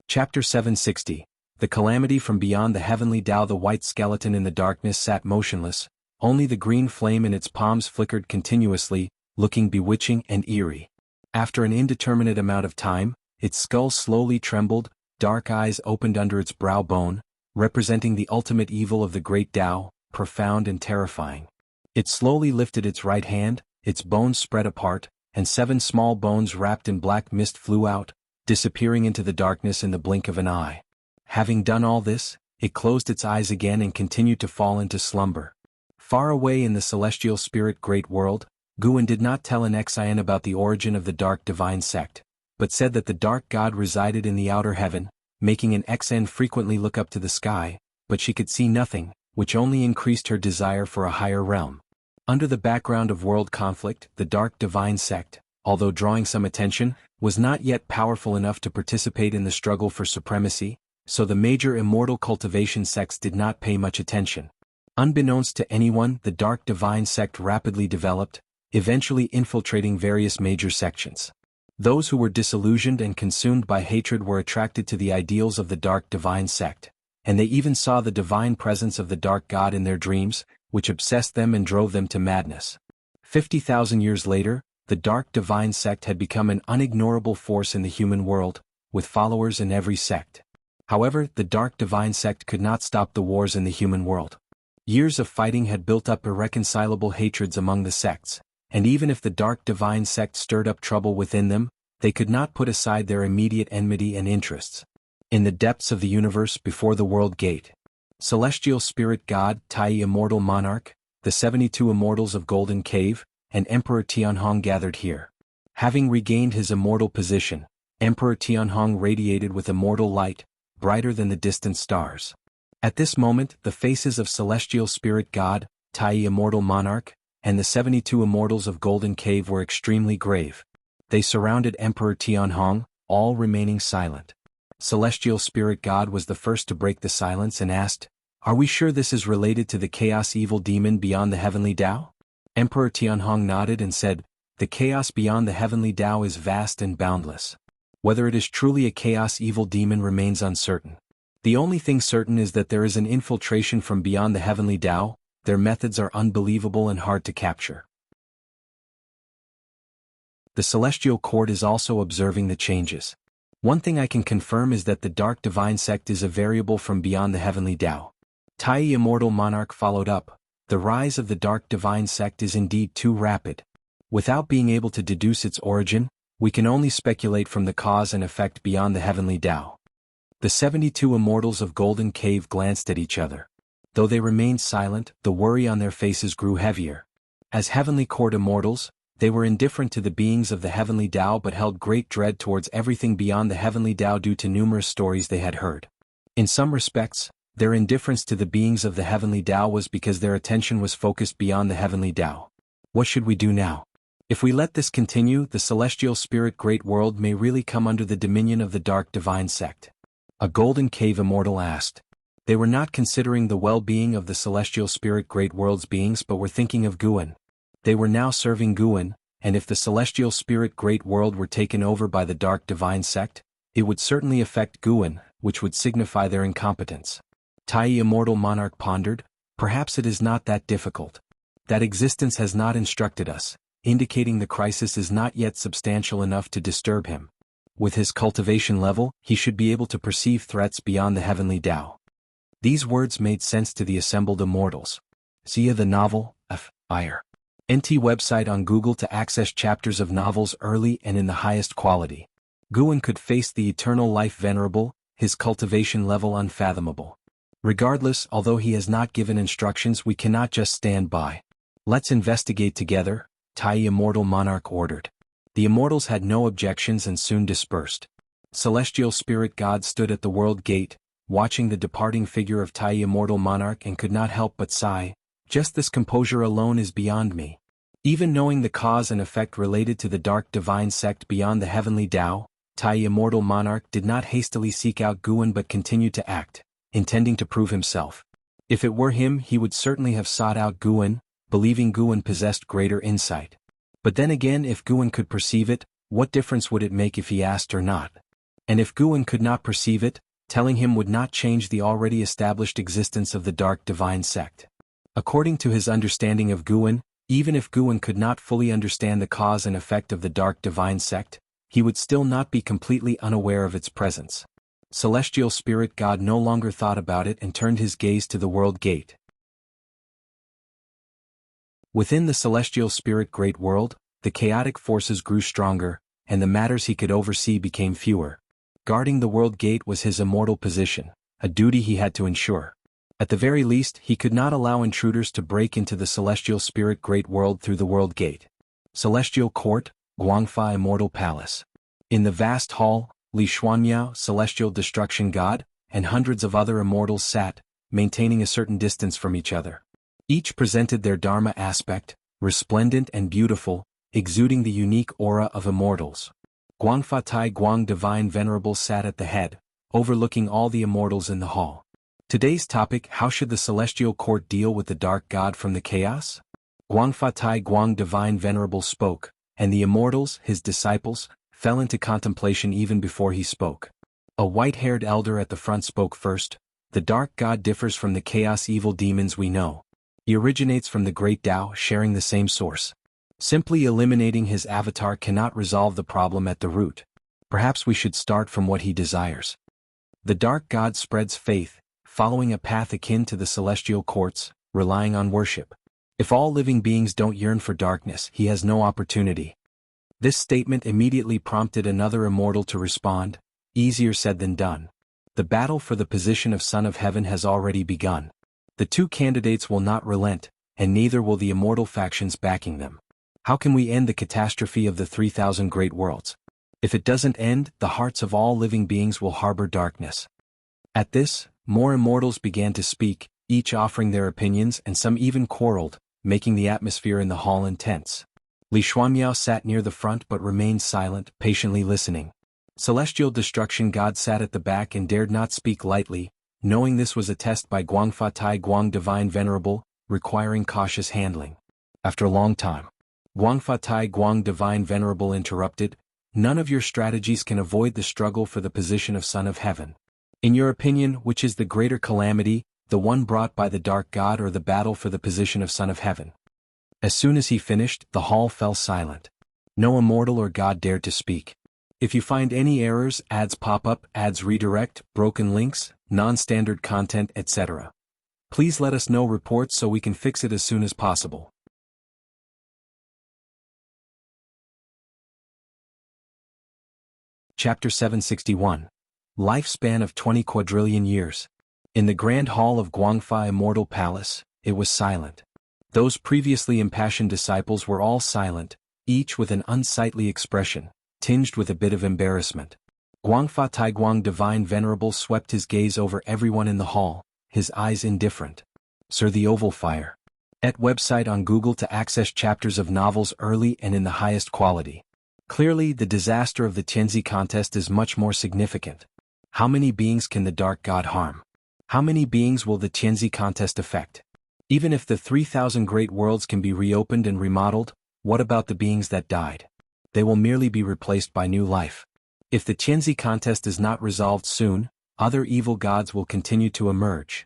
Chapter 760. The Calamity from Beyond the Heavenly Tao. The white skeleton in the darkness sat motionless, only the green flame in its palms flickered continuously, looking bewitching and eerie. After an indeterminate amount of time, its skull slowly trembled, dark eyes opened under its brow bone, representing the ultimate evil of the great Tao, profound and terrifying. It slowly lifted its right hand, its bones spread apart, and 7 small bones wrapped in black mist flew out, disappearing into the darkness in the blink of an eye. Having done all this, it closed its eyes again and continued to fall into slumber. Far away in the celestial spirit great world, Guwen did not tell an exile about the origin of the Dark Divine Sect, but said that the Dark God resided in the outer heaven, making an exile frequently look up to the sky, but she could see nothing, which only increased her desire for a higher realm. Under the background of world conflict, the Dark Divine Sect, although drawing some attention, was not yet powerful enough to participate in the struggle for supremacy, so the major immortal cultivation sects did not pay much attention. Unbeknownst to anyone, the Dark Divine Sect rapidly developed, eventually infiltrating various major sections. Those who were disillusioned and consumed by hatred were attracted to the ideals of the Dark Divine Sect, and they even saw the divine presence of the Dark God in their dreams, which obsessed them and drove them to madness. 50,000 years later, the Dark Divine Sect had become an unignorable force in the human world, with followers in every sect. However, the Dark Divine Sect could not stop the wars in the human world. Years of fighting had built up irreconcilable hatreds among the sects, and even if the dark divine sect stirred up trouble within them, they could not put aside their immediate enmity and interests. In the depths of the universe before the world gate, celestial spirit god, Tai Immortal Monarch, the 72 immortals of Golden Cave, and Emperor Tianhong gathered here. Having regained his immortal position, Emperor Tianhong radiated with immortal light, brighter than the distant stars. At this moment, the faces of celestial spirit god, Tai Immortal Monarch, and the 72 immortals of Golden Cave were extremely grave. They surrounded Emperor Tianhong, all remaining silent. Celestial spirit god was the first to break the silence and asked, "Are we sure this is related to the chaos evil demon beyond the heavenly Tao?" Emperor Tianhong nodded and said, "The chaos beyond the heavenly Tao is vast and boundless. Whether it is truly a chaos evil demon remains uncertain. The only thing certain is that there is an infiltration from beyond the heavenly Tao. Their methods are unbelievable and hard to capture." The celestial court is also observing the changes. One thing I can confirm is that the dark divine sect is a variable from beyond the heavenly Tao. Tai Immortal Monarch followed up, "The rise of the dark divine sect is indeed too rapid. Without being able to deduce its origin, we can only speculate from the cause and effect beyond the heavenly Tao." The 72 immortals of Golden Cave glanced at each other. Though they remained silent, the worry on their faces grew heavier. As heavenly court immortals, they were indifferent to the beings of the heavenly Tao but held great dread towards everything beyond the heavenly Tao due to numerous stories they had heard. In some respects, their indifference to the beings of the heavenly Tao was because their attention was focused beyond the heavenly Tao. What should we do now? If we let this continue, the celestial spirit great world may really come under the dominion of the dark divine sect. A Golden Cave immortal asked. They were not considering the well-being of the celestial spirit great world's beings but were thinking of Guan. They were now serving Guan, and if the celestial spirit great world were taken over by the dark divine sect, it would certainly affect Guan, which would signify their incompetence. Tai Immortal Monarch pondered, "Perhaps it is not that difficult. That existence has not instructed us, indicating the crisis is not yet substantial enough to disturb him. With his cultivation level, he should be able to perceive threats beyond the heavenly Tao." These words made sense to the assembled immortals. See the novel, Fire. NT website on Google to access chapters of novels early and in the highest quality. Guan could face the eternal life venerable, his cultivation level unfathomable. Regardless, although he has not given instructions, we cannot just stand by. Let's investigate together, Tai Immortal Monarch ordered. The immortals had no objections and soon dispersed. Celestial spirit god stood at the world gate, watching the departing figure of Tai Immortal Monarch and could not help but sigh, "Just this composure alone is beyond me." Even knowing the cause and effect related to the dark divine sect beyond the heavenly Tao, Tai Immortal Monarch did not hastily seek out Guan but continued to act, intending to prove himself. If it were him, he would certainly have sought out Guan, believing Guan possessed greater insight. But then again, if Guan could perceive it, what difference would it make if he asked or not? And if Guan could not perceive it, telling him would not change the already established existence of the dark divine sect. According to his understanding of Guan, even if Guan could not fully understand the cause and effect of the dark divine sect, he would still not be completely unaware of its presence. Celestial spirit god no longer thought about it and turned his gaze to the world gate. Within the celestial spirit great world, the chaotic forces grew stronger, and the matters he could oversee became fewer. Guarding the world gate was his immortal position, a duty he had to ensure. At the very least, he could not allow intruders to break into the celestial spirit great world through the world gate. Celestial Court, Guangfa Immortal Palace. In the vast hall, Li Xuanmiao, celestial destruction god, and hundreds of other immortals sat, maintaining a certain distance from each other. Each presented their Dharma aspect, resplendent and beautiful, exuding the unique aura of immortals. Guangfa Tai Guang Divine Venerable sat at the head, overlooking all the immortals in the hall. Today's topic: how should the celestial court deal with the dark god from the chaos? Guangfa Tai Guang Divine Venerable spoke, and the immortals, his disciples, fell into contemplation even before he spoke. A white-haired elder at the front spoke first. "The dark god differs from the chaos evil demons we know. He originates from the great Tao, sharing the same source. Simply eliminating his avatar cannot resolve the problem at the root. Perhaps we should start from what he desires. The dark god spreads faith, following a path akin to the celestial courts, relying on worship. If all living beings don't yearn for darkness, he has no opportunity. This statement immediately prompted another immortal to respond, easier said than done. The battle for the position of Son of Heaven has already begun. The two candidates will not relent, and neither will the immortal factions backing them. How can we end the catastrophe of the 3,000 great worlds? If it doesn't end, the hearts of all living beings will harbor darkness. At this, more immortals began to speak, each offering their opinions, and some even quarreled, making the atmosphere in the hall intense. Li Xuanmiao sat near the front but remained silent, patiently listening. Celestial Destruction God sat at the back and dared not speak lightly, knowing this was a test by Guangfa Tai Guang Divine Venerable, requiring cautious handling. After a long time, Guangfa Tai Guang Divine Venerable interrupted, "None of your strategies can avoid the struggle for the position of Son of Heaven. In your opinion, which is the greater calamity, the one brought by the Dark God or the battle for the position of Son of Heaven?" As soon as he finished, the hall fell silent. No immortal or god dared to speak. If you find any errors, ads pop up, ads redirect, broken links, non-standard content, etc., please let us know reports so we can fix it as soon as possible. Chapter 761. Lifespan of 20 quadrillion years. In the Grand Hall of Guangfa Immortal Palace, it was silent. Those previously impassioned disciples were all silent, each with an unsightly expression, tinged with a bit of embarrassment. Guangfa Taiguang Divine Venerable swept his gaze over everyone in the hall, his eyes indifferent. Sir, the Oval Fire. Et website on Google to access chapters of novels early and in the highest quality. Clearly, the disaster of the Tianzi contest is much more significant. How many beings can the Dark God harm? How many beings will the Tianzi contest affect? Even if the 3,000 great worlds can be reopened and remodeled, what about the beings that died? They will merely be replaced by new life. If the Tianzi contest is not resolved soon, other evil gods will continue to emerge.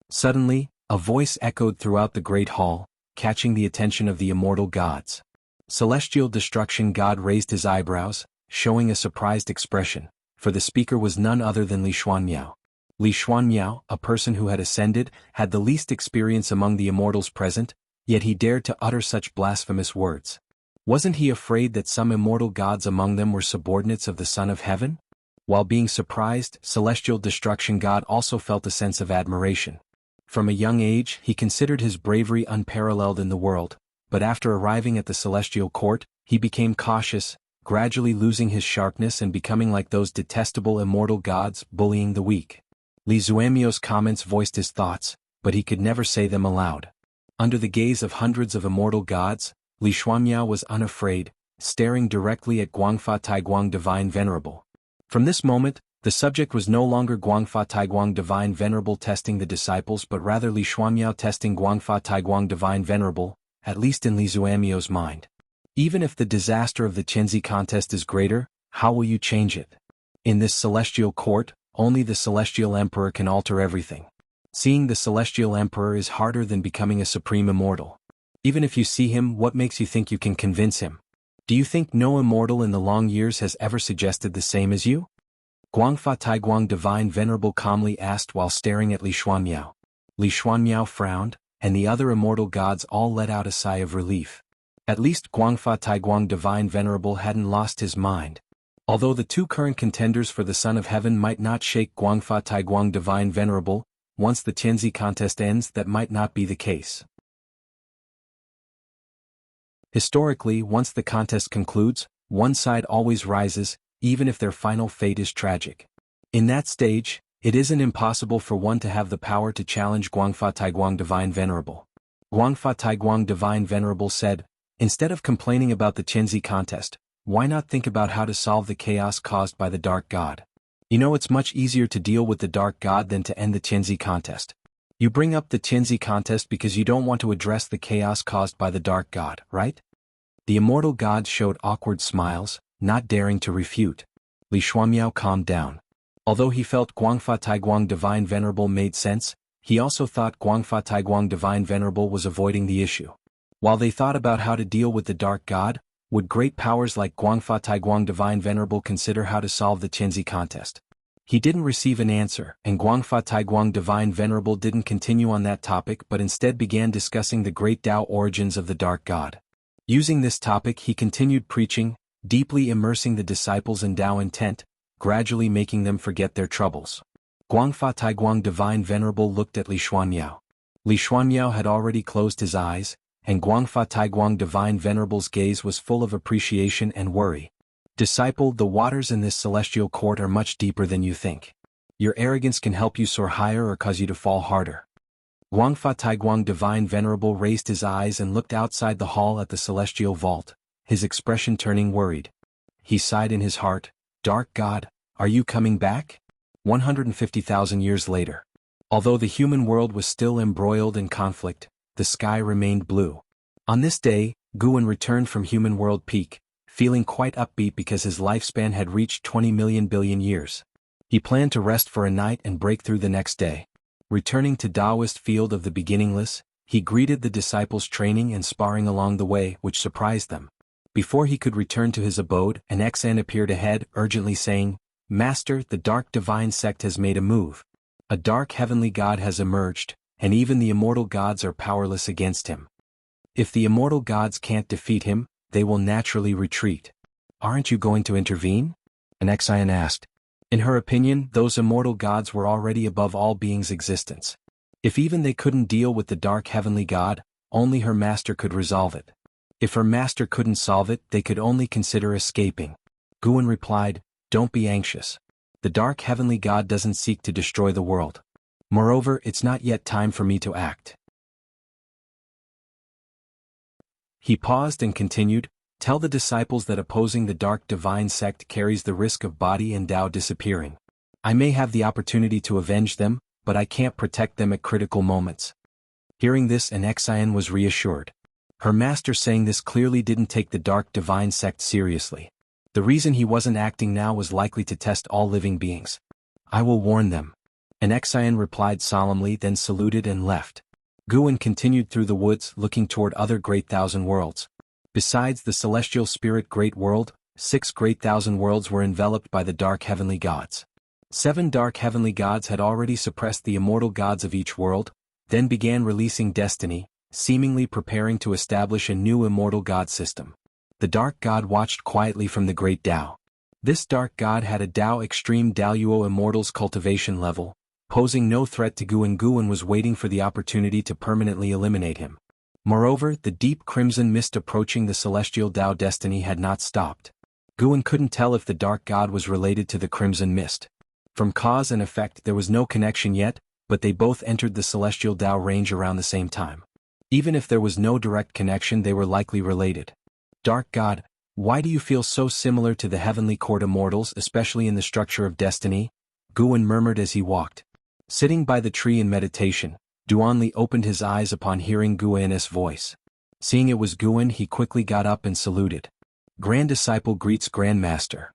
Suddenly, a voice echoed throughout the great hall, catching the attention of the immortal gods. Celestial Destruction God raised his eyebrows, showing a surprised expression, for the speaker was none other than Li Xuanmiao. Li Xuanmiao, a person who had ascended, had the least experience among the immortals present, yet he dared to utter such blasphemous words. Wasn't he afraid that some immortal gods among them were subordinates of the Son of Heaven? While being surprised, Celestial Destruction God also felt a sense of admiration. From a young age, he considered his bravery unparalleled in the world, but after arriving at the celestial court, he became cautious, gradually losing his sharpness and becoming like those detestable immortal gods, bullying the weak. Li Xuanmiao's comments voiced his thoughts, but he could never say them aloud. Under the gaze of hundreds of immortal gods, Li Xuanmiao was unafraid, staring directly at Guangfa Taiguang Divine Venerable. From this moment, the subject was no longer Guangfa Taiguang Divine Venerable testing the disciples but rather Li Xuanmiao testing Guangfa Taiguang Divine Venerable, at least in Li Xuanmiao's mind. Even if the disaster of the Tianzi contest is greater, how will you change it? In this celestial court, only the Celestial Emperor can alter everything. Seeing the Celestial Emperor is harder than becoming a supreme immortal. Even if you see him, what makes you think you can convince him? Do you think no immortal in the long years has ever suggested the same as you? Guangfa Taiguang Divine Venerable calmly asked while staring at Li Xuanmiao. Li Xuanmiao frowned, and the other immortal gods all let out a sigh of relief. At least Guangfa Taiguang Divine Venerable hadn't lost his mind. Although the two current contenders for the Son of Heaven might not shake Guangfa Taiguang Divine Venerable, once the Tianzi contest ends that might not be the case. Historically, once the contest concludes, one side always rises, even if their final fate is tragic. In that stage, it isn't impossible for one to have the power to challenge Guangfa Taiguang Divine Venerable. Guangfa Taiguang Divine Venerable said, "Instead of complaining about the Tianzi contest, why not think about how to solve the chaos caused by the Dark God? You know, it's much easier to deal with the Dark God than to end the Tianzi contest. You bring up the Tianzi contest because you don't want to address the chaos caused by the Dark God, right?" The immortal gods showed awkward smiles, not daring to refute. Li Xuanmiao calmed down. Although he felt Guangfa Taiguang Divine Venerable made sense, he also thought Guangfa Taiguang Divine Venerable was avoiding the issue. While they thought about how to deal with the Dark God, would great powers like Guangfa Taiguang Divine Venerable consider how to solve the Tianzi contest? He didn't receive an answer, and Guangfa Taiguang Divine Venerable didn't continue on that topic but instead began discussing the great Tao origins of the Dark God. Using this topic he continued preaching, deeply immersing the disciples in Tao intent, gradually making them forget their troubles. Guangfa Taiguang Divine Venerable looked at Li Xuanyao. Li Xuanyao had already closed his eyes, and Guangfa Taiguang Divine Venerable's gaze was full of appreciation and worry. Disciple, the waters in this celestial court are much deeper than you think. Your arrogance can help you soar higher or cause you to fall harder. Guangfa Taiguang Divine Venerable raised his eyes and looked outside the hall at the celestial vault, his expression turning worried. He sighed in his heart, Dark God, are you coming back? 150,000 years later. Although the human world was still embroiled in conflict, the sky remained blue. On this day, Guan returned from human world peak, feeling quite upbeat because his lifespan had reached 20 million billion years. He planned to rest for a night and break through the next day. Returning to Taoist field of the beginningless, he greeted the disciples training and sparring along the way, which surprised them. Before he could return to his abode, an Xan appeared ahead, urgently saying, Master, the dark divine sect has made a move. A dark heavenly god has emerged, and even the immortal gods are powerless against him. If the immortal gods can't defeat him, they will naturally retreat. Aren't you going to intervene? An Xan asked. In her opinion, those immortal gods were already above all beings' existence. If even they couldn't deal with the dark heavenly god, only her master could resolve it. If her master couldn't solve it, they could only consider escaping. Guan replied, Don't be anxious. The dark heavenly god doesn't seek to destroy the world. Moreover, it's not yet time for me to act. He paused and continued, Tell the disciples that opposing the dark divine sect carries the risk of body and Tao disappearing. I may have the opportunity to avenge them, but I can't protect them at critical moments. Hearing this, an Xan was reassured. Her master saying this clearly didn't take the dark divine sect seriously. The reason he wasn't acting now was likely to test all living beings. I will warn them. An Xan replied solemnly, then saluted and left. Guan continued through the woods, looking toward other great thousand worlds. Besides the celestial spirit great world, 6 great thousand worlds were enveloped by the dark heavenly gods. 7 dark heavenly gods had already suppressed the immortal gods of each world, then began releasing destiny, seemingly preparing to establish a new immortal god system. The dark god watched quietly from the great Tao. This dark god had a Tao extreme Daluo Immortal's cultivation level, posing no threat to Guan. Guan was waiting for the opportunity to permanently eliminate him. Moreover, the deep crimson mist approaching the celestial Tao destiny had not stopped. Guan couldn't tell if the dark god was related to the crimson mist. From cause and effect there was no connection yet, but they both entered the celestial Tao range around the same time. Even if there was no direct connection, they were likely related. Dark God, why do you feel so similar to the heavenly court immortals, especially in the structure of destiny? Guan murmured as he walked. Sitting by the tree in meditation, Duanli opened his eyes upon hearing Guan's voice. Seeing it was Guan, he quickly got up and saluted. Grand disciple greets Grand Master.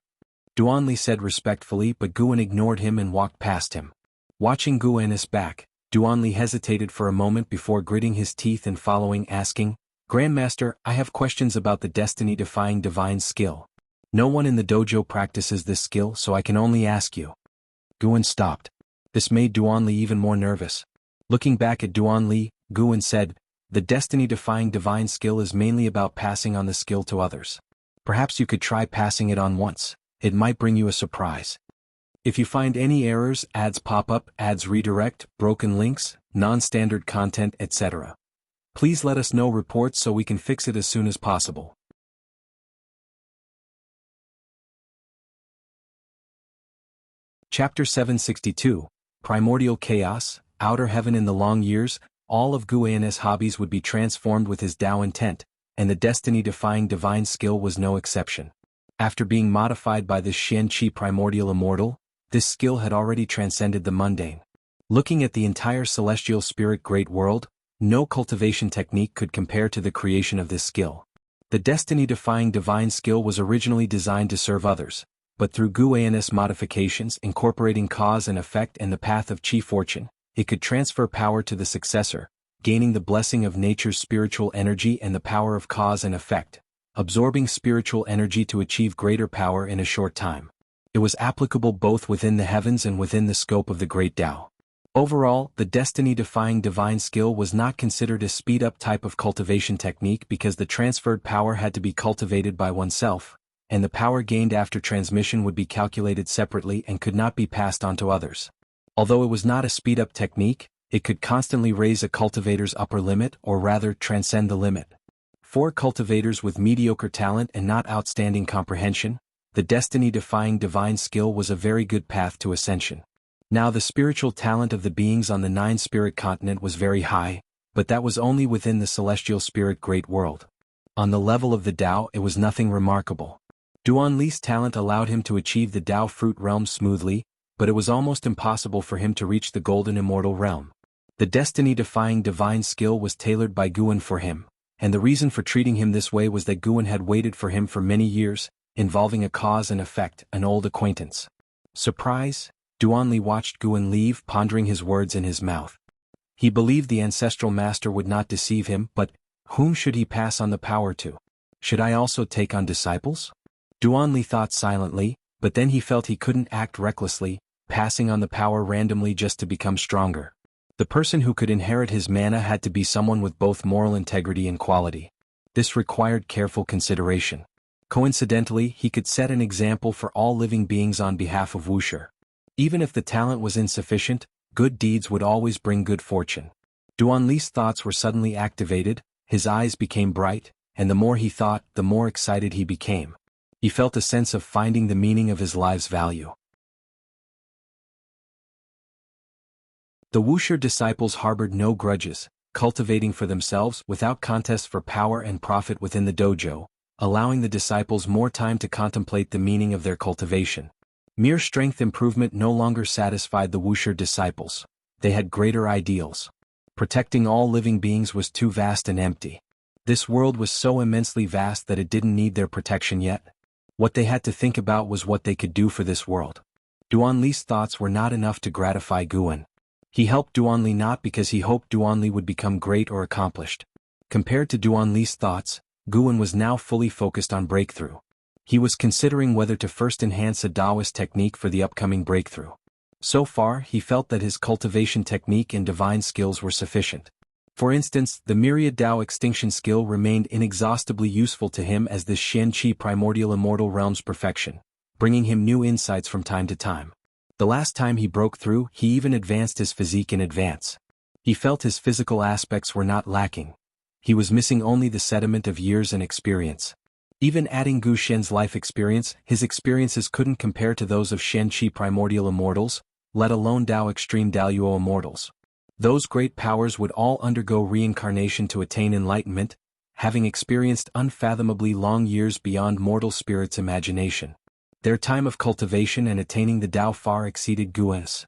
Duanli said respectfully, but Guan ignored him and walked past him. Watching Guan's back, Duanli hesitated for a moment before gritting his teeth and following, asking, Grandmaster, I have questions about the destiny-defying divine skill. No one in the dojo practices this skill, so I can only ask you. Guan stopped. This made Duanli even more nervous. Looking back at Duanli, Guan said, The destiny-defying divine skill is mainly about passing on the skill to others. Perhaps you could try passing it on once. It might bring you a surprise. If you find any errors, ads pop up, ads redirect, broken links, non-standard content, etc. Please let us know reports so we can fix it as soon as possible. Chapter 762, Primordial Chaos, Outer Heaven. In the long years, all of Guan's hobbies would be transformed with his Tao intent, and the destiny-defying divine skill was no exception. After being modified by this Xian Qi Primordial Immortal, this skill had already transcended the mundane. Looking at the entire celestial spirit great world, no cultivation technique could compare to the creation of this skill. The destiny-defying divine skill was originally designed to serve others, but through Guan's modifications incorporating cause and effect and the path of Qi fortune, it could transfer power to the successor, gaining the blessing of nature's spiritual energy and the power of cause and effect, absorbing spiritual energy to achieve greater power in a short time. It was applicable both within the heavens and within the scope of the Great Tao. Overall, the destiny-defying divine skill was not considered a speed-up type of cultivation technique because the transferred power had to be cultivated by oneself, and the power gained after transmission would be calculated separately and could not be passed on to others. Although it was not a speed-up technique, it could constantly raise a cultivator's upper limit or rather transcend the limit. For cultivators with mediocre talent and not outstanding comprehension, the destiny-defying divine skill was a very good path to ascension. Now the spiritual talent of the beings on the 9-spirit continent was very high, but that was only within the celestial spirit great world. On the level of the Tao it was nothing remarkable. Duan Li's talent allowed him to achieve the Tao fruit realm smoothly, but it was almost impossible for him to reach the golden immortal realm. The destiny-defying divine skill was tailored by Guan for him, and the reason for treating him this way was that Guan had waited for him for many years, involving a cause and effect, an old acquaintance. Surprise? Duan Li watched Guan leave, pondering his words in his mouth. He believed the ancestral master would not deceive him, but whom should he pass on the power to? Should I also take on disciples? Duan Li thought silently, but then he felt he couldn't act recklessly, passing on the power randomly just to become stronger. The person who could inherit his mana had to be someone with both moral integrity and quality. This required careful consideration. Coincidentally, he could set an example for all living beings on behalf of Wuxia. Even if the talent was insufficient, good deeds would always bring good fortune. Duan Li's thoughts were suddenly activated, his eyes became bright, and the more he thought, the more excited he became. He felt a sense of finding the meaning of his life's value. The Wuxia disciples harbored no grudges, cultivating for themselves without contest for power and profit within the dojo, allowing the disciples more time to contemplate the meaning of their cultivation. Mere strength improvement no longer satisfied the Wuxia disciples. They had greater ideals. Protecting all living beings was too vast and empty. This world was so immensely vast that it didn't need their protection yet. What they had to think about was what they could do for this world. Duan Li's thoughts were not enough to gratify Guan. He helped Duan Li not because he hoped Duan Li would become great or accomplished. Compared to Duan Li's thoughts, Guan was now fully focused on breakthrough. He was considering whether to first enhance a Taoist technique for the upcoming breakthrough. So far, he felt that his cultivation technique and divine skills were sufficient. For instance, the myriad Tao extinction skill remained inexhaustibly useful to him as this Shen Qi primordial immortal realm's perfection, bringing him new insights from time to time. The last time he broke through, he even advanced his physique in advance. He felt his physical aspects were not lacking. He was missing only the sediment of years and experience. Even adding Gu Shen's life experience, his experiences couldn't compare to those of Shen Qi primordial immortals, let alone Tao extreme Daoyuo immortals. Those great powers would all undergo reincarnation to attain enlightenment, having experienced unfathomably long years beyond mortal spirit's imagination. Their time of cultivation and attaining the Tao far exceeded Guan's.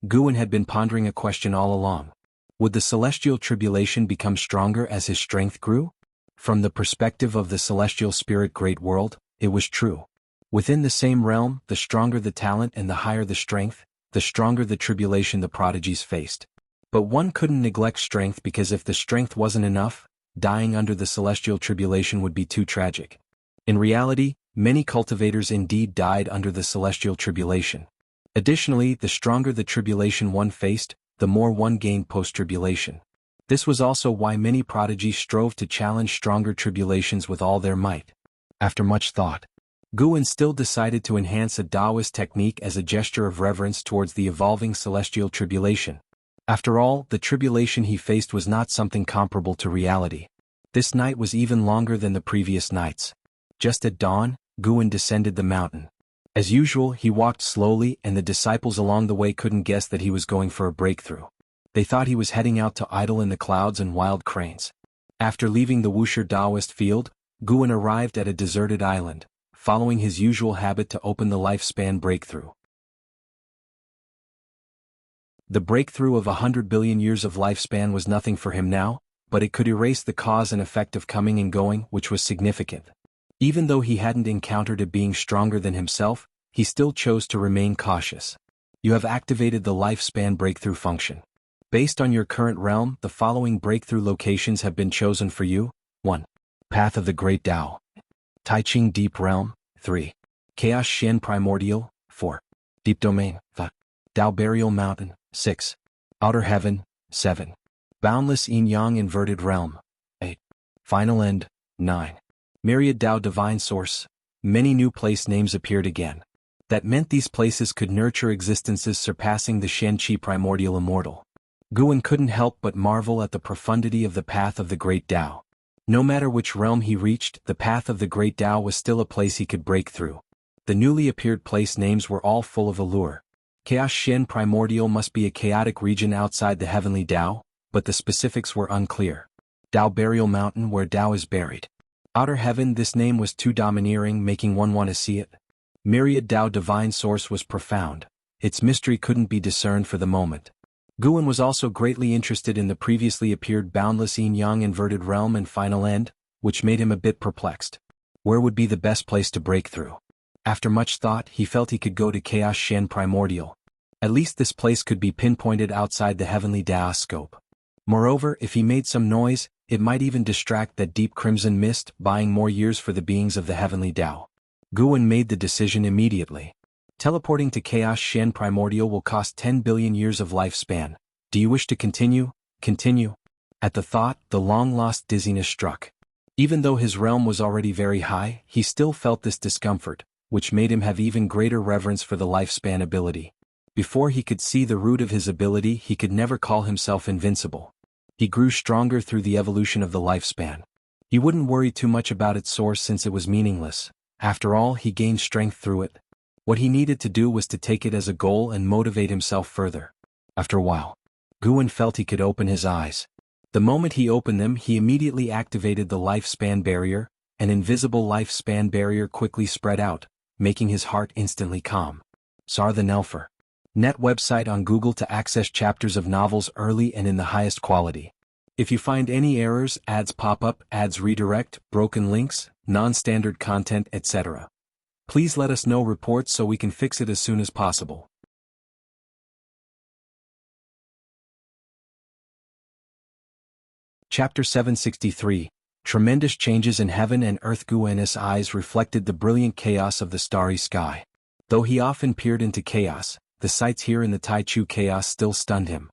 Guan had been pondering a question all along. Would the celestial tribulation become stronger as his strength grew? From the perspective of the celestial spirit great world, it was true. Within the same realm, the stronger the talent and the higher the strength, the stronger the tribulation the prodigies faced. But one couldn't neglect strength because if the strength wasn't enough, dying under the celestial tribulation would be too tragic. In reality, many cultivators indeed died under the celestial tribulation. Additionally, the stronger the tribulation one faced, the more one gained post-tribulation. This was also why many prodigies strove to challenge stronger tribulations with all their might. After much thought, Guan still decided to enhance a Taoist technique as a gesture of reverence towards the evolving celestial tribulation. After all, the tribulation he faced was not something comparable to reality. This night was even longer than the previous nights. Just at dawn, Guan descended the mountain. As usual, he walked slowly and the disciples along the way couldn't guess that he was going for a breakthrough. They thought he was heading out to idle in the clouds and wild cranes. After leaving the Wuxia Taoist field, Guan arrived at a deserted island, following his usual habit to open the lifespan breakthrough. The breakthrough of 100 billion years of lifespan was nothing for him now, but it could erase the cause and effect of coming and going, which was significant. Even though he hadn't encountered a being stronger than himself, he still chose to remain cautious. You have activated the lifespan breakthrough function. Based on your current realm, the following breakthrough locations have been chosen for you. 1. Path of the Great Tao. Taiching Deep Realm. 3. Chaos Shen Primordial. 4. Deep Domain, 5. Dao Burial Mountain, 6. Outer Heaven, 7. Boundless Yin-Yang Inverted Realm, 8. Final End, 9. Myriad Dao Divine Source. Many new place names appeared again. That meant these places could nurture existences surpassing the Shen-Qi primordial immortal. Guan couldn't help but marvel at the profundity of the path of the Great Tao. No matter which realm he reached, the path of the Great Tao was still a place he could break through. The newly appeared place names were all full of allure. Chaos Shen Primordial must be a chaotic region outside the heavenly Tao, but the specifics were unclear. Dao Burial Mountain, where Tao is buried. Outer Heaven, this name was too domineering, making one want to see it. Myriad Dao Divine Source was profound. Its mystery couldn't be discerned for the moment. Guan was also greatly interested in the previously appeared Boundless Yin-Yang Inverted Realm and Final End, which made him a bit perplexed. Where would be the best place to break through? After much thought, he felt he could go to Chaos Shen Primordial. At least this place could be pinpointed outside the heavenly Tao scope. Moreover, if he made some noise, it might even distract that deep crimson mist, buying more years for the beings of the heavenly Tao. Guan made the decision immediately. Teleporting to Chaos Shen Primordial will cost 10 billion years of lifespan. Do you wish to continue? Continue. At the thought, the long-lost dizziness struck. Even though his realm was already very high, he still felt this discomfort, which made him have even greater reverence for the lifespan ability. Before he could see the root of his ability, he could never call himself invincible. He grew stronger through the evolution of the lifespan. He wouldn't worry too much about its source since it was meaningless. After all, he gained strength through it. What he needed to do was to take it as a goal and motivate himself further. After a while, Guan felt he could open his eyes. The moment he opened them, he immediately activated the lifespan barrier. An invisible lifespan barrier quickly spread out, making his heart instantly calm. Sar the Nelfer. Net website on Google to access chapters of novels early and in the highest quality. If you find any errors, ads pop up, ads redirect, broken links, non-standard content, etc., please let us know reports so we can fix it as soon as possible. Chapter 763. Tremendous changes in heaven and earth. Guan's eyes reflected the brilliant chaos of the starry sky. Though he often peered into chaos, the sights here in the Taichu chaos still stunned him.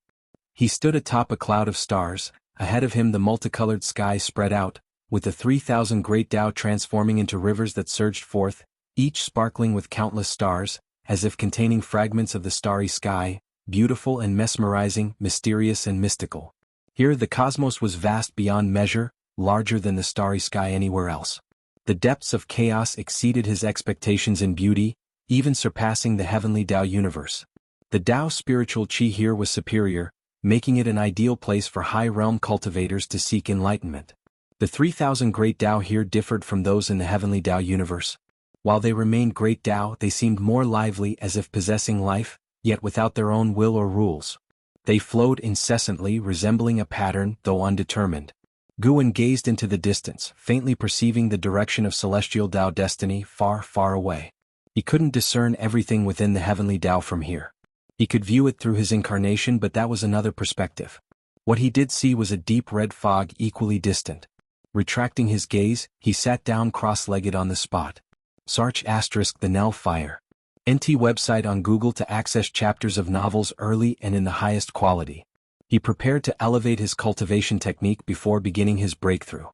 He stood atop a cloud of stars. Ahead of him the multicolored sky spread out, with the 3,000 great Tao transforming into rivers that surged forth, each sparkling with countless stars, as if containing fragments of the starry sky, beautiful and mesmerizing, mysterious and mystical. Here the cosmos was vast beyond measure, larger than the starry sky anywhere else. The depths of chaos exceeded his expectations in beauty, even surpassing the heavenly Tao universe. The Tao spiritual chi here was superior, making it an ideal place for high-realm cultivators to seek enlightenment. The 3,000 great Tao here differed from those in the heavenly Tao universe. While they remained great Tao, they seemed more lively, as if possessing life, yet without their own will or rules. They flowed incessantly, resembling a pattern, though undetermined. Guan gazed into the distance, faintly perceiving the direction of celestial Tao destiny far, far away. He couldn't discern everything within the heavenly Tao from here. He could view it through his incarnation, but that was another perspective. What he did see was a deep red fog equally distant. Retracting his gaze, he sat down cross-legged on the spot. Sarch * the Nell Fire. NT website on Google to access chapters of novels early and in the highest quality. He prepared to elevate his cultivation technique before beginning his breakthrough.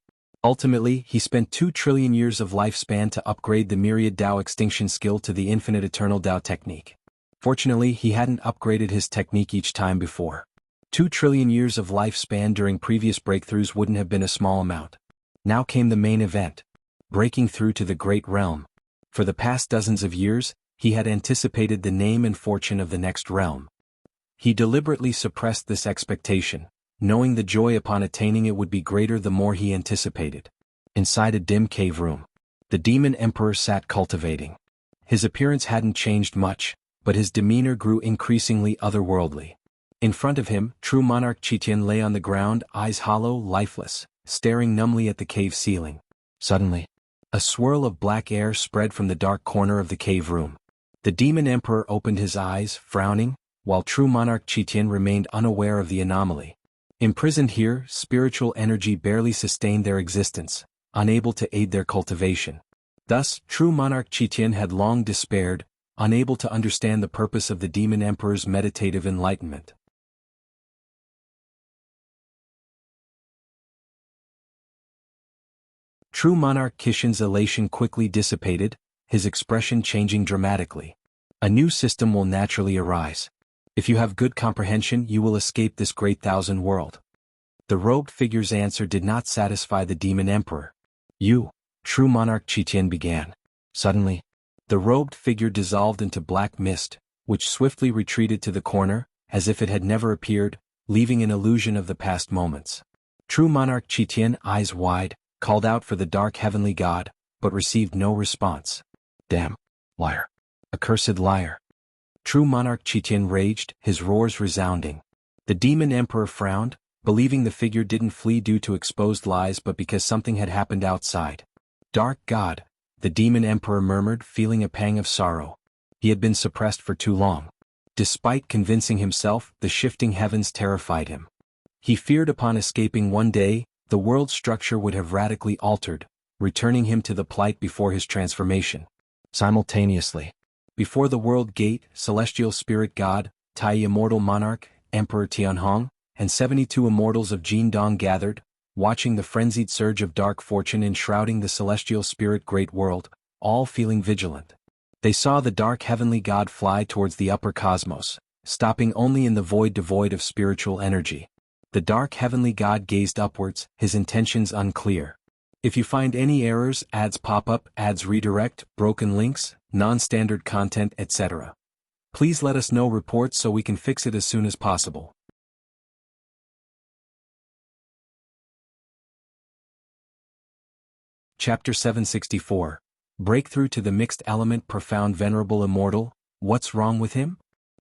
Ultimately, he spent 2 trillion years of lifespan to upgrade the Myriad Tao extinction skill to the Infinite Eternal Tao technique. Fortunately, he hadn't upgraded his technique each time before. 2 trillion years of lifespan during previous breakthroughs wouldn't have been a small amount. Now came the main event. Breaking through to the Great Realm. For the past dozens of years, he had anticipated the name and fortune of the next realm. He deliberately suppressed this expectation, knowing the joy upon attaining it would be greater the more he anticipated. Inside a dim cave room, the Demon Emperor sat cultivating. His appearance hadn't changed much, but his demeanor grew increasingly otherworldly. In front of him, true monarch Qitian lay on the ground, eyes hollow, lifeless, staring numbly at the cave ceiling. Suddenly, a swirl of black air spread from the dark corner of the cave room. The Demon Emperor opened his eyes, frowning, while true monarch Qitian remained unaware of the anomaly. Imprisoned here, spiritual energy barely sustained their existence, unable to aid their cultivation. Thus, true monarch Qitian had long despaired, unable to understand the purpose of the Demon Emperor's meditative enlightenment. True Monarch Kishin's elation quickly dissipated, his expression changing dramatically. A new system will naturally arise. If you have good comprehension, you will escape this great thousand world. The robed figure's answer did not satisfy the Demon Emperor. You, True Monarch Qitian began. Suddenly, the robed figure dissolved into black mist, which swiftly retreated to the corner, as if it had never appeared, leaving an illusion of the past moments. True Monarch Qitian, eyes wide, called out for the dark heavenly god, but received no response. Damn! Liar! Accursed liar! True Monarch Qitian raged, his roars resounding. The Demon Emperor frowned, believing the figure didn't flee due to exposed lies but because something had happened outside. Dark God, the Demon Emperor murmured, feeling a pang of sorrow. He had been suppressed for too long. Despite convincing himself, the shifting heavens terrified him. He feared upon escaping one day, the world's structure would have radically altered, returning him to the plight before his transformation. Simultaneously, before the world gate, Celestial Spirit God, Tai Immortal Monarch, Emperor Tianhong, and 72 immortals of Jindong gathered, watching the frenzied surge of dark fortune enshrouding the celestial spirit great world, all feeling vigilant. They saw the dark heavenly god fly towards the upper cosmos, stopping only in the void devoid of spiritual energy. The dark heavenly god gazed upwards, his intentions unclear. If you find any errors, ads pop up, ads redirect, broken links, non-standard content, etc., please let us know reports so we can fix it as soon as possible. Chapter 764. Breakthrough to the Mixed Element. Profound Venerable Immortal, what's wrong with him?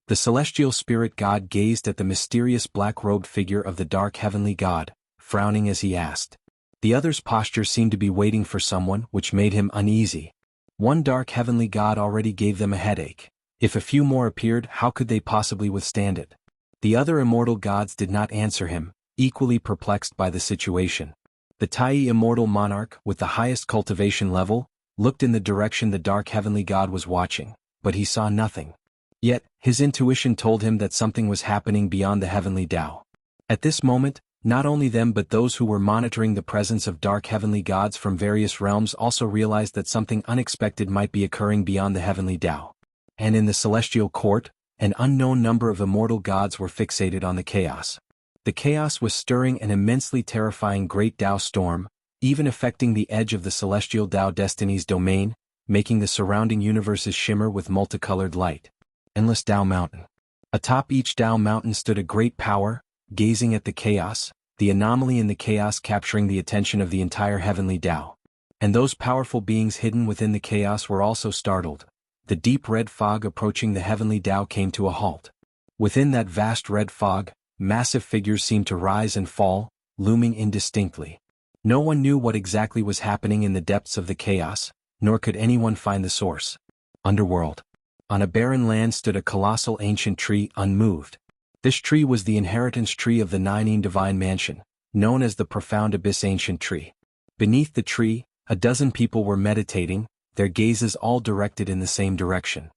The celestial spirit god gazed at the mysterious black-robed figure of the dark heavenly god, frowning as he asked. The other's posture seemed to be waiting for someone, which made him uneasy. One dark heavenly god already gave them a headache. If a few more appeared, how could they possibly withstand it? The other immortal gods did not answer him, equally perplexed by the situation. The Tai Immortal Monarch, with the highest cultivation level, looked in the direction the dark heavenly god was watching, but he saw nothing. Yet, his intuition told him that something was happening beyond the heavenly Tao. At this moment, not only them but those who were monitoring the presence of dark heavenly gods from various realms also realized that something unexpected might be occurring beyond the heavenly Tao. And in the celestial court, an unknown number of immortal gods were fixated on the chaos. The chaos was stirring an immensely terrifying great Tao storm, even affecting the edge of the celestial Tao destiny's domain, making the surrounding universes shimmer with multicolored light. Endless Tao Mountain. Atop each Tao mountain stood a great power, gazing at the chaos, the anomaly in the chaos capturing the attention of the entire heavenly Tao. And those powerful beings hidden within the chaos were also startled. The deep red fog approaching the heavenly Tao came to a halt. Within that vast red fog, massive figures seemed to rise and fall, looming indistinctly. No one knew what exactly was happening in the depths of the chaos, nor could anyone find the source. Underworld. On a barren land stood a colossal ancient tree, unmoved. This tree was the inheritance tree of the Nine Divine Mansion, known as the Profound Abyss Ancient Tree. Beneath the tree, a dozen people were meditating, their gazes all directed in the same direction.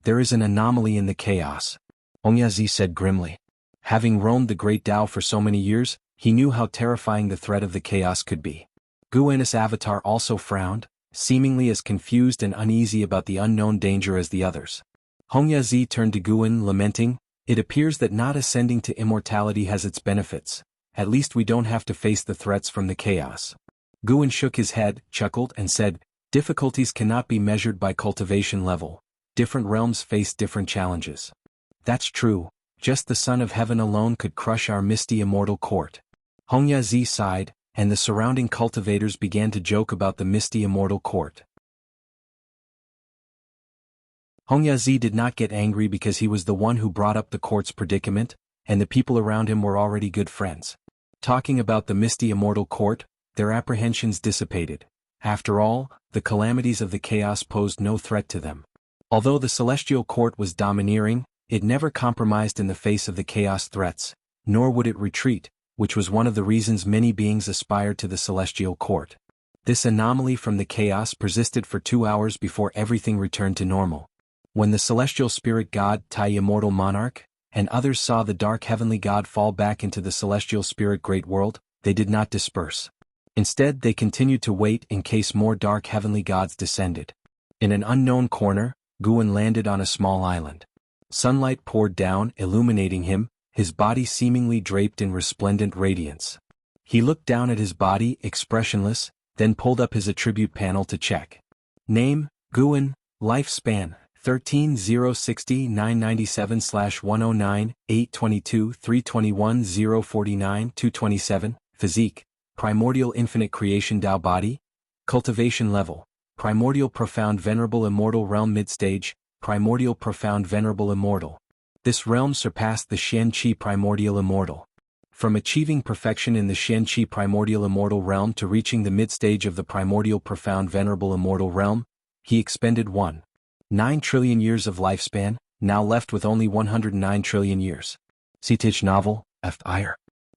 There is an anomaly in the chaos, Hongyazi said grimly. Having roamed the great Tao for so many years, he knew how terrifying the threat of the chaos could be. Guinness Avatar also frowned, seemingly as confused and uneasy about the unknown danger as the others. Hongyazi turned to Guin, lamenting, "It appears that not ascending to immortality has its benefits. At least we don't have to face the threats from the chaos." Guin shook his head, chuckled, and said, "Difficulties cannot be measured by cultivation level. Different realms face different challenges." "That's true. Just the Son of Heaven alone could crush our misty immortal court." Hongyazi sighed, and the surrounding cultivators began to joke about the misty immortal court. Hongyazi did not get angry because he was the one who brought up the court's predicament, and the people around him were already good friends. Talking about the misty immortal court, their apprehensions dissipated. After all, the calamities of the chaos posed no threat to them. Although the celestial court was domineering, it never compromised in the face of the chaos threats, nor would it retreat, which was one of the reasons many beings aspired to the celestial court. This anomaly from the chaos persisted for 2 hours before everything returned to normal. When the celestial spirit god Tai Immortal Monarch, and others saw the dark heavenly god fall back into the celestial spirit great world, they did not disperse. Instead they continued to wait in case more dark heavenly gods descended. In an unknown corner, Guan landed on a small island. Sunlight poured down, illuminating him, his body seemingly draped in resplendent radiance. He looked down at his body, expressionless, then pulled up his attribute panel to check. Name, Guan, lifespan, 13-060-997/109, 822-321-049-227, physique, primordial infinite creation Tao body, cultivation level, primordial profound venerable immortal realm mid-stage, primordial profound venerable immortal. This realm surpassed the Xian Qi primordial immortal. From achieving perfection in the Xian Qi primordial immortal realm to reaching the mid-stage of the primordial profound venerable immortal realm, he expended 1.9 trillion years of lifespan, now left with only 109 trillion years. Citich novel, Fr.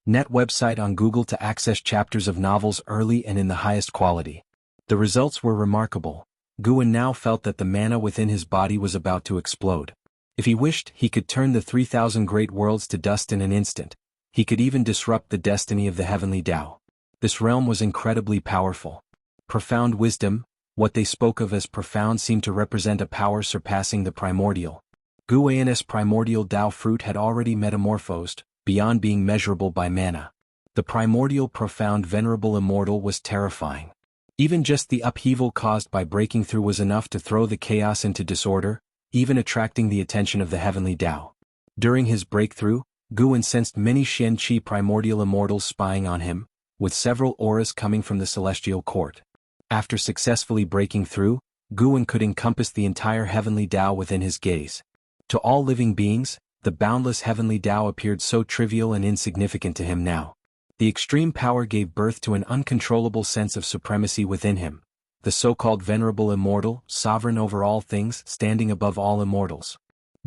Net website on Google to access chapters of novels early and in the highest quality. The results were remarkable. Guan now felt that the mana within his body was about to explode. If he wished, he could turn the 3,000 great worlds to dust in an instant. He could even disrupt the destiny of the heavenly Tao. This realm was incredibly powerful. Profound wisdom, what they spoke of as profound seemed to represent a power surpassing the primordial. Guan's primordial Tao fruit had already metamorphosed, beyond being measurable by mana. The primordial profound venerable immortal was terrifying. Even just the upheaval caused by breaking through was enough to throw the chaos into disorder, even attracting the attention of the heavenly Tao. During his breakthrough, Guan sensed many Xian Qi primordial immortals spying on him, with several auras coming from the celestial court. After successfully breaking through, Guan could encompass the entire heavenly Tao within his gaze. To all living beings, the boundless heavenly Tao appeared so trivial and insignificant to him now. The extreme power gave birth to an uncontrollable sense of supremacy within him, the so-called venerable immortal, sovereign over all things, standing above all immortals.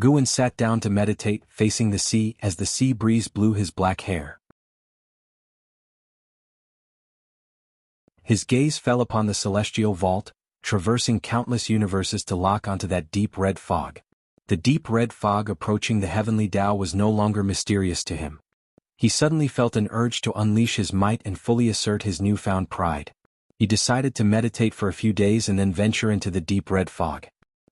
Guan sat down to meditate, facing the sea as the sea breeze blew his black hair. His gaze fell upon the celestial vault, traversing countless universes to lock onto that deep red fog. The deep red fog approaching the heavenly Tao was no longer mysterious to him. He suddenly felt an urge to unleash his might and fully assert his newfound pride. He decided to meditate for a few days and then venture into the deep red fog.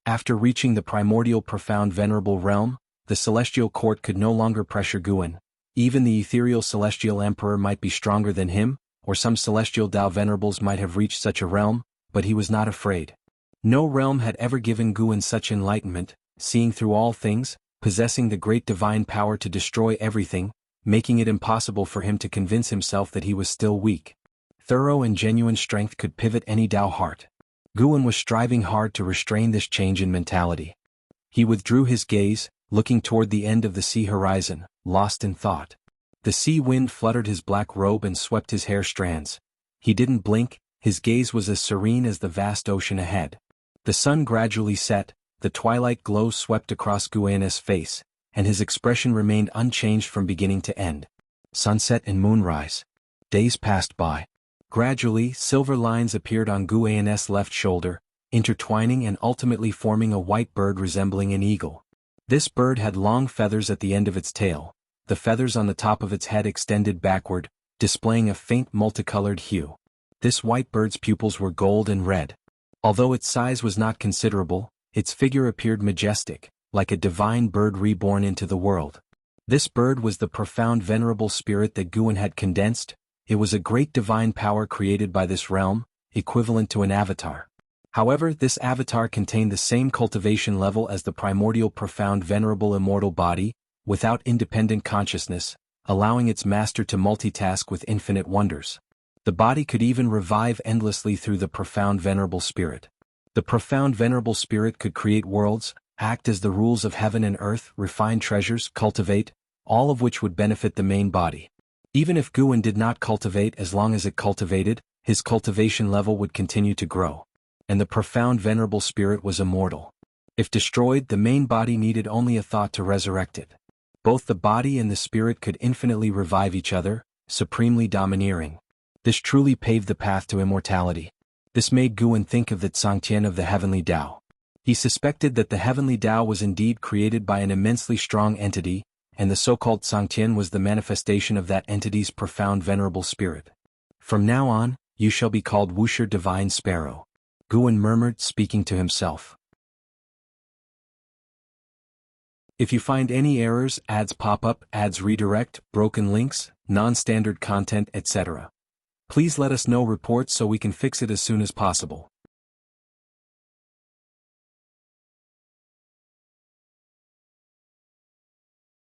After reaching the primordial profound venerable realm, the celestial court could no longer pressure Guan. Even the ethereal celestial emperor might be stronger than him, or some celestial Tao venerables might have reached such a realm, but he was not afraid. No realm had ever given Guan such enlightenment, seeing through all things, possessing the great divine power to destroy everything, making it impossible for him to convince himself that he was still weak. Thorough and genuine strength could pivot any Tao heart. Guan was striving hard to restrain this change in mentality. He withdrew his gaze, looking toward the end of the sea horizon, lost in thought. The sea wind fluttered his black robe and swept his hair strands. He didn't blink, his gaze was as serene as the vast ocean ahead. The sun gradually set, the twilight glow swept across Guan's face, and his expression remained unchanged from beginning to end. Sunset and moonrise. Days passed by. Gradually, silver lines appeared on Guan's left shoulder, intertwining and ultimately forming a white bird resembling an eagle. This bird had long feathers at the end of its tail. The feathers on the top of its head extended backward, displaying a faint multicolored hue. This white bird's pupils were gold and red. Although its size was not considerable, its figure appeared majestic, like a divine bird reborn into the world. This bird was the profound venerable spirit that Guan had condensed. It was a great divine power created by this realm, equivalent to an avatar. However, this avatar contained the same cultivation level as the primordial profound venerable immortal body, without independent consciousness, allowing its master to multitask with infinite wonders. The body could even revive endlessly through the profound venerable spirit. The profound venerable spirit could create worlds, act as the rules of heaven and earth, refine treasures, cultivate, all of which would benefit the main body. Even if Guan did not cultivate, as long as it cultivated, his cultivation level would continue to grow. And the profound venerable spirit was immortal. If destroyed, the main body needed only a thought to resurrect it. Both the body and the spirit could infinitely revive each other, supremely domineering. This truly paved the path to immortality. This made Guan think of the Tsangtian of the heavenly Tao. He suspected that the heavenly Tao was indeed created by an immensely strong entity, and the so-called Sangtian was the manifestation of that entity's profound venerable spirit. From now on, you shall be called Wuxia Divine Sparrow. Guan murmured, speaking to himself. If you find any errors, ads pop up, ads redirect, broken links, non-standard content, etc., please let us know reports so we can fix it as soon as possible.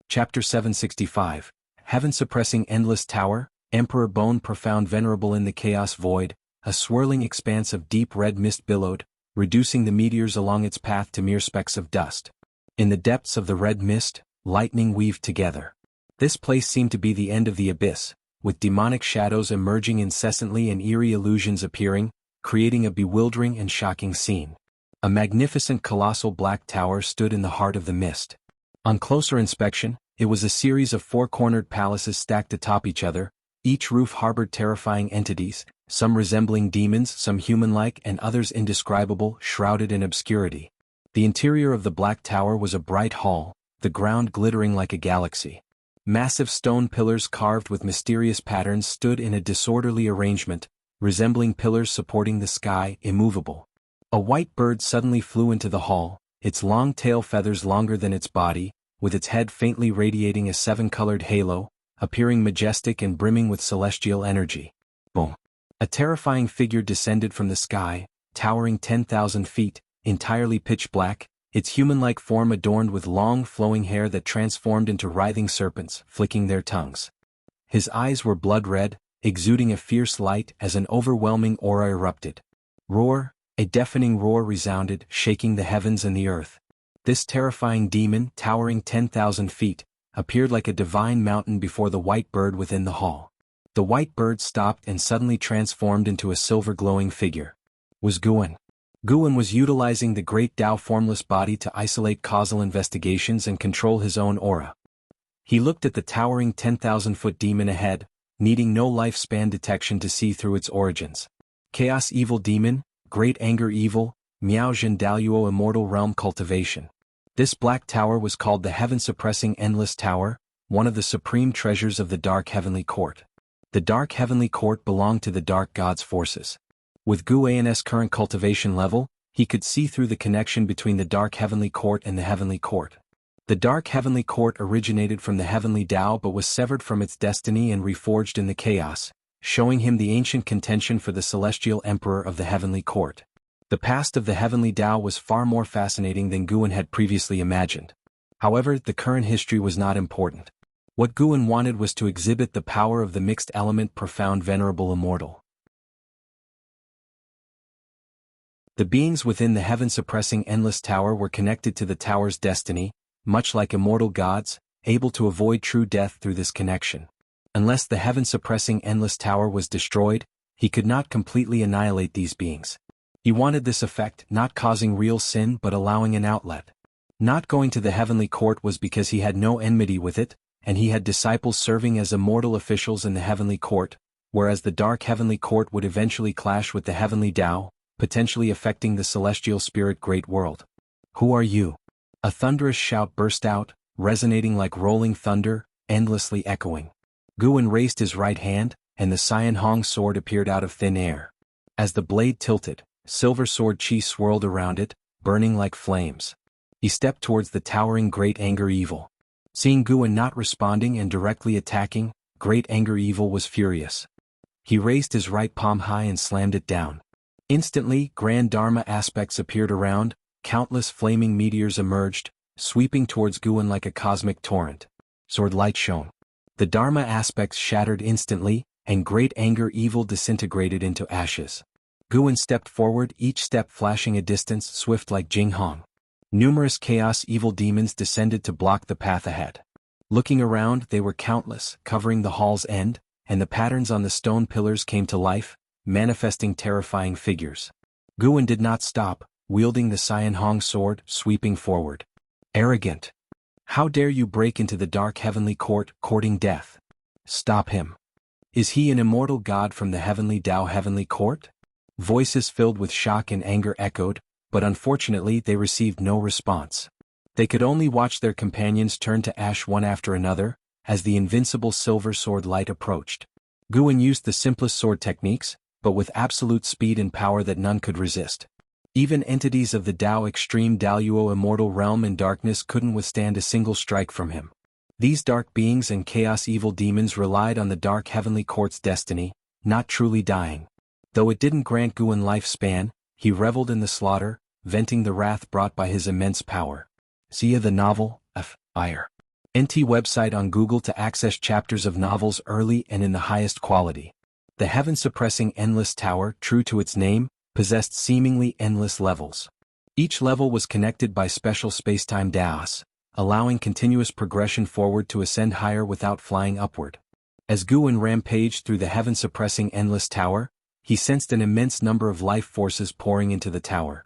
Chapter 765, Heaven-Suppressing Endless Tower, Emperor Bone profound venerable in the chaos void, a swirling expanse of deep red mist billowed, reducing the meteors along its path to mere specks of dust. In the depths of the red mist, lightning weaved together. This place seemed to be the end of the abyss, with demonic shadows emerging incessantly and eerie illusions appearing, creating a bewildering and shocking scene. A magnificent colossal black tower stood in the heart of the mist. On closer inspection, it was a series of four-cornered palaces stacked atop each other. Each roof harbored terrifying entities, some resembling demons, some human-like, and others indescribable, shrouded in obscurity. The interior of the Black Tower was a bright hall, the ground glittering like a galaxy. Massive stone pillars carved with mysterious patterns stood in a disorderly arrangement, resembling pillars supporting the sky, immovable. A white bird suddenly flew into the hall, its long tail feathers longer than its body, with its head faintly radiating a seven-colored halo, appearing majestic and brimming with celestial energy. Boom! A terrifying figure descended from the sky, towering 10,000 feet, entirely pitch black, its human-like form adorned with long flowing hair that transformed into writhing serpents, flicking their tongues. His eyes were blood red, exuding a fierce light as an overwhelming aura erupted. Roar! A deafening roar resounded, shaking the heavens and the earth. This terrifying demon, towering 10,000 feet, appeared like a divine mountain before the white bird within the hall. The white bird stopped and suddenly transformed into a silver-glowing figure. Was Guan. Guan was utilizing the great Tao formless body to isolate causal investigations and control his own aura. He looked at the towering 10,000-foot demon ahead, needing no lifespan detection to see through its origins. Chaos Evil Demon, Great Anger Evil, Miao Zhen Daluo Immortal Realm Cultivation. This black tower was called the Heaven-Suppressing Endless Tower, one of the supreme treasures of the Dark Heavenly Court. The Dark Heavenly Court belonged to the Dark God's forces. With Guan's current cultivation level, he could see through the connection between the Dark Heavenly Court and the Heavenly Court. The Dark Heavenly Court originated from the Heavenly Tao but was severed from its destiny and reforged in the chaos, showing him the ancient contention for the celestial emperor of the Heavenly Court. The past of the Heavenly Tao was far more fascinating than Guan had previously imagined. However, the current history was not important. What Guan wanted was to exhibit the power of the mixed element profound venerable immortal. The beings within the heaven-suppressing endless tower were connected to the tower's destiny, much like immortal gods, able to avoid true death through this connection. Unless the heaven-suppressing endless tower was destroyed, he could not completely annihilate these beings. He wanted this effect, not causing real sin but allowing an outlet. Not going to the heavenly court was because he had no enmity with it, and he had disciples serving as immortal officials in the heavenly court, whereas the dark heavenly court would eventually clash with the heavenly Tao, potentially affecting the celestial spirit great world. Who are you? A thunderous shout burst out, resonating like rolling thunder, endlessly echoing. Guan raised his right hand, and the Cyan Hong sword appeared out of thin air. As the blade tilted, silver sword chi swirled around it, burning like flames. He stepped towards the towering Great Anger Evil. Seeing Guan not responding and directly attacking, Great Anger Evil was furious. He raised his right palm high and slammed it down. Instantly, grand Dharma aspects appeared around, countless flaming meteors emerged, sweeping towards Guan like a cosmic torrent. Sword light shone. The Dharma aspects shattered instantly, and Great Anger Evil disintegrated into ashes. Guan stepped forward, each step flashing a distance swift like Jinghong. Numerous Chaos Evil demons descended to block the path ahead. Looking around, they were countless, covering the hall's end, and the patterns on the stone pillars came to life, manifesting terrifying figures. Guan did not stop, wielding the Cyan Hong sword, sweeping forward. Arrogant! How dare you break into the dark heavenly court, courting death? Stop him! Is he an immortal god from the heavenly Tao heavenly court? Voices filled with shock and anger echoed, but unfortunately they received no response. They could only watch their companions turn to ash one after another, as the invincible silver sword light approached. Guan used the simplest sword techniques, but with absolute speed and power that none could resist. Even entities of the Dao Extreme Daluo Immortal Realm and Darkness couldn't withstand a single strike from him. These dark beings and chaos evil demons relied on the dark heavenly court's destiny, not truly dying. Though it didn't grant Guan lifespan, he reveled in the slaughter, venting the wrath brought by his immense power. See the novel, Fire. NT website on Google to access chapters of novels early and in the highest quality. The heaven-suppressing Endless Tower, true to its name, possessed seemingly endless levels. Each level was connected by special spacetime daos, allowing continuous progression forward to ascend higher without flying upward. As Guan rampaged through the heaven-suppressing Endless Tower, he sensed an immense number of life forces pouring into the tower.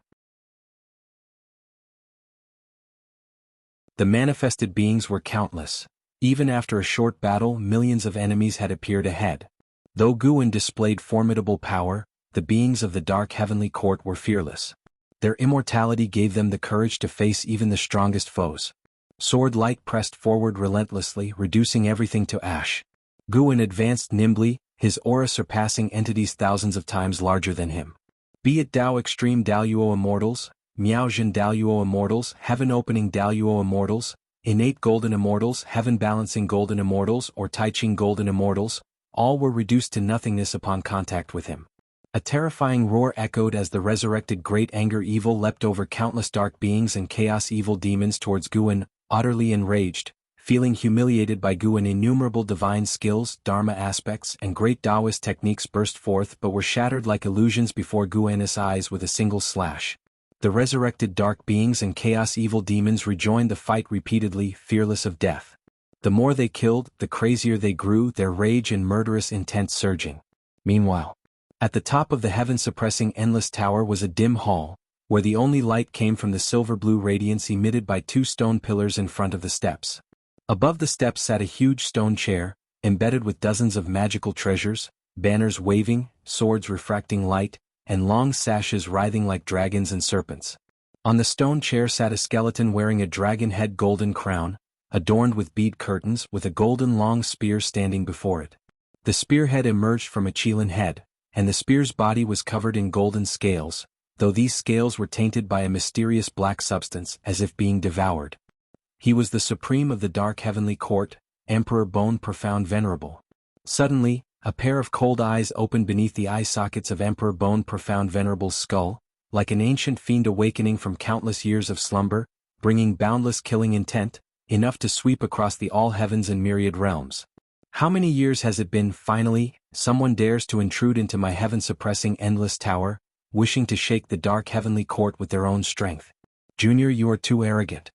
The manifested beings were countless. Even after a short battle, millions of enemies had appeared ahead. Though Guan displayed formidable power, the beings of the dark heavenly court were fearless. Their immortality gave them the courage to face even the strongest foes. Sword light pressed forward relentlessly, reducing everything to ash. Guan advanced nimbly, his aura surpassing entities thousands of times larger than him. Be it Dao Extreme Daluo Immortals, Miaojin Daluo Immortals, Heaven Opening Daluo Immortals, Innate Golden Immortals, Heaven Balancing Golden Immortals, or Taiching Golden Immortals, all were reduced to nothingness upon contact with him. A terrifying roar echoed as the resurrected Great Anger Evil leapt over countless dark beings and chaos evil demons towards Guan, utterly enraged, feeling humiliated by Guan. Innumerable divine skills, dharma aspects, and great Taoist techniques burst forth but were shattered like illusions before Guan's eyes with a single slash. The resurrected dark beings and chaos evil demons rejoined the fight repeatedly, fearless of death. The more they killed, the crazier they grew, their rage and murderous intent surging. Meanwhile, at the top of the heaven-suppressing Endless Tower was a dim hall, where the only light came from the silver-blue radiance emitted by two stone pillars in front of the steps. Above the steps sat a huge stone chair, embedded with dozens of magical treasures, banners waving, swords refracting light, and long sashes writhing like dragons and serpents. On the stone chair sat a skeleton wearing a dragon head golden crown, adorned with bead curtains, with a golden long spear standing before it. The spearhead emerged from a Qilin head, and the spear's body was covered in golden scales, though these scales were tainted by a mysterious black substance, as if being devoured. He was the supreme of the dark heavenly court, Emperor Bone Profound Venerable. Suddenly, a pair of cold eyes opened beneath the eye sockets of Emperor Bone Profound Venerable's skull, like an ancient fiend awakening from countless years of slumber, bringing boundless killing intent, enough to sweep across the all heavens and myriad realms. How many years has it been? Finally, someone dares to intrude into my heaven-suppressing Endless Tower, wishing to shake the dark heavenly court with their own strength. Junior, you are too arrogant.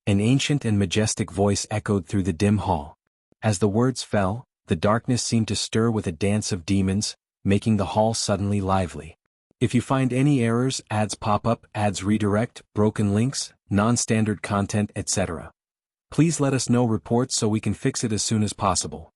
An ancient and majestic voice echoed through the dim hall. As the words fell, the darkness seemed to stir with a dance of demons, making the hall suddenly lively. If you find any errors, ads pop up, ads redirect, broken links, non-standard content, etc., please let us know reports so we can fix it as soon as possible.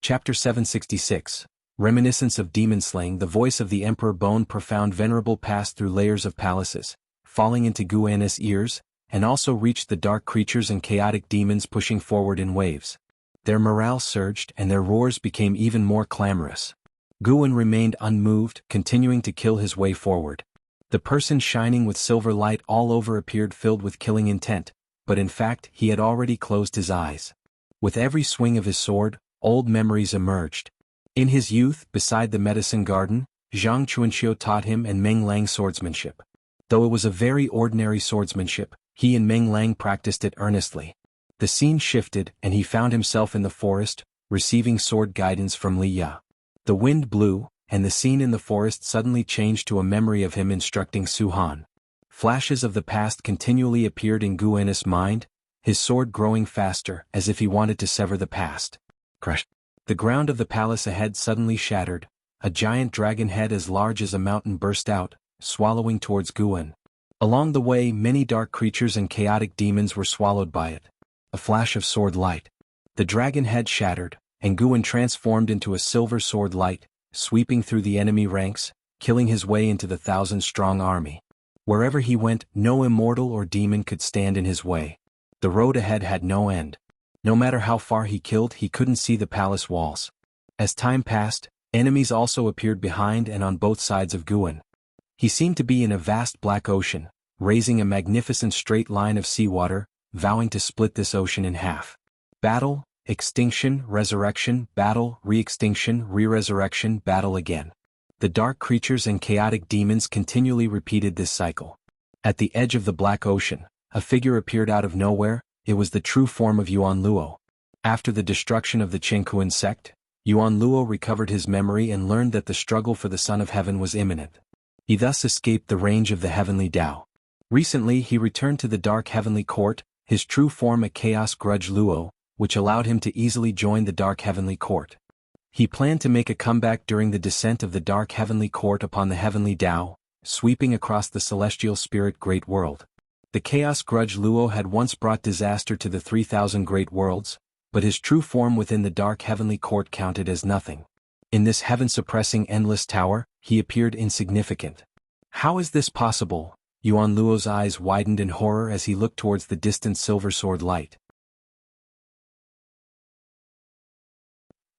Chapter 766. Reminiscence of Demon Slaying. The voice of the Emperor Bone Profound Venerable passed through layers of palaces, falling into Guan's ears, and also reached the dark creatures and chaotic demons pushing forward in waves. Their morale surged and their roars became even more clamorous. Guan remained unmoved, continuing to kill his way forward. The person shining with silver light all over appeared filled with killing intent, but in fact he had already closed his eyes. With every swing of his sword, old memories emerged. In his youth, beside the medicine garden, Zhang Chuanxiu taught him and Meng Lang swordsmanship. Though it was a very ordinary swordsmanship, he and Meng Lang practiced it earnestly. The scene shifted and he found himself in the forest, receiving sword guidance from Li Ya. The wind blew, and the scene in the forest suddenly changed to a memory of him instructing Su Han. Flashes of the past continually appeared in Guan's mind, his sword growing faster as if he wanted to sever the past. Crash! The ground of the palace ahead suddenly shattered, a giant dragon head as large as a mountain burst out, swallowing towards Guan. Along the way many dark creatures and chaotic demons were swallowed by it. A flash of sword light. The dragon head shattered, and Guan transformed into a silver sword light, sweeping through the enemy ranks, killing his way into the 1,000-strong army. Wherever he went, no immortal or demon could stand in his way. The road ahead had no end. No matter how far he killed, he couldn't see the palace walls. As time passed, enemies also appeared behind and on both sides of Guan. He seemed to be in a vast black ocean, raising a magnificent straight line of seawater, vowing to split this ocean in half. Battle, extinction, resurrection, battle, re-extinction, re-resurrection, battle again. The dark creatures and chaotic demons continually repeated this cycle. At the edge of the black ocean, a figure appeared out of nowhere. It was the true form of Yuan Luo. After the destruction of the Chengkuan sect, Yuan Luo recovered his memory and learned that the struggle for the Son of Heaven was imminent. He thus escaped the range of the heavenly Tao. Recently he returned to the dark heavenly court, his true form a Chaos Grudge Luo, which allowed him to easily join the dark heavenly court. He planned to make a comeback during the descent of the dark heavenly court upon the heavenly Tao, sweeping across the celestial spirit great world. The Chaos Grudge Luo had once brought disaster to the 3,000 great worlds, but his true form within the dark heavenly court counted as nothing. In this heaven-suppressing endless tower, he appeared insignificant. How is this possible? Yuan Luo's eyes widened in horror as he looked towards the distant silver sword light.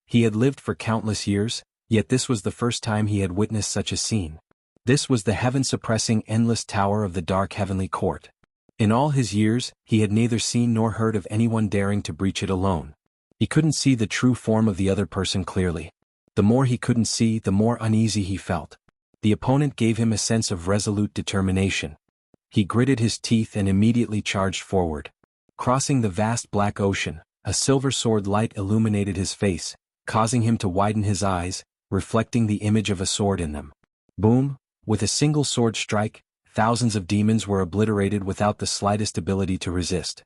He had lived for countless years, yet this was the first time he had witnessed such a scene. This was the heaven-suppressing endless tower of the dark heavenly court. In all his years, he had neither seen nor heard of anyone daring to breach it alone. He couldn't see the true form of the other person clearly. The more he couldn't see, the more uneasy he felt. The opponent gave him a sense of resolute determination. He gritted his teeth and immediately charged forward. Crossing the vast black ocean, a silver sword light illuminated his face, causing him to widen his eyes, reflecting the image of a sword in them. Boom! With a single sword strike, thousands of demons were obliterated without the slightest ability to resist.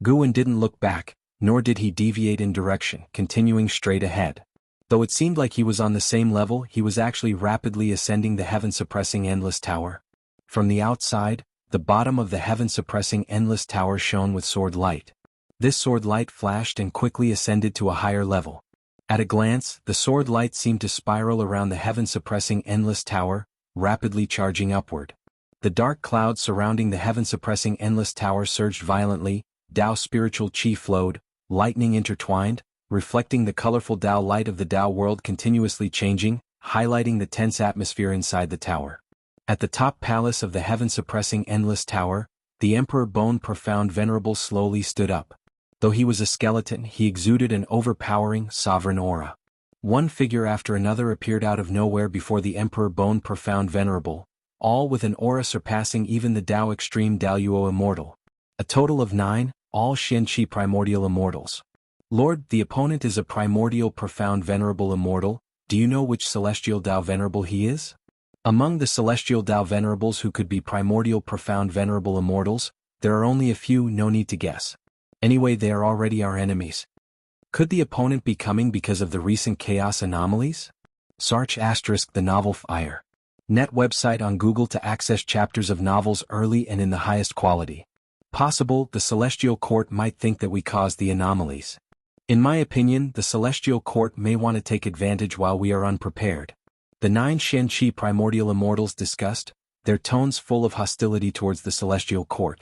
Guan didn't look back, nor did he deviate in direction, continuing straight ahead. Though it seemed like he was on the same level, he was actually rapidly ascending the heaven-suppressing endless tower. From the outside, the bottom of the heaven-suppressing endless tower shone with sword light. This sword light flashed and quickly ascended to a higher level. At a glance, the sword light seemed to spiral around the heaven-suppressing endless tower, rapidly charging upward. The dark clouds surrounding the heaven-suppressing endless tower surged violently, Tao spiritual chi flowed, lightning intertwined, reflecting the colorful Tao light of the Tao world continuously changing, highlighting the tense atmosphere inside the tower. At the top palace of the heaven-suppressing endless tower, the Emperor Bone Profound Venerable slowly stood up. Though he was a skeleton, he exuded an overpowering, sovereign aura. One figure after another appeared out of nowhere before the Emperor Bone Profound Venerable, all with an aura surpassing even the Tao Extreme Daoyuo Immortal. A total of 9, all Xianqi Primordial Immortals. Lord, the opponent is a Primordial Profound Venerable Immortal. Do you know which Celestial Tao Venerable he is? Among the Celestial Tao Venerables who could be Primordial Profound Venerable Immortals, there are only a few, no need to guess. Anyway, they are already our enemies. Could the opponent be coming because of the recent chaos anomalies? Search * the novel Fire. Net website on Google to access chapters of novels early and in the highest quality. Possible, the Celestial Court might think that we caused the anomalies. In my opinion, the Celestial Court may want to take advantage while we are unprepared. The 9 Xianqi Primordial Immortals discussed, their tones full of hostility towards the Celestial Court.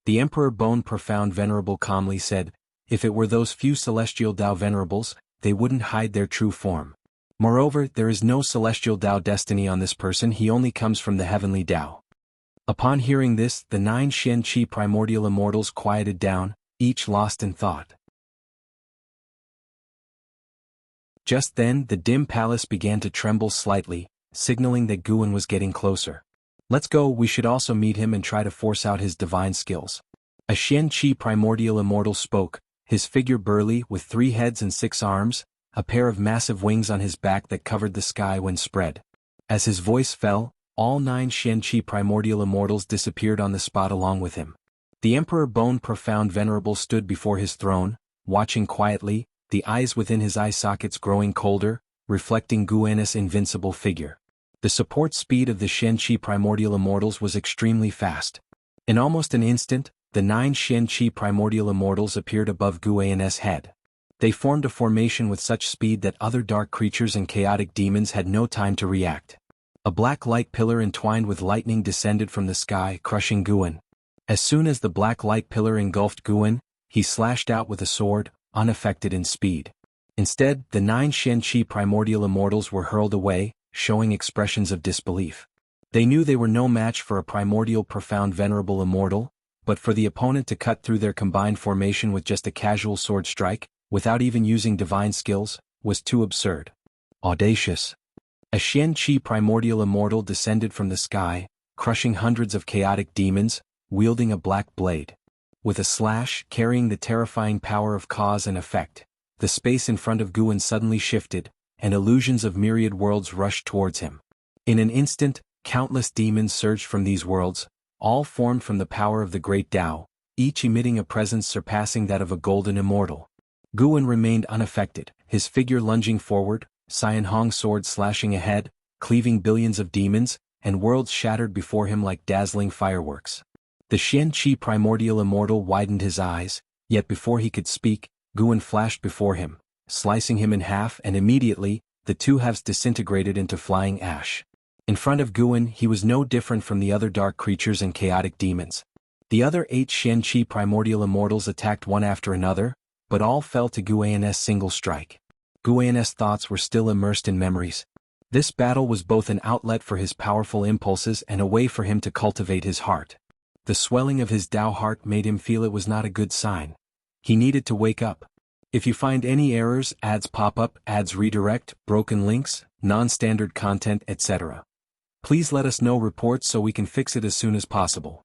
The Emperor Bone Profound Venerable calmly said, if it were those few Celestial Tao Venerables, they wouldn't hide their true form. Moreover, there is no Celestial Tao destiny on this person, he only comes from the Heavenly Tao. Upon hearing this, the 9 Xianqi Primordial Immortals quieted down, each lost in thought. Just then, the dim palace began to tremble slightly, signaling that Guan was getting closer. Let's go, we should also meet him and try to force out his divine skills. A Xianqi Primordial Immortal spoke, his figure burly with 3 heads and 6 arms, a pair of massive wings on his back that covered the sky when spread. As his voice fell, all 9 Xianqi Primordial Immortals disappeared on the spot along with him. The Emperor Bone Profound Venerable stood before his throne, watching quietly, the eyes within his eye sockets growing colder, reflecting Guan's invincible figure. The support speed of the Xianqi Primordial Immortals was extremely fast. In almost an instant, the 9 Xianqi Primordial Immortals appeared above Guan's head. They formed a formation with such speed that other dark creatures and chaotic demons had no time to react. A black light pillar entwined with lightning descended from the sky, crushing Guan. As soon as the black light pillar engulfed Guan, he slashed out with a sword, unaffected in speed. Instead, the 9 Xianqi primordial immortals were hurled away, showing expressions of disbelief. They knew they were no match for a primordial profound venerable immortal, but for the opponent to cut through their combined formation with just a casual sword strike, without even using divine skills, was too absurd. Audacious. A Xianqi primordial immortal descended from the sky, crushing hundreds of chaotic demons, wielding a black blade. With a slash carrying the terrifying power of cause and effect, the space in front of Guan suddenly shifted, and illusions of myriad worlds rushed towards him. In an instant, countless demons surged from these worlds, all formed from the power of the great Tao, each emitting a presence surpassing that of a golden immortal. Guan remained unaffected, his figure lunging forward, Xian Hong's sword slashing ahead, cleaving billions of demons, and worlds shattered before him like dazzling fireworks. The Xianqi primordial immortal widened his eyes, yet before he could speak, Guan flashed before him, slicing him in half, and immediately, the two halves disintegrated into flying ash. In front of Guan, he was no different from the other dark creatures and chaotic demons. The other 8 Xianqi primordial immortals attacked one after another, but all fell to Guan's single strike. Guan's thoughts were still immersed in memories. This battle was both an outlet for his powerful impulses and a way for him to cultivate his heart. The swelling of his Tao heart made him feel it was not a good sign. He needed to wake up. If you find any errors, ads pop up, ads redirect, broken links, non-standard content, etc., please let us know reports so we can fix it as soon as possible.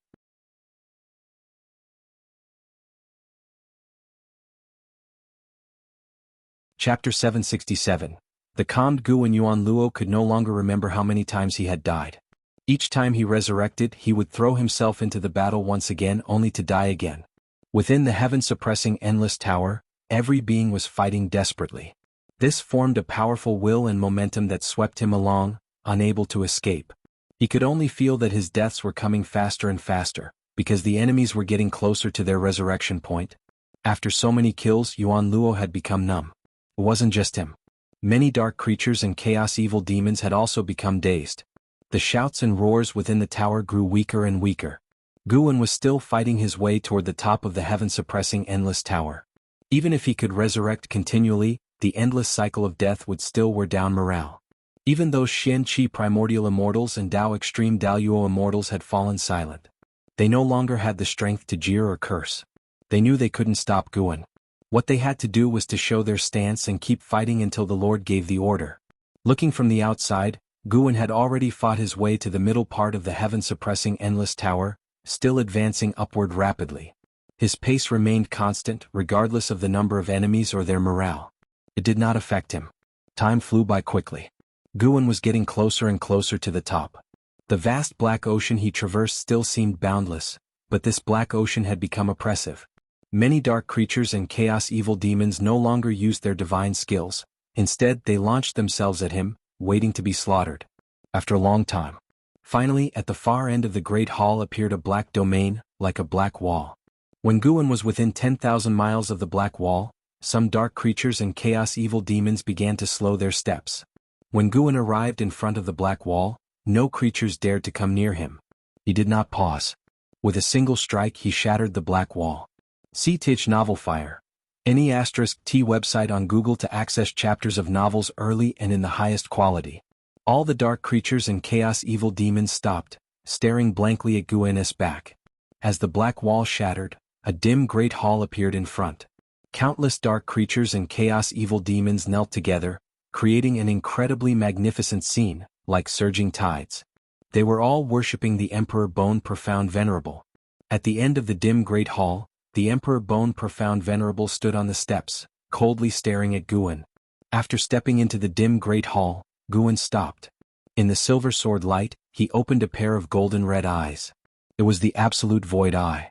Chapter 767. The calmed Guan Yuan Luo could no longer remember how many times he had died. Each time he resurrected, he would throw himself into the battle once again only to die again. Within the heaven-suppressing endless tower, every being was fighting desperately. This formed a powerful will and momentum that swept him along, unable to escape. He could only feel that his deaths were coming faster and faster, because the enemies were getting closer to their resurrection point. After so many kills, Yuan Luo had become numb. It wasn't just him. Many dark creatures and chaos evil demons had also become dazed. The shouts and roars within the tower grew weaker and weaker. Guan was still fighting his way toward the top of the heaven-suppressing endless tower. Even if he could resurrect continually, the endless cycle of death would still wear down morale. Even those Xianqi primordial immortals and Tao extreme Daoyuo immortals had fallen silent. They no longer had the strength to jeer or curse. They knew they couldn't stop Guan. What they had to do was to show their stance and keep fighting until the Lord gave the order. Looking from the outside, Guan had already fought his way to the middle part of the heaven-suppressing endless tower, still advancing upward rapidly. His pace remained constant, regardless of the number of enemies or their morale. It did not affect him. Time flew by quickly. Guan was getting closer and closer to the top. The vast black ocean he traversed still seemed boundless, but this black ocean had become oppressive. Many dark creatures and chaos evil demons no longer used their divine skills. Instead, they launched themselves at him, waiting to be slaughtered. After a long time. Finally, at the far end of the great hall appeared a black domain, like a black wall. When Guan was within 10,000 miles of the black wall, some dark creatures and chaos evil demons began to slow their steps. When Guan arrived in front of the black wall, no creatures dared to come near him. He did not pause. With a single strike he shattered the black wall. See Tich Novel Fire. Any *T website on Google to access chapters of novels early and in the highest quality. All the dark creatures and chaos evil demons stopped, staring blankly at Guan's back. As the black wall shattered, a dim great hall appeared in front. Countless dark creatures and chaos evil demons knelt together, creating an incredibly magnificent scene, like surging tides. They were all worshipping the Emperor Bone Profound Venerable. At the end of the dim great hall, the Emperor Bone Profound Venerable stood on the steps, coldly staring at Guan. After stepping into the dim great hall, Guan stopped. In the silver sword light, he opened a pair of golden red eyes. It was the Absolute Void Eye.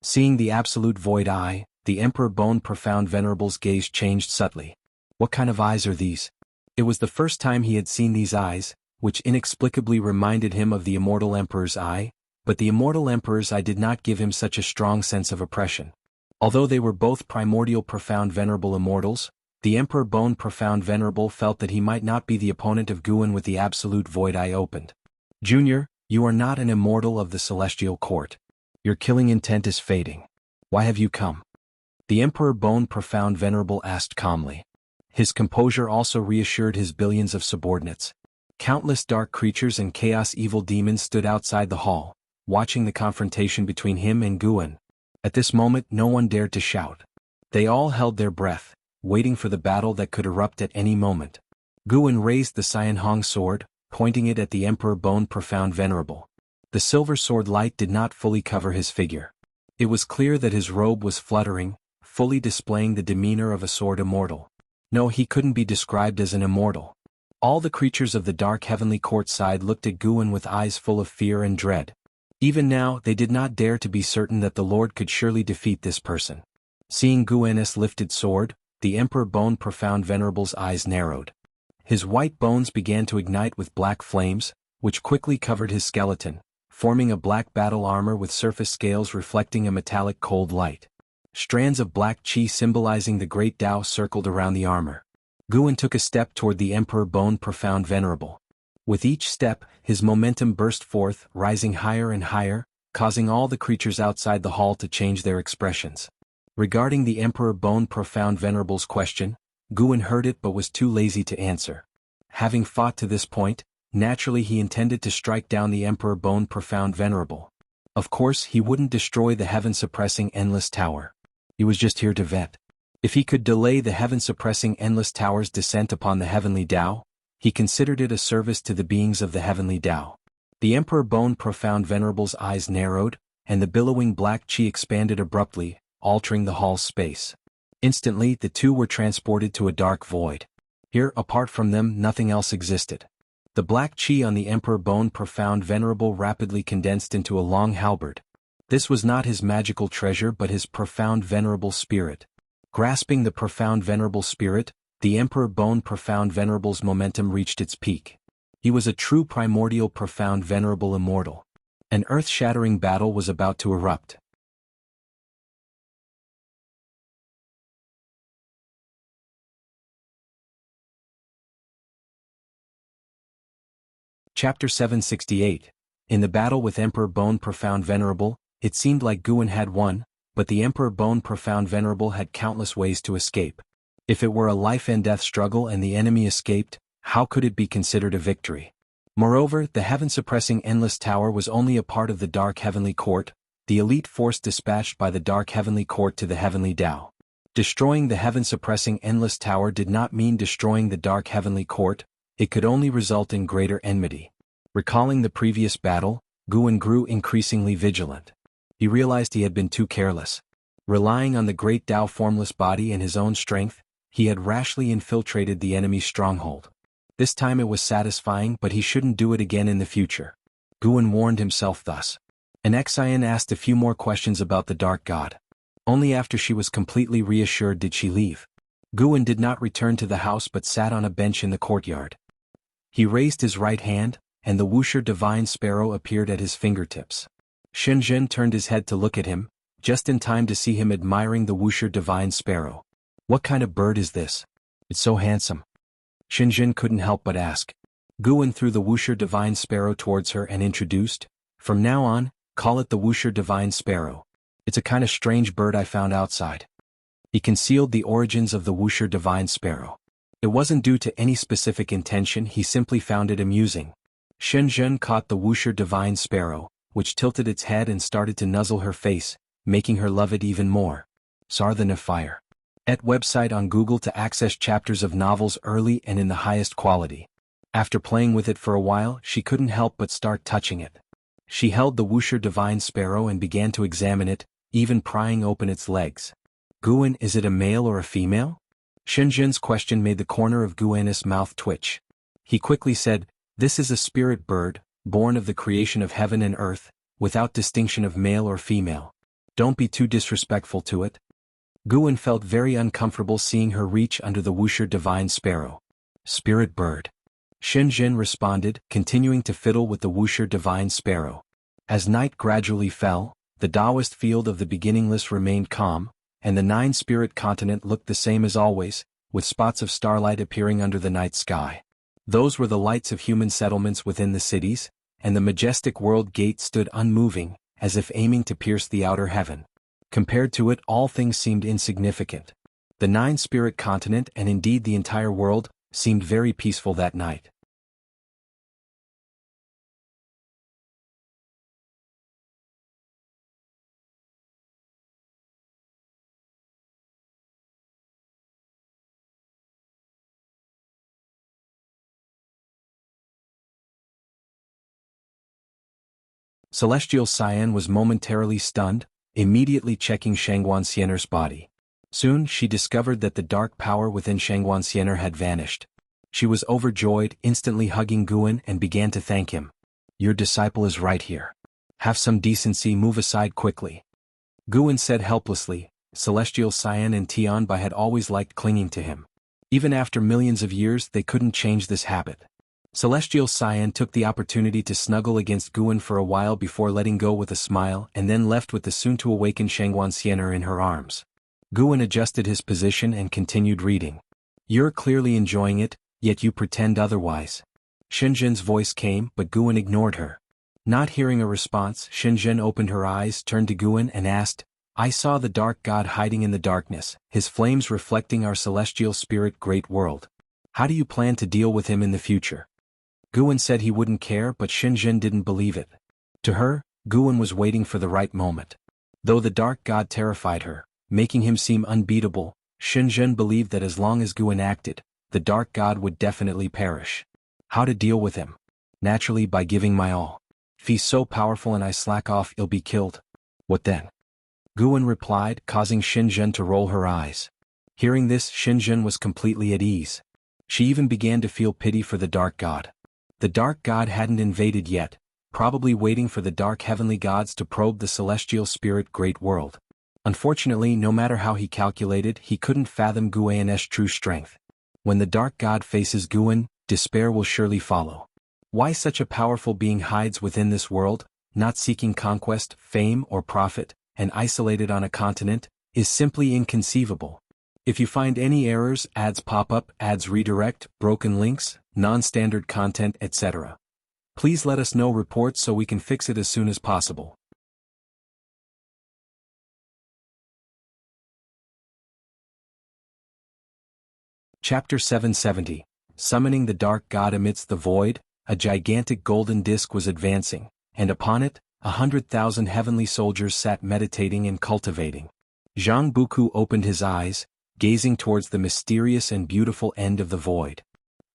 Seeing the Absolute Void Eye, the Emperor Bone Profound Venerable's gaze changed subtly. What kind of eyes are these? It was the first time he had seen these eyes, which inexplicably reminded him of the Immortal Emperor's eye, but the Immortal Emperor's eye did not give him such a strong sense of oppression. Although they were both primordial profound venerable immortals, the Emperor Bone Profound Venerable felt that he might not be the opponent of Guin with the absolute void eye opened. Junior, you are not an immortal of the celestial court. Your killing intent is fading. Why have you come? The Emperor Bone Profound Venerable asked calmly. His composure also reassured his billions of subordinates. Countless dark creatures and chaos evil demons stood outside the hall, watching the confrontation between him and Guin. At this moment no one dared to shout. They all held their breath, waiting for the battle that could erupt at any moment. Guin raised the Cyan Hong sword, pointing it at the Emperor Bone Profound Venerable. The silver sword light did not fully cover his figure. It was clear that his robe was fluttering, fully displaying the demeanor of a sword immortal. No, he couldn't be described as an immortal. All the creatures of the dark heavenly court side looked at Guin with eyes full of fear and dread. Even now, they did not dare to be certain that the Lord could surely defeat this person. Seeing Guin's lifted sword, the Emperor Bone Profound Venerable's eyes narrowed. His white bones began to ignite with black flames, which quickly covered his skeleton, forming a black battle armor with surface scales reflecting a metallic cold light. Strands of black chi symbolizing the great Tao circled around the armor. Guin took a step toward the Emperor Bone Profound Venerable. With each step, his momentum burst forth, rising higher and higher, causing all the creatures outside the hall to change their expressions. Regarding the Emperor Bone Profound Venerable's question, Guin heard it but was too lazy to answer. Having fought to this point, naturally he intended to strike down the Emperor Bone Profound Venerable. Of course he wouldn't destroy the heaven-suppressing Endless Tower. He was just here to vet. If he could delay the heaven-suppressing Endless Tower's descent upon the Heavenly Tao, he considered it a service to the beings of the Heavenly Tao. The Emperor Bone Profound Venerable's eyes narrowed, and the billowing black chi expanded abruptly, altering the hall's space. Instantly the two were transported to a dark void. Here, apart from them, nothing else existed. The black chi on the Emperor Bone Profound Venerable rapidly condensed into a long halberd. This was not his magical treasure but his profound venerable spirit. Grasping the profound venerable spirit, the Emperor Bone Profound Venerable's momentum reached its peak. He was a true primordial profound venerable immortal. An earth-shattering battle was about to erupt. Chapter 768. In the battle with Emperor Bone Profound Venerable, it seemed like Guin had won, but the Emperor Bone Profound Venerable had countless ways to escape. If it were a life-and-death struggle and the enemy escaped, how could it be considered a victory? Moreover, the heaven-suppressing Endless Tower was only a part of the Dark Heavenly Court, the elite force dispatched by the Dark Heavenly Court to the Heavenly Tao. Destroying the heaven-suppressing Endless Tower did not mean destroying the Dark Heavenly Court, it could only result in greater enmity. Recalling the previous battle, Guin grew increasingly vigilant. He realized he had been too careless. Relying on the great Tao formless body and his own strength, he had rashly infiltrated the enemy's stronghold. This time it was satisfying, but he shouldn't do it again in the future. Guin warned himself thus. An Xian asked a few more questions about the Dark God. Only after she was completely reassured did she leave. Guin did not return to the house but sat on a bench in the courtyard. He raised his right hand, and the Wuxia Divine Sparrow appeared at his fingertips. Shenzhen turned his head to look at him, just in time to see him admiring the Wuxia Divine Sparrow. What kind of bird is this? It's so handsome. Shenzhen couldn't help but ask. Guin threw the Wuxia Divine Sparrow towards her and introduced, "From now on, call it the Wuxia Divine Sparrow. It's a kind of strange bird I found outside." He concealed the origins of the Wuxia Divine Sparrow. It wasn't due to any specific intention, he simply found it amusing. Shenzhen caught the Wuxia Divine Sparrow, which tilted its head and started to nuzzle her face, making her love it even more. Sarthan of Fire. Et website on Google to access chapters of novels early and in the highest quality. After playing with it for a while, she couldn't help but start touching it. She held the Wuxia Divine Sparrow and began to examine it, even prying open its legs. Guin, is it a male or a female? Shenzhen's question made the corner of Guin's mouth twitch. He quickly said, "This is a spirit bird, born of the creation of heaven and earth, without distinction of male or female. Don't be too disrespectful to it." Guin felt very uncomfortable seeing her reach under the Wuxia Divine Sparrow. "Spirit bird." Shenzhen responded, continuing to fiddle with the Wuxia Divine Sparrow. As night gradually fell, the Taoist field of the beginningless remained calm, and the nine-spirit continent looked the same as always, with spots of starlight appearing under the night sky. Those were the lights of human settlements within the cities, and the majestic world gate stood unmoving, as if aiming to pierce the outer heaven. Compared to it, all things seemed insignificant. The nine-spirit continent, and indeed the entire world, seemed very peaceful that night. Celestial Cyan was momentarily stunned, immediately checking Shangguansiener's body. Soon she discovered that the dark power within Shangguansiener had vanished. She was overjoyed, instantly hugging Guan and began to thank him. "Your disciple is right here. Have some decency, move aside quickly." Guan said helplessly. Celestial Cyan and Tianbai had always liked clinging to him. Even after millions of years they couldn't change this habit. Celestial Cyan took the opportunity to snuggle against Guan for a while before letting go with a smile and then left with the soon-to-awaken Shangguansiener in her arms. Guan adjusted his position and continued reading. "You're clearly enjoying it, yet you pretend otherwise." Shenzhen's voice came, but Guan ignored her. Not hearing a response, Shenzhen opened her eyes, turned to Guan and asked, "I saw the dark god hiding in the darkness, his flames reflecting our celestial spirit great world. How do you plan to deal with him in the future?" Guan said he wouldn't care, but Shenzhen didn't believe it. To her, Guan was waiting for the right moment. Though the dark god terrified her, making him seem unbeatable, Shenzhen believed that as long as Guan acted, the dark god would definitely perish. How to deal with him? Naturally, by giving my all. If he's so powerful and I slack off, he'll be killed. What then? Guan replied, causing Shenzhen to roll her eyes. Hearing this, Shenzhen was completely at ease. She even began to feel pity for the dark god. The dark god hadn't invaded yet, probably waiting for the dark heavenly gods to probe the celestial spirit great world. Unfortunately, no matter how he calculated, he couldn't fathom Guan's true strength. When the dark god faces Guan, despair will surely follow. Why such a powerful being hides within this world, not seeking conquest, fame, or profit, and isolated on a continent, is simply inconceivable. If you find any errors, ads pop up, ads redirect, broken links, non-standard content, etc., please let us know reports so we can fix it as soon as possible. Chapter 770. Summoning the Dark God amidst the void, a gigantic golden disc was advancing, and upon it, 100,000 heavenly soldiers sat meditating and cultivating. Jianghu opened his eyes, gazing towards the mysterious and beautiful end of the void.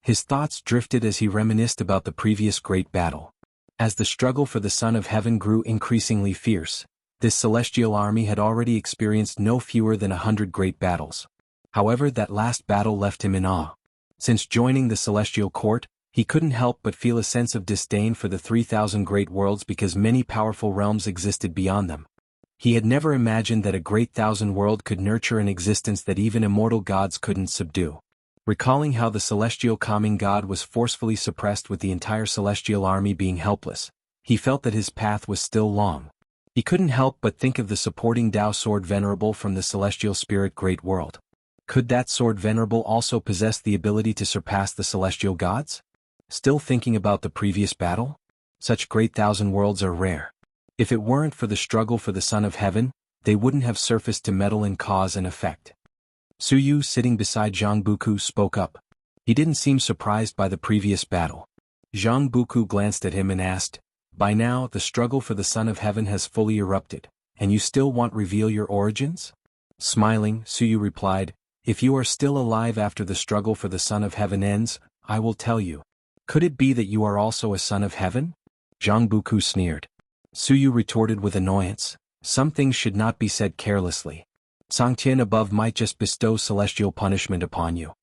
His thoughts drifted as he reminisced about the previous great battle. As the struggle for the Son of Heaven grew increasingly fierce, this celestial army had already experienced no fewer than 100 great battles. However, that last battle left him in awe. Since joining the celestial court, he couldn't help but feel a sense of disdain for the 3,000 great worlds because many powerful realms existed beyond them. He had never imagined that a great thousand world could nurture an existence that even immortal gods couldn't subdue. Recalling how the celestial calming god was forcefully suppressed with the entire celestial army being helpless, he felt that his path was still long. He couldn't help but think of the supporting Tao sword venerable from the celestial spirit great world. Could that sword venerable also possess the ability to surpass the celestial gods? Still thinking about the previous battle? Such great thousand worlds are rare. If it weren't for the struggle for the Son of Heaven, they wouldn't have surfaced to meddle in cause and effect. Suyu, sitting beside Jianghu, spoke up. He didn't seem surprised by the previous battle. Jianghu glanced at him and asked, "By now, the struggle for the Son of Heaven has fully erupted, and you still won't reveal your origins?" Smiling, Suyu replied, "If you are still alive after the struggle for the Son of Heaven ends, I will tell you. Could it be that you are also a Son of Heaven?" Jianghu sneered. Suyu retorted with annoyance, "Some things should not be said carelessly. Sangtian above might just bestow celestial punishment upon you."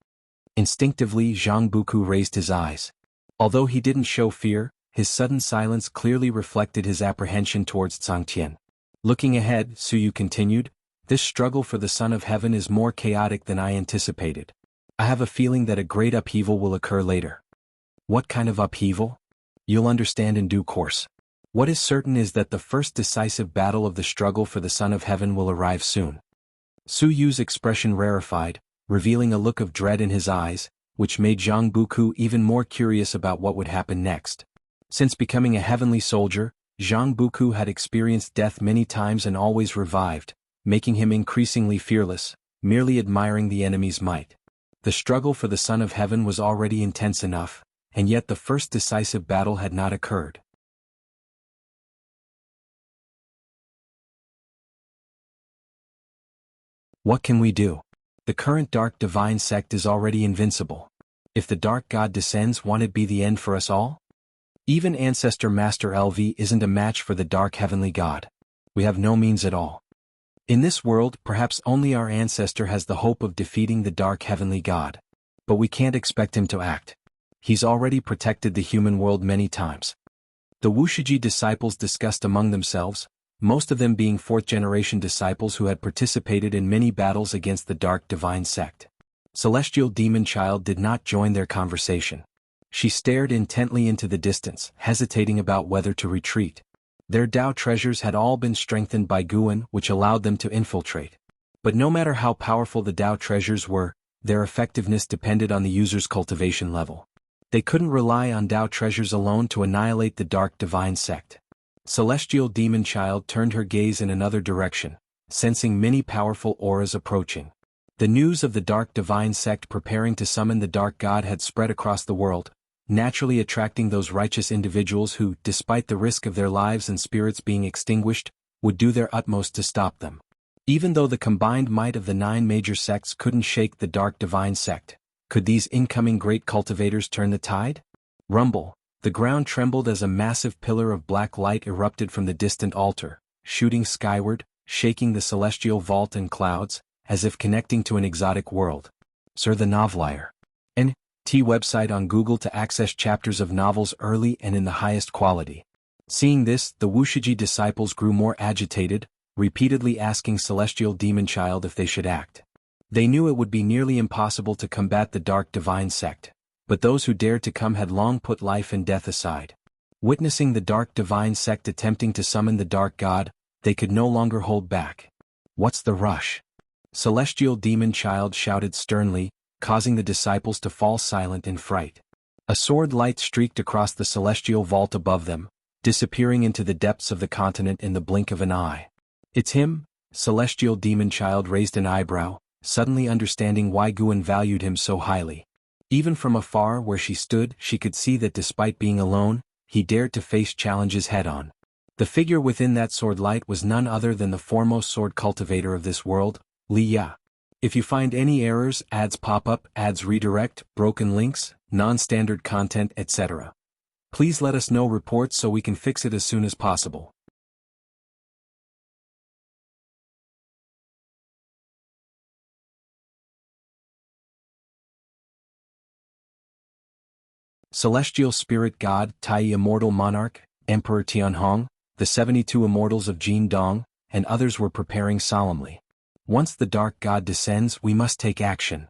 Instinctively, Jianghu raised his eyes. Although he didn't show fear, his sudden silence clearly reflected his apprehension towards Sangtian. Looking ahead, Suyu continued, "This struggle for the Son of Heaven is more chaotic than I anticipated. I have a feeling that a great upheaval will occur later." "What kind of upheaval?" "You'll understand in due course. What is certain is that the first decisive battle of the struggle for the Son of Heaven will arrive soon." Su Yu's expression rarefied, revealing a look of dread in his eyes, which made Jianghu even more curious about what would happen next. Since becoming a heavenly soldier, Jianghu had experienced death many times and always revived, making him increasingly fearless, merely admiring the enemy's might. The struggle for the Son of Heaven was already intense enough, and yet the first decisive battle had not occurred. What can we do? The current Dark Divine sect is already invincible. If the Dark God descends, won't it be the end for us all? Even Ancestor Master LV isn't a match for the Dark Heavenly God. We have no means at all. In this world, perhaps only our ancestor has the hope of defeating the Dark Heavenly God. But we can't expect him to act. He's already protected the human world many times. The Wuxia disciples discussed among themselves, most of them being fourth-generation disciples who had participated in many battles against the Dark Divine sect. Celestial Demon Child did not join their conversation. She stared intently into the distance, hesitating about whether to retreat. Their Tao treasures had all been strengthened by Guan, which allowed them to infiltrate. But no matter how powerful the Tao treasures were, their effectiveness depended on the user's cultivation level. They couldn't rely on Tao treasures alone to annihilate the Dark Divine sect. Celestial Demon Child turned her gaze in another direction, sensing many powerful auras approaching. The news of the Dark Divine sect preparing to summon the Dark God had spread across the world, naturally attracting those righteous individuals who, despite the risk of their lives and spirits being extinguished, would do their utmost to stop them. Even though the combined might of the 9 major sects couldn't shake the Dark Divine sect, could these incoming great cultivators turn the tide? Rumble. The ground trembled as a massive pillar of black light erupted from the distant altar, shooting skyward, shaking the celestial vault and clouds, as if connecting to an exotic world. Sir the Novelier. N.T. website on Google to access chapters of novels early and in the highest quality. Seeing this, the Wuxia disciples grew more agitated, repeatedly asking Celestial Demon Child if they should act. They knew it would be nearly impossible to combat the Dark Divine sect, but those who dared to come had long put life and death aside. Witnessing the Dark Divine sect attempting to summon the Dark God, they could no longer hold back. What's the rush? Celestial Demon Child shouted sternly, causing the disciples to fall silent in fright. A sword light streaked across the celestial vault above them, disappearing into the depths of the continent in the blink of an eye. It's him? Celestial Demon Child raised an eyebrow, suddenly understanding why Guan valued him so highly. Even from afar where she stood, she could see that despite being alone, he dared to face challenges head-on. The figure within that sword light was none other than the foremost sword cultivator of this world, Li Ya. If you find any errors, ads pop up, ads redirect, broken links, non-standard content, etc., please let us know reports so we can fix it as soon as possible. Celestial Spirit God, Tai Immortal Monarch, Emperor Tianhong, the 72 Immortals of Jin Dong, and others were preparing solemnly. Once the Dark God descends, we must take action.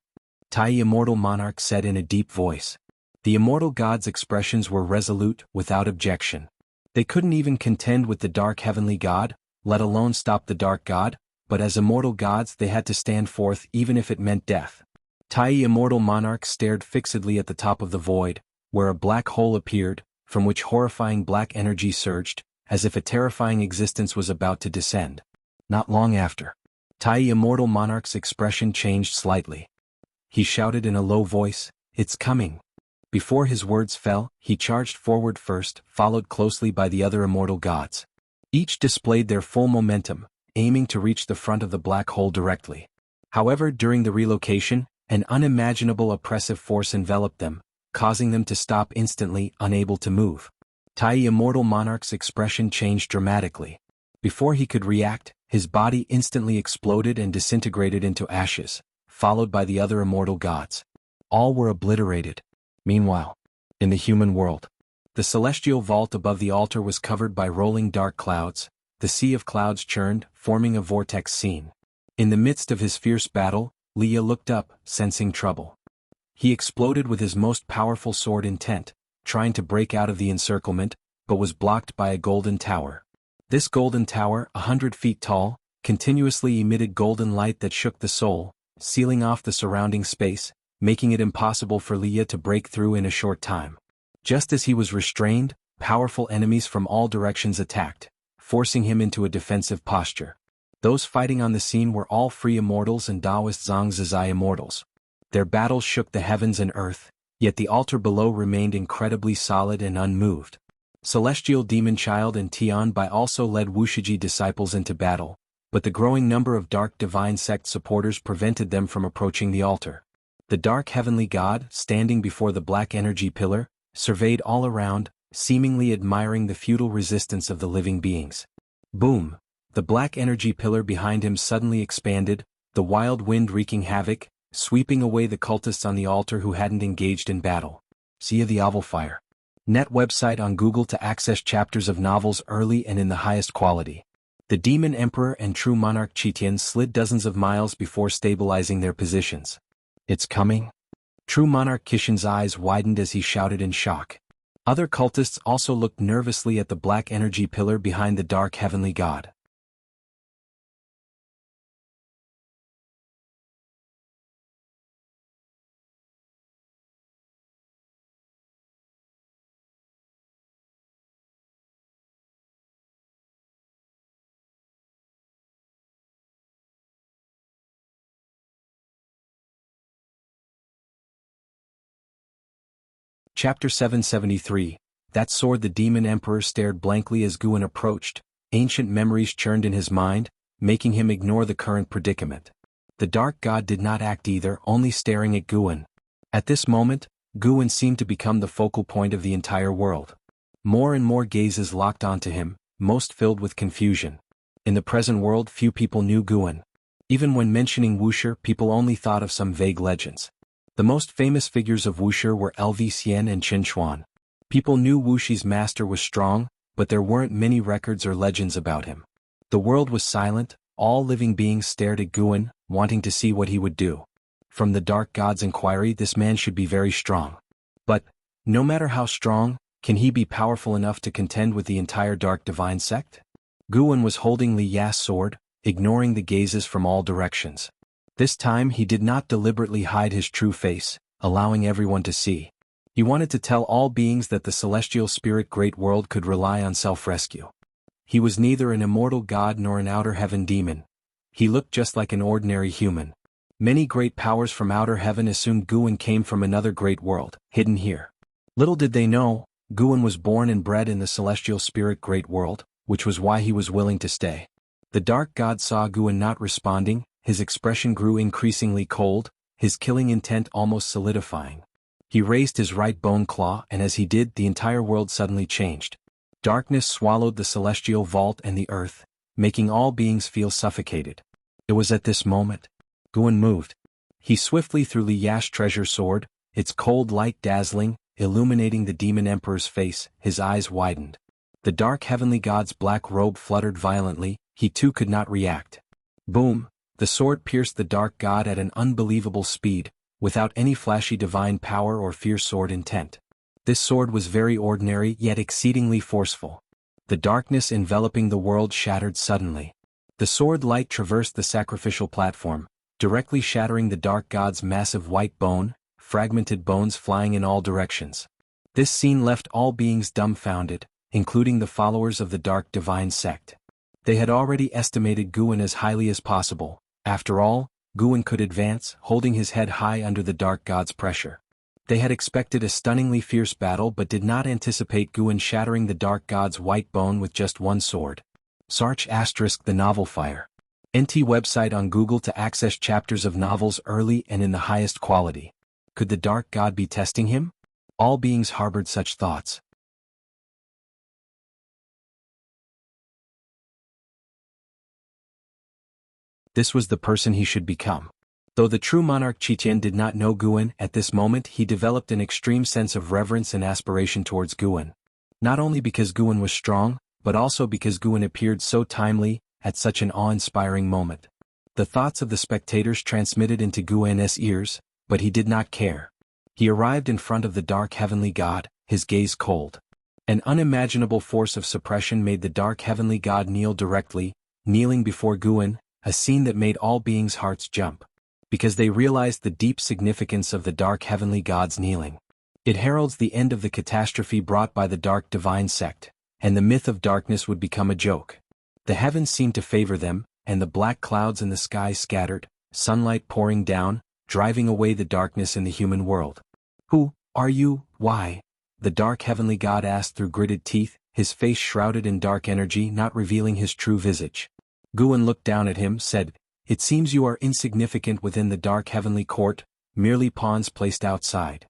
Tai Immortal Monarch said in a deep voice. The Immortal God's expressions were resolute, without objection. They couldn't even contend with the Dark Heavenly God, let alone stop the Dark God, but as immortal gods they had to stand forth even if it meant death. Tai Immortal Monarch stared fixedly at the top of the void, where a black hole appeared, from which horrifying black energy surged, as if a terrifying existence was about to descend. Not long after, Tai Immortal Monarch's expression changed slightly. He shouted in a low voice, "It's coming." Before his words fell, he charged forward first, followed closely by the other immortal gods. Each displayed their full momentum, aiming to reach the front of the black hole directly. However, during the relocation, an unimaginable oppressive force enveloped them, causing them to stop instantly, unable to move. Tai Immortal Monarch's expression changed dramatically. Before he could react, his body instantly exploded and disintegrated into ashes, followed by the other immortal gods. All were obliterated. Meanwhile, in the human world, the celestial vault above the altar was covered by rolling dark clouds. The sea of clouds churned, forming a vortex scene. In the midst of his fierce battle, Leah looked up, sensing trouble. He exploded with his most powerful sword intent, trying to break out of the encirclement, but was blocked by a golden tower. This golden tower, 100 feet tall, continuously emitted golden light that shook the soul, sealing off the surrounding space, making it impossible for Liya to break through in a short time. Just as he was restrained, powerful enemies from all directions attacked, forcing him into a defensive posture. Those fighting on the scene were all free immortals and Taoist Zhangzhizai immortals. Their battles shook the heavens and earth, yet the altar below remained incredibly solid and unmoved. Celestial Demon Child and Tian Bai also led Wuxia disciples into battle, but the growing number of Dark Divine Sect supporters prevented them from approaching the altar. The Dark Heavenly God, standing before the Black Energy Pillar, surveyed all around, seemingly admiring the futile resistance of the living beings. Boom! The Black Energy Pillar behind him suddenly expanded, the wild wind wreaking havoc, sweeping away the cultists on the altar who hadn't engaged in battle. See the Oval Fire. Net website on Google to access chapters of novels early and in the highest quality. The Demon Emperor and True Monarch Qitian slid dozens of miles before stabilizing their positions. It's coming? True Monarch Kishin's eyes widened as he shouted in shock. Other cultists also looked nervously at the Black Energy Pillar behind the Dark Heavenly God. Chapter 773. That sword. The Demon Emperor stared blankly as Guan approached. Ancient memories churned in his mind, making him ignore the current predicament. The Dark God did not act either, only staring at Guan. At this moment, Guan seemed to become the focal point of the entire world. More and more gazes locked onto him, most filled with confusion. In the present world, few people knew Guan. Even when mentioning Wuxia, people only thought of some vague legends. The most famous figures of Wuxia were LV Xian and Qin Xuan. People knew Wuxi's master was strong, but there weren't many records or legends about him. The world was silent, all living beings stared at Guan, wanting to see what he would do. From the Dark God's inquiry, this man should be very strong. But, no matter how strong, can he be powerful enough to contend with the entire Dark Divine Sect? Guan was holding Li Ya's sword, ignoring the gazes from all directions. This time he did not deliberately hide his true face, allowing everyone to see. He wanted to tell all beings that the celestial spirit great world could rely on self-rescue. He was neither an immortal god nor an outer heaven demon. He looked just like an ordinary human. Many great powers from outer heaven assumed Guan came from another great world, hidden here. Little did they know, Guan was born and bred in the celestial spirit great world, which was why he was willing to stay. The Dark God saw Guan not responding. His expression grew increasingly cold, his killing intent almost solidifying. He raised his right bone claw, and as he did, the entire world suddenly changed. Darkness swallowed the celestial vault and the earth, making all beings feel suffocated. It was at this moment Guan moved. He swiftly threw Li Ya's treasure sword, its cold light dazzling, illuminating the Demon Emperor's face. His eyes widened. The Dark Heavenly God's black robe fluttered violently, he too could not react. Boom! The sword pierced the Dark God at an unbelievable speed, without any flashy divine power or fierce sword intent. This sword was very ordinary yet exceedingly forceful. The darkness enveloping the world shattered suddenly. The sword light traversed the sacrificial platform, directly shattering the Dark God's massive white bone, fragmented bones flying in all directions. This scene left all beings dumbfounded, including the followers of the Dark Divine Sect. They had already estimated Guan as highly as possible. After all, Guan could advance, holding his head high under the Dark God's pressure. They had expected a stunningly fierce battle but did not anticipate Guan shattering the Dark God's white bone with just one sword. Sarch * The Novel Fire. NT website on Google to access chapters of novels early and in the highest quality. Could the Dark God be testing him? All beings harbored such thoughts. This was the person he should become. Though the true monarch Qitian did not know Guan at this moment, he developed an extreme sense of reverence and aspiration towards Guan. Not only because Guan was strong, but also because Guan appeared so timely, at such an awe-inspiring moment. The thoughts of the spectators transmitted into Guan's ears, but he did not care. He arrived in front of the Dark Heavenly God, his gaze cold. An unimaginable force of suppression made the Dark Heavenly God kneel directly, kneeling before Guan, a scene that made all beings' hearts jump. Because they realized the deep significance of the dark heavenly gods kneeling. It heralds the end of the catastrophe brought by the dark divine sect, and the myth of darkness would become a joke. The heavens seemed to favor them, and the black clouds in the sky scattered, sunlight pouring down, driving away the darkness in the human world. "Who are you? Why?" the dark heavenly god asked through gritted teeth, his face shrouded in dark energy not revealing his true visage. Guan looked down at him, said, "It seems you are insignificant within the dark heavenly court, merely pawns placed outside."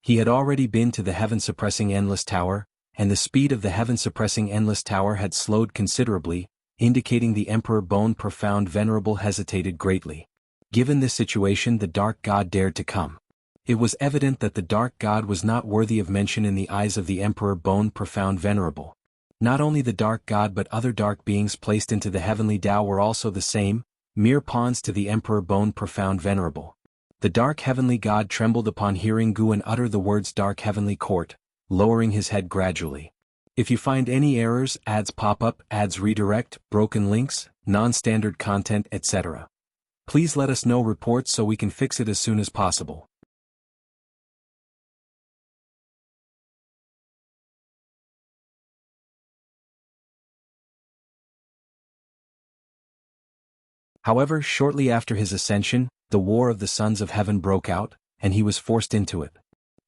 He had already been to the heaven-suppressing Endless Tower, and the speed of the heaven-suppressing Endless Tower had slowed considerably, indicating the Emperor Bone Profound Venerable hesitated greatly. Given this situation, the dark god dared to come. It was evident that the dark god was not worthy of mention in the eyes of the Emperor Bone Profound Venerable. Not only the dark god but other dark beings placed into the heavenly Tao were also the same, mere pawns to the Emperor Bone Profound Venerable. The dark heavenly god trembled upon hearing Guan utter the words dark heavenly court, lowering his head gradually. If you find any errors, ads pop up, ads redirect, broken links, non-standard content, etc. Please let us know reports so we can fix it as soon as possible. However, shortly after his ascension, the War of the Sons of Heaven broke out, and he was forced into it.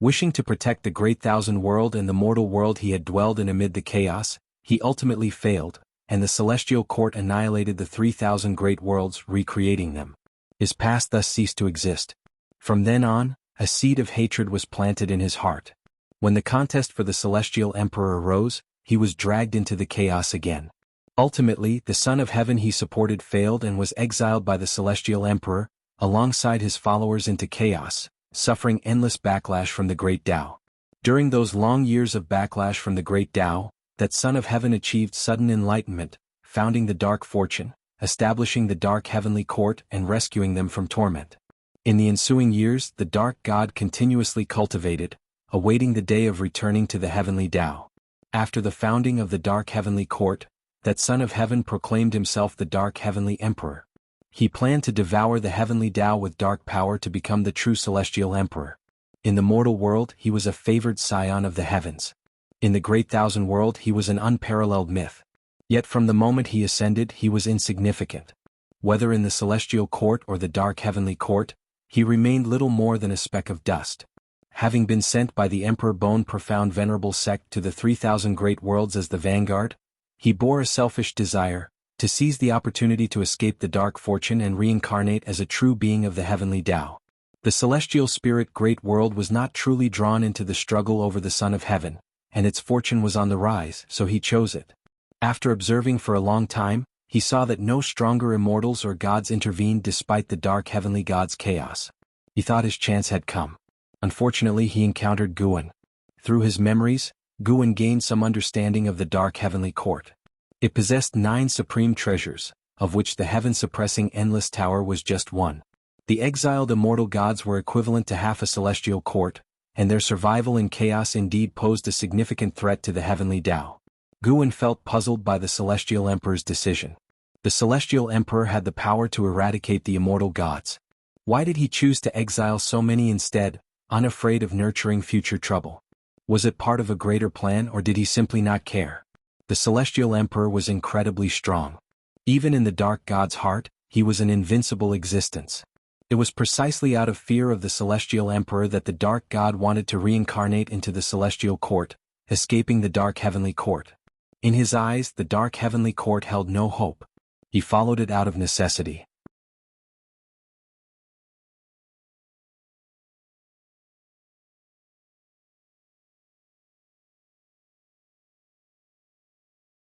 Wishing to protect the great thousand world and the mortal world he had dwelled in amid the chaos, he ultimately failed, and the celestial court annihilated the 3,000 great worlds, recreating them. His past thus ceased to exist. From then on, a seed of hatred was planted in his heart. When the contest for the celestial emperor arose, he was dragged into the chaos again. Ultimately, the Son of Heaven he supported failed and was exiled by the celestial emperor, alongside his followers into chaos, suffering endless backlash from the great Tao. During those long years of backlash from the great Tao, that Son of Heaven achieved sudden enlightenment, founding the Dark Fortune, establishing the Dark Heavenly Court and rescuing them from torment. In the ensuing years, the Dark God continuously cultivated, awaiting the day of returning to the Heavenly Tao. After the founding of the Dark Heavenly Court, that Son of Heaven proclaimed himself the Dark Heavenly Emperor. He planned to devour the Heavenly Tao with dark power to become the true Celestial Emperor. In the mortal world, he was a favored scion of the heavens. In the Great Thousand World, he was an unparalleled myth. Yet from the moment he ascended, he was insignificant. Whether in the Celestial Court or the Dark Heavenly Court, he remained little more than a speck of dust. Having been sent by the Emperor Bone Profound Venerable Sect to the 3,000 great worlds as the vanguard, he bore a selfish desire, to seize the opportunity to escape the dark fortune and reincarnate as a true being of the heavenly Tao. The celestial spirit great world was not truly drawn into the struggle over the Son of Heaven, and its fortune was on the rise, so he chose it. After observing for a long time, he saw that no stronger immortals or gods intervened despite the dark heavenly god's chaos. He thought his chance had come. Unfortunately, he encountered Guan. Through his memories, Guan gained some understanding of the Dark Heavenly Court. It possessed 9 supreme treasures, of which the heaven-suppressing Endless Tower was just one. The exiled immortal gods were equivalent to half a celestial court, and their survival in chaos indeed posed a significant threat to the Heavenly Tao. Guan felt puzzled by the Celestial Emperor's decision. The Celestial Emperor had the power to eradicate the immortal gods. Why did he choose to exile so many instead, unafraid of nurturing future trouble? Was it part of a greater plan or did he simply not care? The Celestial Emperor was incredibly strong. Even in the Dark God's heart, he was an invincible existence. It was precisely out of fear of the Celestial Emperor that the Dark God wanted to reincarnate into the Celestial Court, escaping the Dark Heavenly Court. In his eyes, the Dark Heavenly Court held no hope. He followed it out of necessity.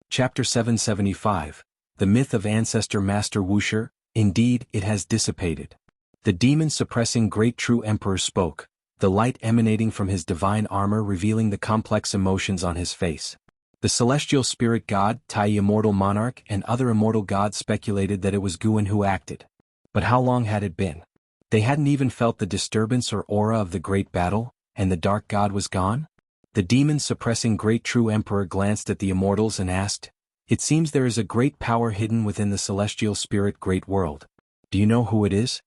Chapter 775. The Myth of Ancestor Master Wuxia. Indeed, it has dissipated. The demon-suppressing Great True Emperor spoke, the light emanating from his divine armor revealing the complex emotions on his face. The celestial spirit god, Tai Immortal Monarch and other immortal gods speculated that it was Guan who acted. But how long had it been? They hadn't even felt the disturbance or aura of the great battle, and the dark god was gone? The demon-suppressing Great True Emperor glanced at the immortals and asked, It seems there is a great power hidden within the celestial spirit great world. Do you know who it is?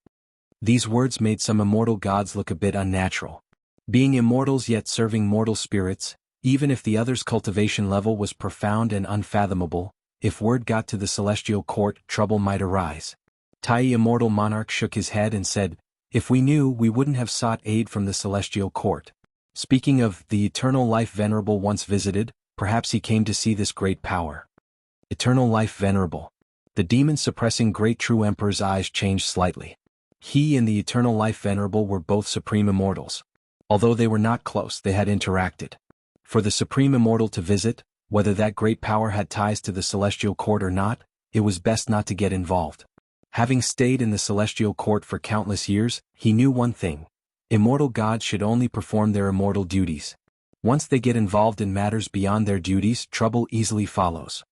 These words made some immortal gods look a bit unnatural. Being immortals yet serving mortal spirits, even if the other's cultivation level was profound and unfathomable, if word got to the celestial court, trouble might arise. Tai Immortal Monarch shook his head and said, "If we knew, we wouldn't have sought aid from the celestial court." Speaking of the eternal life Venerable once visited, perhaps he came to see this great power. Eternal life Venerable. The demon-suppressing great true emperor's eyes changed slightly. He and the eternal life Venerable were both supreme immortals. Although they were not close, they had interacted. For the supreme immortal to visit, whether that great power had ties to the celestial court or not, it was best not to get involved. Having stayed in the celestial court for countless years, he knew one thing. Immortal gods should only perform their immortal duties. Once they get involved in matters beyond their duties, trouble easily follows.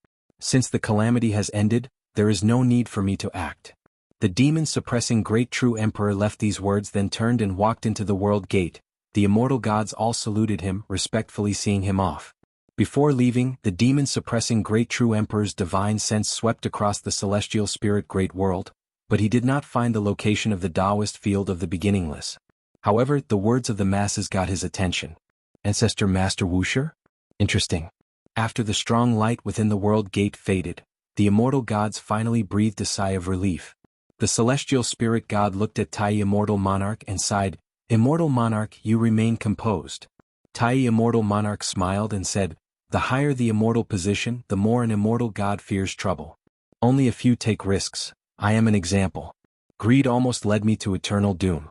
Since the calamity has ended, there is no need for me to act. The demon-suppressing great true emperor left these words, then turned and walked into the world gate. The immortal gods all saluted him, respectfully seeing him off. Before leaving, the demon-suppressing great true emperor's divine sense swept across the celestial spirit great world, but he did not find the location of the Taoist field of the beginningless. However, the words of the masses got his attention. Ancestor Master Wuxia? Interesting. After the strong light within the world gate faded, the immortal gods finally breathed a sigh of relief. The celestial spirit god looked at Tai Immortal Monarch and sighed, "Immortal Monarch, you remain composed." Tai Immortal Monarch smiled and said, "The higher the immortal position, the more an immortal god fears trouble. Only a few take risks. I am an example. Greed almost led me to eternal doom."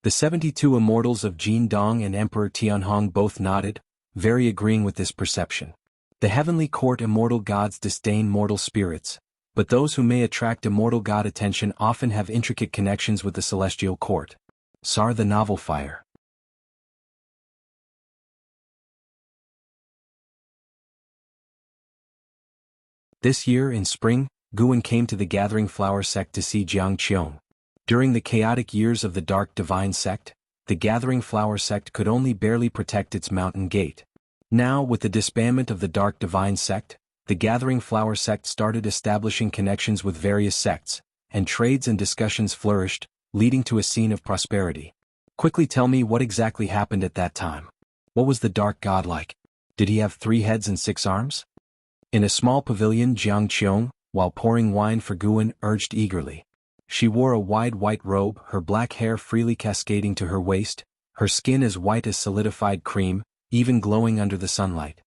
The 72 immortals of Jin Dong and Emperor Tianhong both nodded, very agreeing with this perception. The heavenly court immortal gods disdain mortal spirits, but those who may attract immortal god attention often have intricate connections with the celestial court. Sar the Novel Fire. This year in spring, Guan came to the Gathering Flower sect to see Jianghu. During the chaotic years of the Dark Divine sect, the Gathering Flower sect could only barely protect its mountain gate. Now, with the disbandment of the Dark Divine sect, the Gathering Flower sect started establishing connections with various sects, and trades and discussions flourished, leading to a scene of prosperity. Quickly tell me what exactly happened at that time. What was the dark god like? Did he have 3 heads and 6 arms? In a small pavilion, Jiang Qiong, while pouring wine for Guan, urged eagerly. She wore a wide white robe, her black hair freely cascading to her waist, her skin as white as solidified cream, even glowing under the sunlight.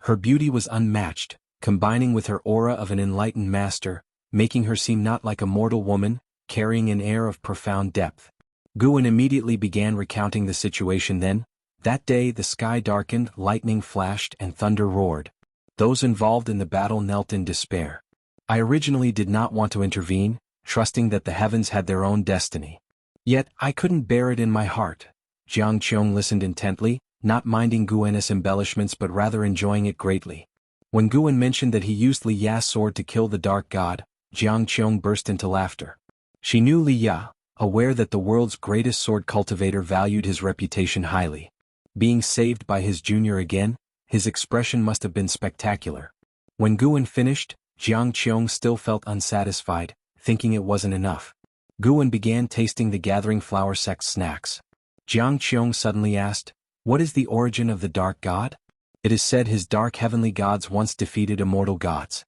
Her beauty was unmatched, combining with her aura of an enlightened master, making her seem not like a mortal woman, carrying an air of profound depth. Guan immediately began recounting the situation. Then, that day the sky darkened, lightning flashed and thunder roared. Those involved in the battle knelt in despair. I originally did not want to intervene, trusting that the heavens had their own destiny. Yet, I couldn't bear it in my heart. Jiang Qiong listened intently, not minding Guan's embellishments but rather enjoying it greatly. When Guan mentioned that he used Li Ya's sword to kill the dark god, Jiang Qiong burst into laughter. She knew Li Ya, aware that the world's greatest sword cultivator valued his reputation highly. Being saved by his junior again, his expression must have been spectacular. When Guan finished, Jiang Qiong still felt unsatisfied, thinking it wasn't enough. Guan began tasting the Gathering Flower sect snacks. Jiang Qiong suddenly asked, "What is the origin of the dark god?" It is said his dark heavenly gods once defeated immortal gods.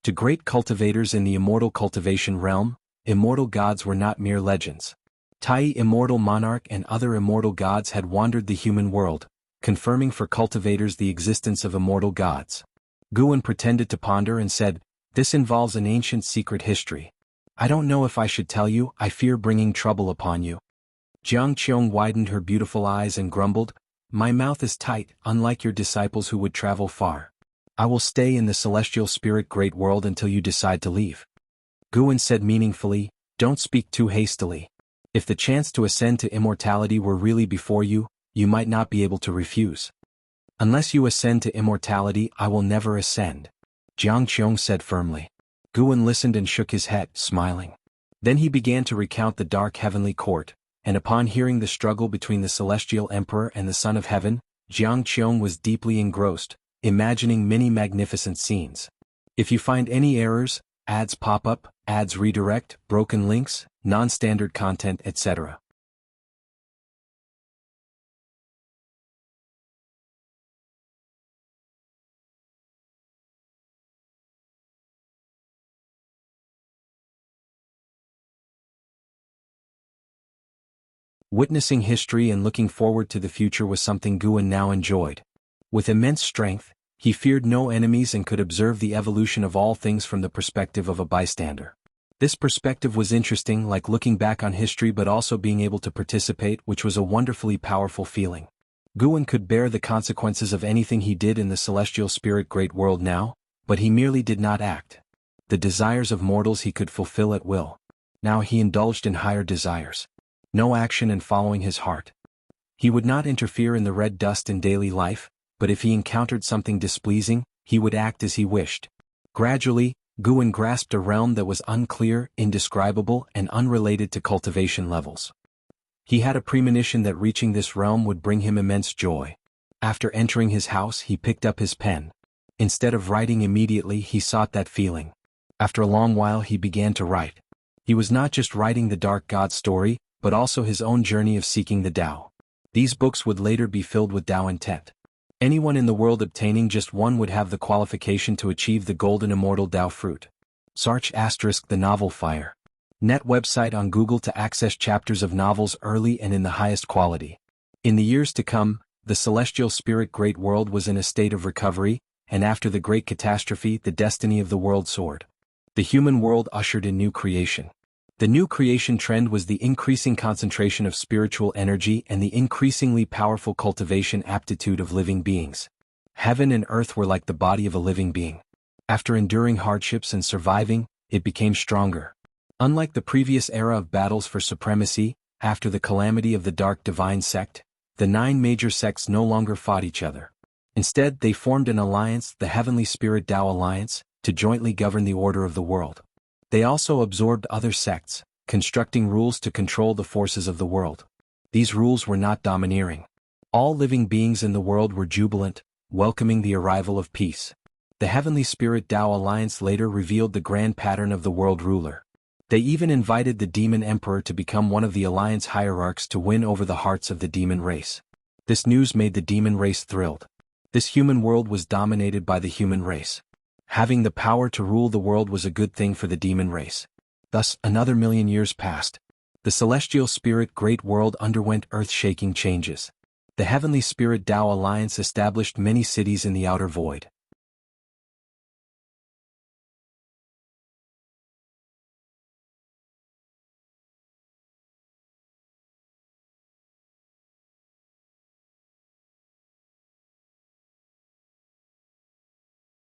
To great cultivators in the immortal cultivation realm, immortal gods were not mere legends. Tai Immortal Monarch and other immortal gods had wandered the human world, confirming for cultivators the existence of immortal gods. Guan pretended to ponder and said, "This involves an ancient secret history. I don't know if I should tell you, I fear bringing trouble upon you." Jiang Qiong widened her beautiful eyes and grumbled, "My mouth is tight, unlike your disciples who would travel far. I will stay in the celestial spirit great world until you decide to leave." Guan said meaningfully, "Don't speak too hastily. If the chance to ascend to immortality were really before you, you might not be able to refuse. Unless you ascend to immortality, I will never ascend," Jiang Qiong said firmly. Guan listened and shook his head, smiling. Then he began to recount the dark heavenly court, and upon hearing the struggle between the celestial emperor and the son of heaven, Jiang Qiong was deeply engrossed, imagining many magnificent scenes. If you find any errors, ads pop up, ads redirect, broken links, non-standard content, etc. Witnessing history and looking forward to the future was something Guan now enjoyed. With immense strength, he feared no enemies and could observe the evolution of all things from the perspective of a bystander. This perspective was interesting, like looking back on history but also being able to participate, which was a wonderfully powerful feeling. Guan could bear the consequences of anything he did in the celestial spirit great world now, but he merely did not act. The desires of mortals he could fulfill at will. Now he indulged in higher desires. No action and following his heart. He would not interfere in the red dust in daily life, but if he encountered something displeasing, he would act as he wished. Gradually, Guan grasped a realm that was unclear, indescribable, and unrelated to cultivation levels. He had a premonition that reaching this realm would bring him immense joy. After entering his house, he picked up his pen. Instead of writing immediately, he sought that feeling. After a long while, he began to write. He was not just writing the Dark God story, but also his own journey of seeking the Tao. These books would later be filled with Tao intent. Anyone in the world obtaining just one would have the qualification to achieve the golden immortal Tao fruit. Search * the novel Fire. Net website on Google to access chapters of novels early and in the highest quality. In the years to come, the celestial spirit great world was in a state of recovery, and after the great catastrophe, the destiny of the world soared. The human world ushered in new creation. The new creation trend was the increasing concentration of spiritual energy and the increasingly powerful cultivation aptitude of living beings. Heaven and earth were like the body of a living being. After enduring hardships and surviving, it became stronger. Unlike the previous era of battles for supremacy, after the calamity of the Dark Divine Sect, the 9 major sects no longer fought each other. Instead, they formed an alliance, the Heavenly Spirit Tao Alliance, to jointly govern the order of the world. They also absorbed other sects, constructing rules to control the forces of the world. These rules were not domineering. All living beings in the world were jubilant, welcoming the arrival of peace. The Heavenly Spirit Tao Alliance later revealed the grand pattern of the world ruler. They even invited the Demon Emperor to become one of the Alliance hierarchs to win over the hearts of the demon race. This news made the demon race thrilled. This human world was dominated by the human race. Having the power to rule the world was a good thing for the demon race. Thus, another 1,000,000 years passed. The celestial spirit great world underwent earth-shaking changes. The Heavenly Spirit Tao Alliance established many cities in the outer void.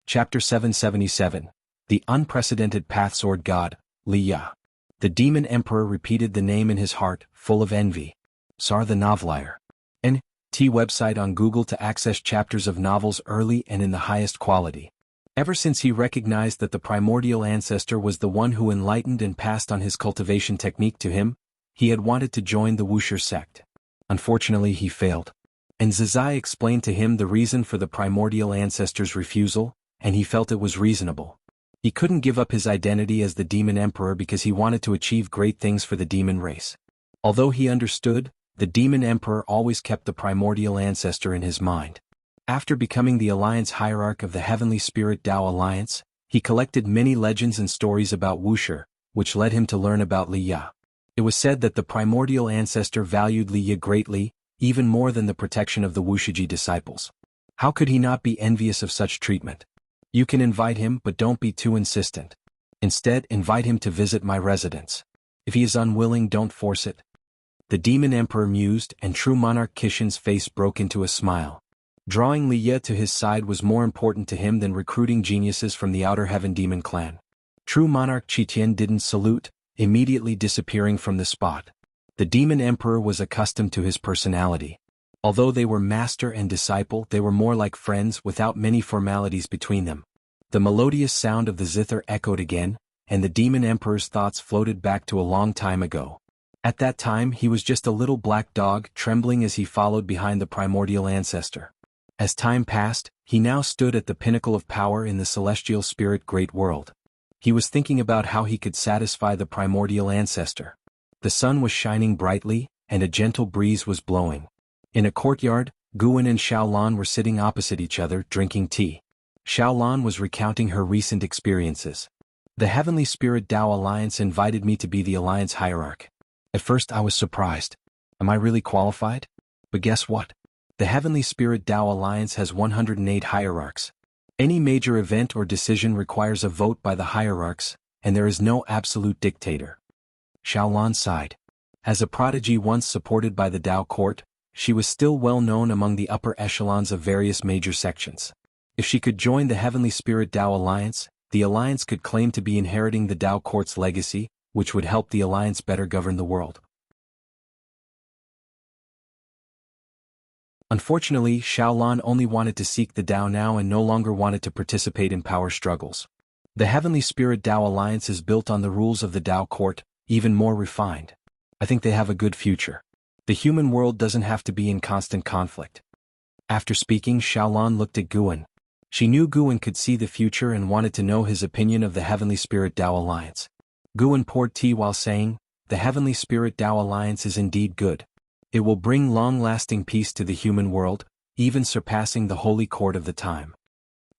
Chapter 777. The Unprecedented Path Sword God, Li Ya. The Demon Emperor repeated the name in his heart, full of envy. Sar the Novelier. N.T. website on Google to access chapters of novels early and in the highest quality. Ever since he recognized that the primordial ancestor was the one who enlightened and passed on his cultivation technique to him, he had wanted to join the Wuxia sect. Unfortunately, he failed. And Zizai explained to him the reason for the primordial ancestor's refusal, and he felt it was reasonable. He couldn't give up his identity as the Demon Emperor because he wanted to achieve great things for the demon race. Although he understood, the Demon Emperor always kept the primordial ancestor in his mind. After becoming the Alliance hierarch of the Heavenly Spirit Tao Alliance, he collected many legends and stories about Wuxia, which led him to learn about Li Ya. It was said that the primordial ancestor valued Li Ya greatly, even more than the protection of the Wuxia disciples. How could he not be envious of such treatment? You can invite him, but don't be too insistent. Instead, invite him to visit my residence. If he is unwilling, don't force it. The Demon Emperor mused, and true monarch Kishin's face broke into a smile. Drawing Li Ya to his side was more important to him than recruiting geniuses from the Outer Heaven Demon clan. True monarch Qitian didn't salute, immediately disappearing from the spot. The Demon Emperor was accustomed to his personality. Although they were master and disciple, they were more like friends without many formalities between them. The melodious sound of the zither echoed again, and the Demon Emperor's thoughts floated back to a long time ago. At that time he was just a little black dog, trembling as he followed behind the primordial ancestor. As time passed, He now stood at the pinnacle of power in the celestial spirit great world. He was thinking about how he could satisfy the primordial ancestor. The sun was shining brightly, and a gentle breeze was blowing. In a courtyard, Guan and Xiaolan were sitting opposite each other, drinking tea. Xiaolan was recounting her recent experiences. The Heavenly Spirit Tao Alliance invited me to be the Alliance Hierarch. At first I was surprised. Am I really qualified? But guess what? The Heavenly Spirit Tao Alliance has 108 hierarchs. Any major event or decision requires a vote by the hierarchs, and there is no absolute dictator. Xiaolan sighed. As a prodigy once supported by the Tao court, she was still well known among the upper echelons of various major sections. If she could join the Heavenly Spirit Tao Alliance, the alliance could claim to be inheriting the Tao court's legacy, which would help the alliance better govern the world. Unfortunately, Xiaolan only wanted to seek the Tao now and no longer wanted to participate in power struggles. The Heavenly Spirit Tao Alliance is built on the rules of the Tao court, even more refined. I think they have a good future. The human world doesn't have to be in constant conflict. After speaking, Xiaolan looked at Guan. She knew Guan could see the future and wanted to know his opinion of the Heavenly Spirit Tao Alliance. Guan poured tea while saying, "The Heavenly Spirit Tao Alliance is indeed good. It will bring long-lasting peace to the human world, even surpassing the holy court of the time."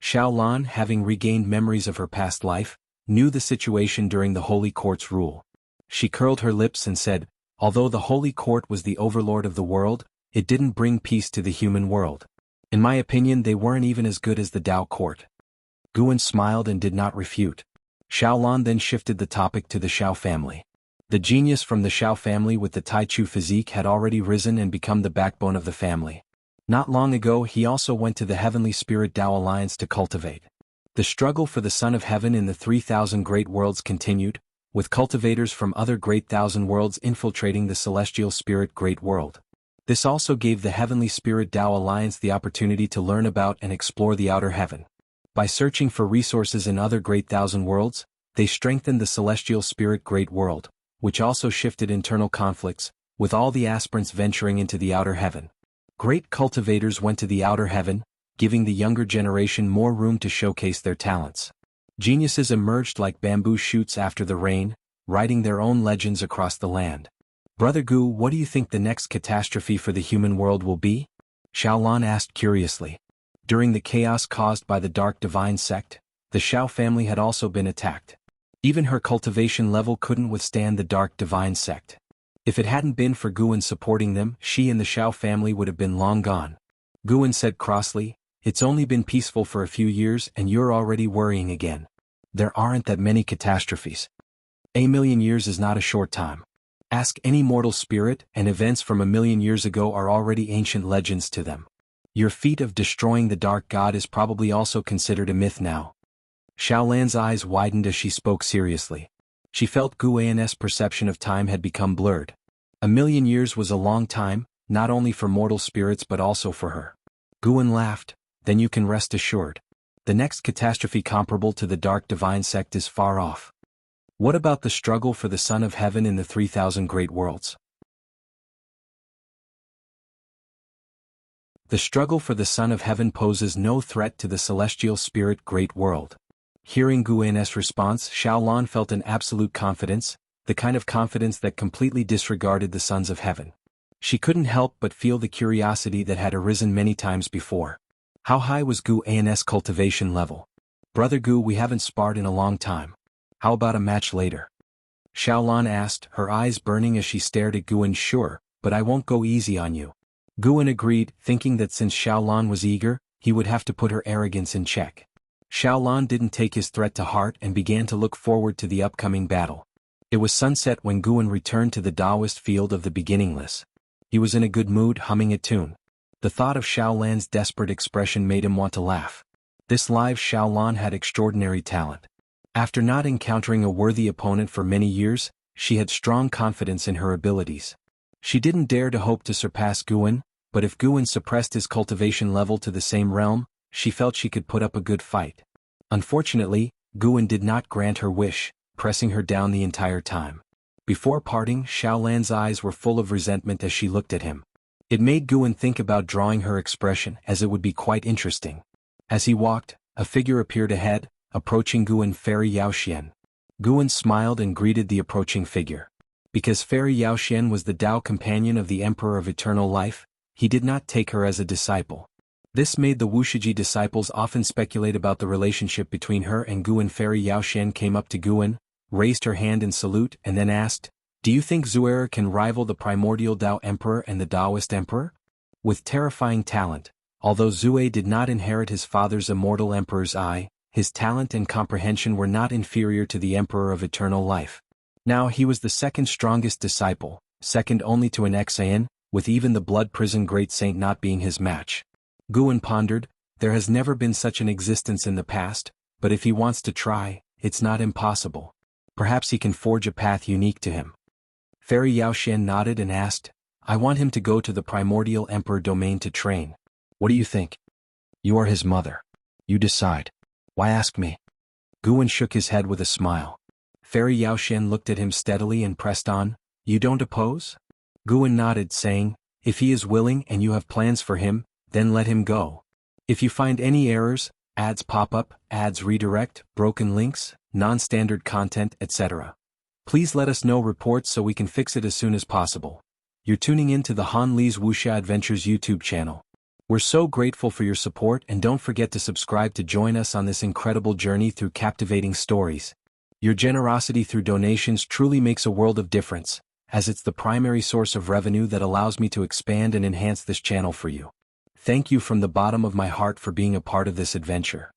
Xiaolan, having regained memories of her past life, knew the situation during the holy court's rule. She curled her lips and said, "Although the holy court was the overlord of the world, it didn't bring peace to the human world. In my opinion, they weren't even as good as the Tao court." Guan smiled and did not refute. Xiaolan then shifted the topic to the Xiao family. The genius from the Xiao family with the Taichu physique had already risen and become the backbone of the family. Not long ago he also went to the Heavenly Spirit Tao Alliance to cultivate. The struggle for the Son of Heaven in the 3,000 great worlds continued, with cultivators from other great thousand worlds infiltrating the celestial spirit great world. This also gave the Heavenly Spirit Tao Alliance the opportunity to learn about and explore the outer heaven. By searching for resources in other great thousand worlds, they strengthened the celestial spirit great world, which also shifted internal conflicts, with all the aspirants venturing into the outer heaven. Great cultivators went to the outer heaven, giving the younger generation more room to showcase their talents. Geniuses emerged like bamboo shoots after the rain, writing their own legends across the land. "Brother Gu, what do you think the next catastrophe for the human world will be?" Xiaolan asked curiously. During the chaos caused by the Dark Divine Sect, the Xiao family had also been attacked. Even her cultivation level couldn't withstand the Dark Divine Sect. If it hadn't been for Guan supporting them, she and the Xiao family would have been long gone. Guan said crossly, "It's only been peaceful for a few years and you're already worrying again. There aren't that many catastrophes. A million years is not a short time. Ask any mortal spirit, and events from a million years ago are already ancient legends to them. Your feat of destroying the Dark God is probably also considered a myth now." Xiaolan's eyes widened as she spoke seriously. She felt Guan's perception of time had become blurred. A million years was a long time, not only for mortal spirits but also for her. Guan laughed, "Then you can rest assured. The next catastrophe comparable to the Dark Divine Sect is far off." What about the struggle for the Son of Heaven in the 3,000 great worlds? The struggle for the Son of Heaven poses no threat to the celestial spirit great world. Hearing Guan's response, Xiaolan felt an absolute confidence, the kind of confidence that completely disregarded the sons of heaven. She couldn't help but feel the curiosity that had arisen many times before. How high was Guan's cultivation level? "Brother Gu, we haven't sparred in a long time. How about a match later?" Xiaolan asked, her eyes burning as she stared at Guan. "Sure, but I won't go easy on you." Guan agreed, thinking that since Xiaolan was eager, he would have to put her arrogance in check. Xiaolan didn't take his threat to heart and began to look forward to the upcoming battle. It was sunset when Guan returned to the Taoist field of the beginningless. He was in a good mood, humming a tune. The thought of Xiaolan's desperate expression made him want to laugh. This live Xiaolan had extraordinary talent. After not encountering a worthy opponent for many years, she had strong confidence in her abilities. She didn't dare to hope to surpass Guan, but if Guan suppressed his cultivation level to the same realm, she felt she could put up a good fight. Unfortunately, Guan did not grant her wish, pressing her down the entire time. Before parting, Xiaolan's eyes were full of resentment as she looked at him. It made Guan think about drawing her expression, as it would be quite interesting. As he walked, a figure appeared ahead, approaching Guan Fairy Yaoxian. Guan smiled and greeted the approaching figure. Because Fairy Yaoxian was the Tao companion of the Emperor of Eternal Life, he did not take her as a disciple. This made the Wuxia disciples often speculate about the relationship between her and Guan. Fairy Yaoxian came up to Guan, raised her hand in salute and then asked, "Do you think Zuer can rival the primordial Tao Emperor and the Taoist Emperor?" With terrifying talent, although Zue did not inherit his father's immortal emperor's eye, his talent and comprehension were not inferior to the Emperor of Eternal Life. Now he was the second strongest disciple, second only to an Xian, with even the blood prison great saint not being his match. Guan pondered, there has never been such an existence in the past, but if he wants to try, it's not impossible. Perhaps he can forge a path unique to him. Fairy Yaoxian nodded and asked, "I want him to go to the primordial emperor domain to train. What do you think?" "You are his mother. You decide. Why ask me?" Guan shook his head with a smile. Fairy Yaoxian looked at him steadily and pressed on, "You don't oppose?" Guan nodded, saying, "If he is willing and you have plans for him, then let him go. If you find any errors, ads pop up, ads redirect, broken links, non-standard content, etc., please let us know reports so we can fix it as soon as possible. You're tuning in to the Han Li's Wuxia Adventures YouTube channel. We're so grateful for your support, and don't forget to subscribe to join us on this incredible journey through captivating stories. Your generosity through donations truly makes a world of difference, as it's the primary source of revenue that allows me to expand and enhance this channel for you. Thank you from the bottom of my heart for being a part of this adventure.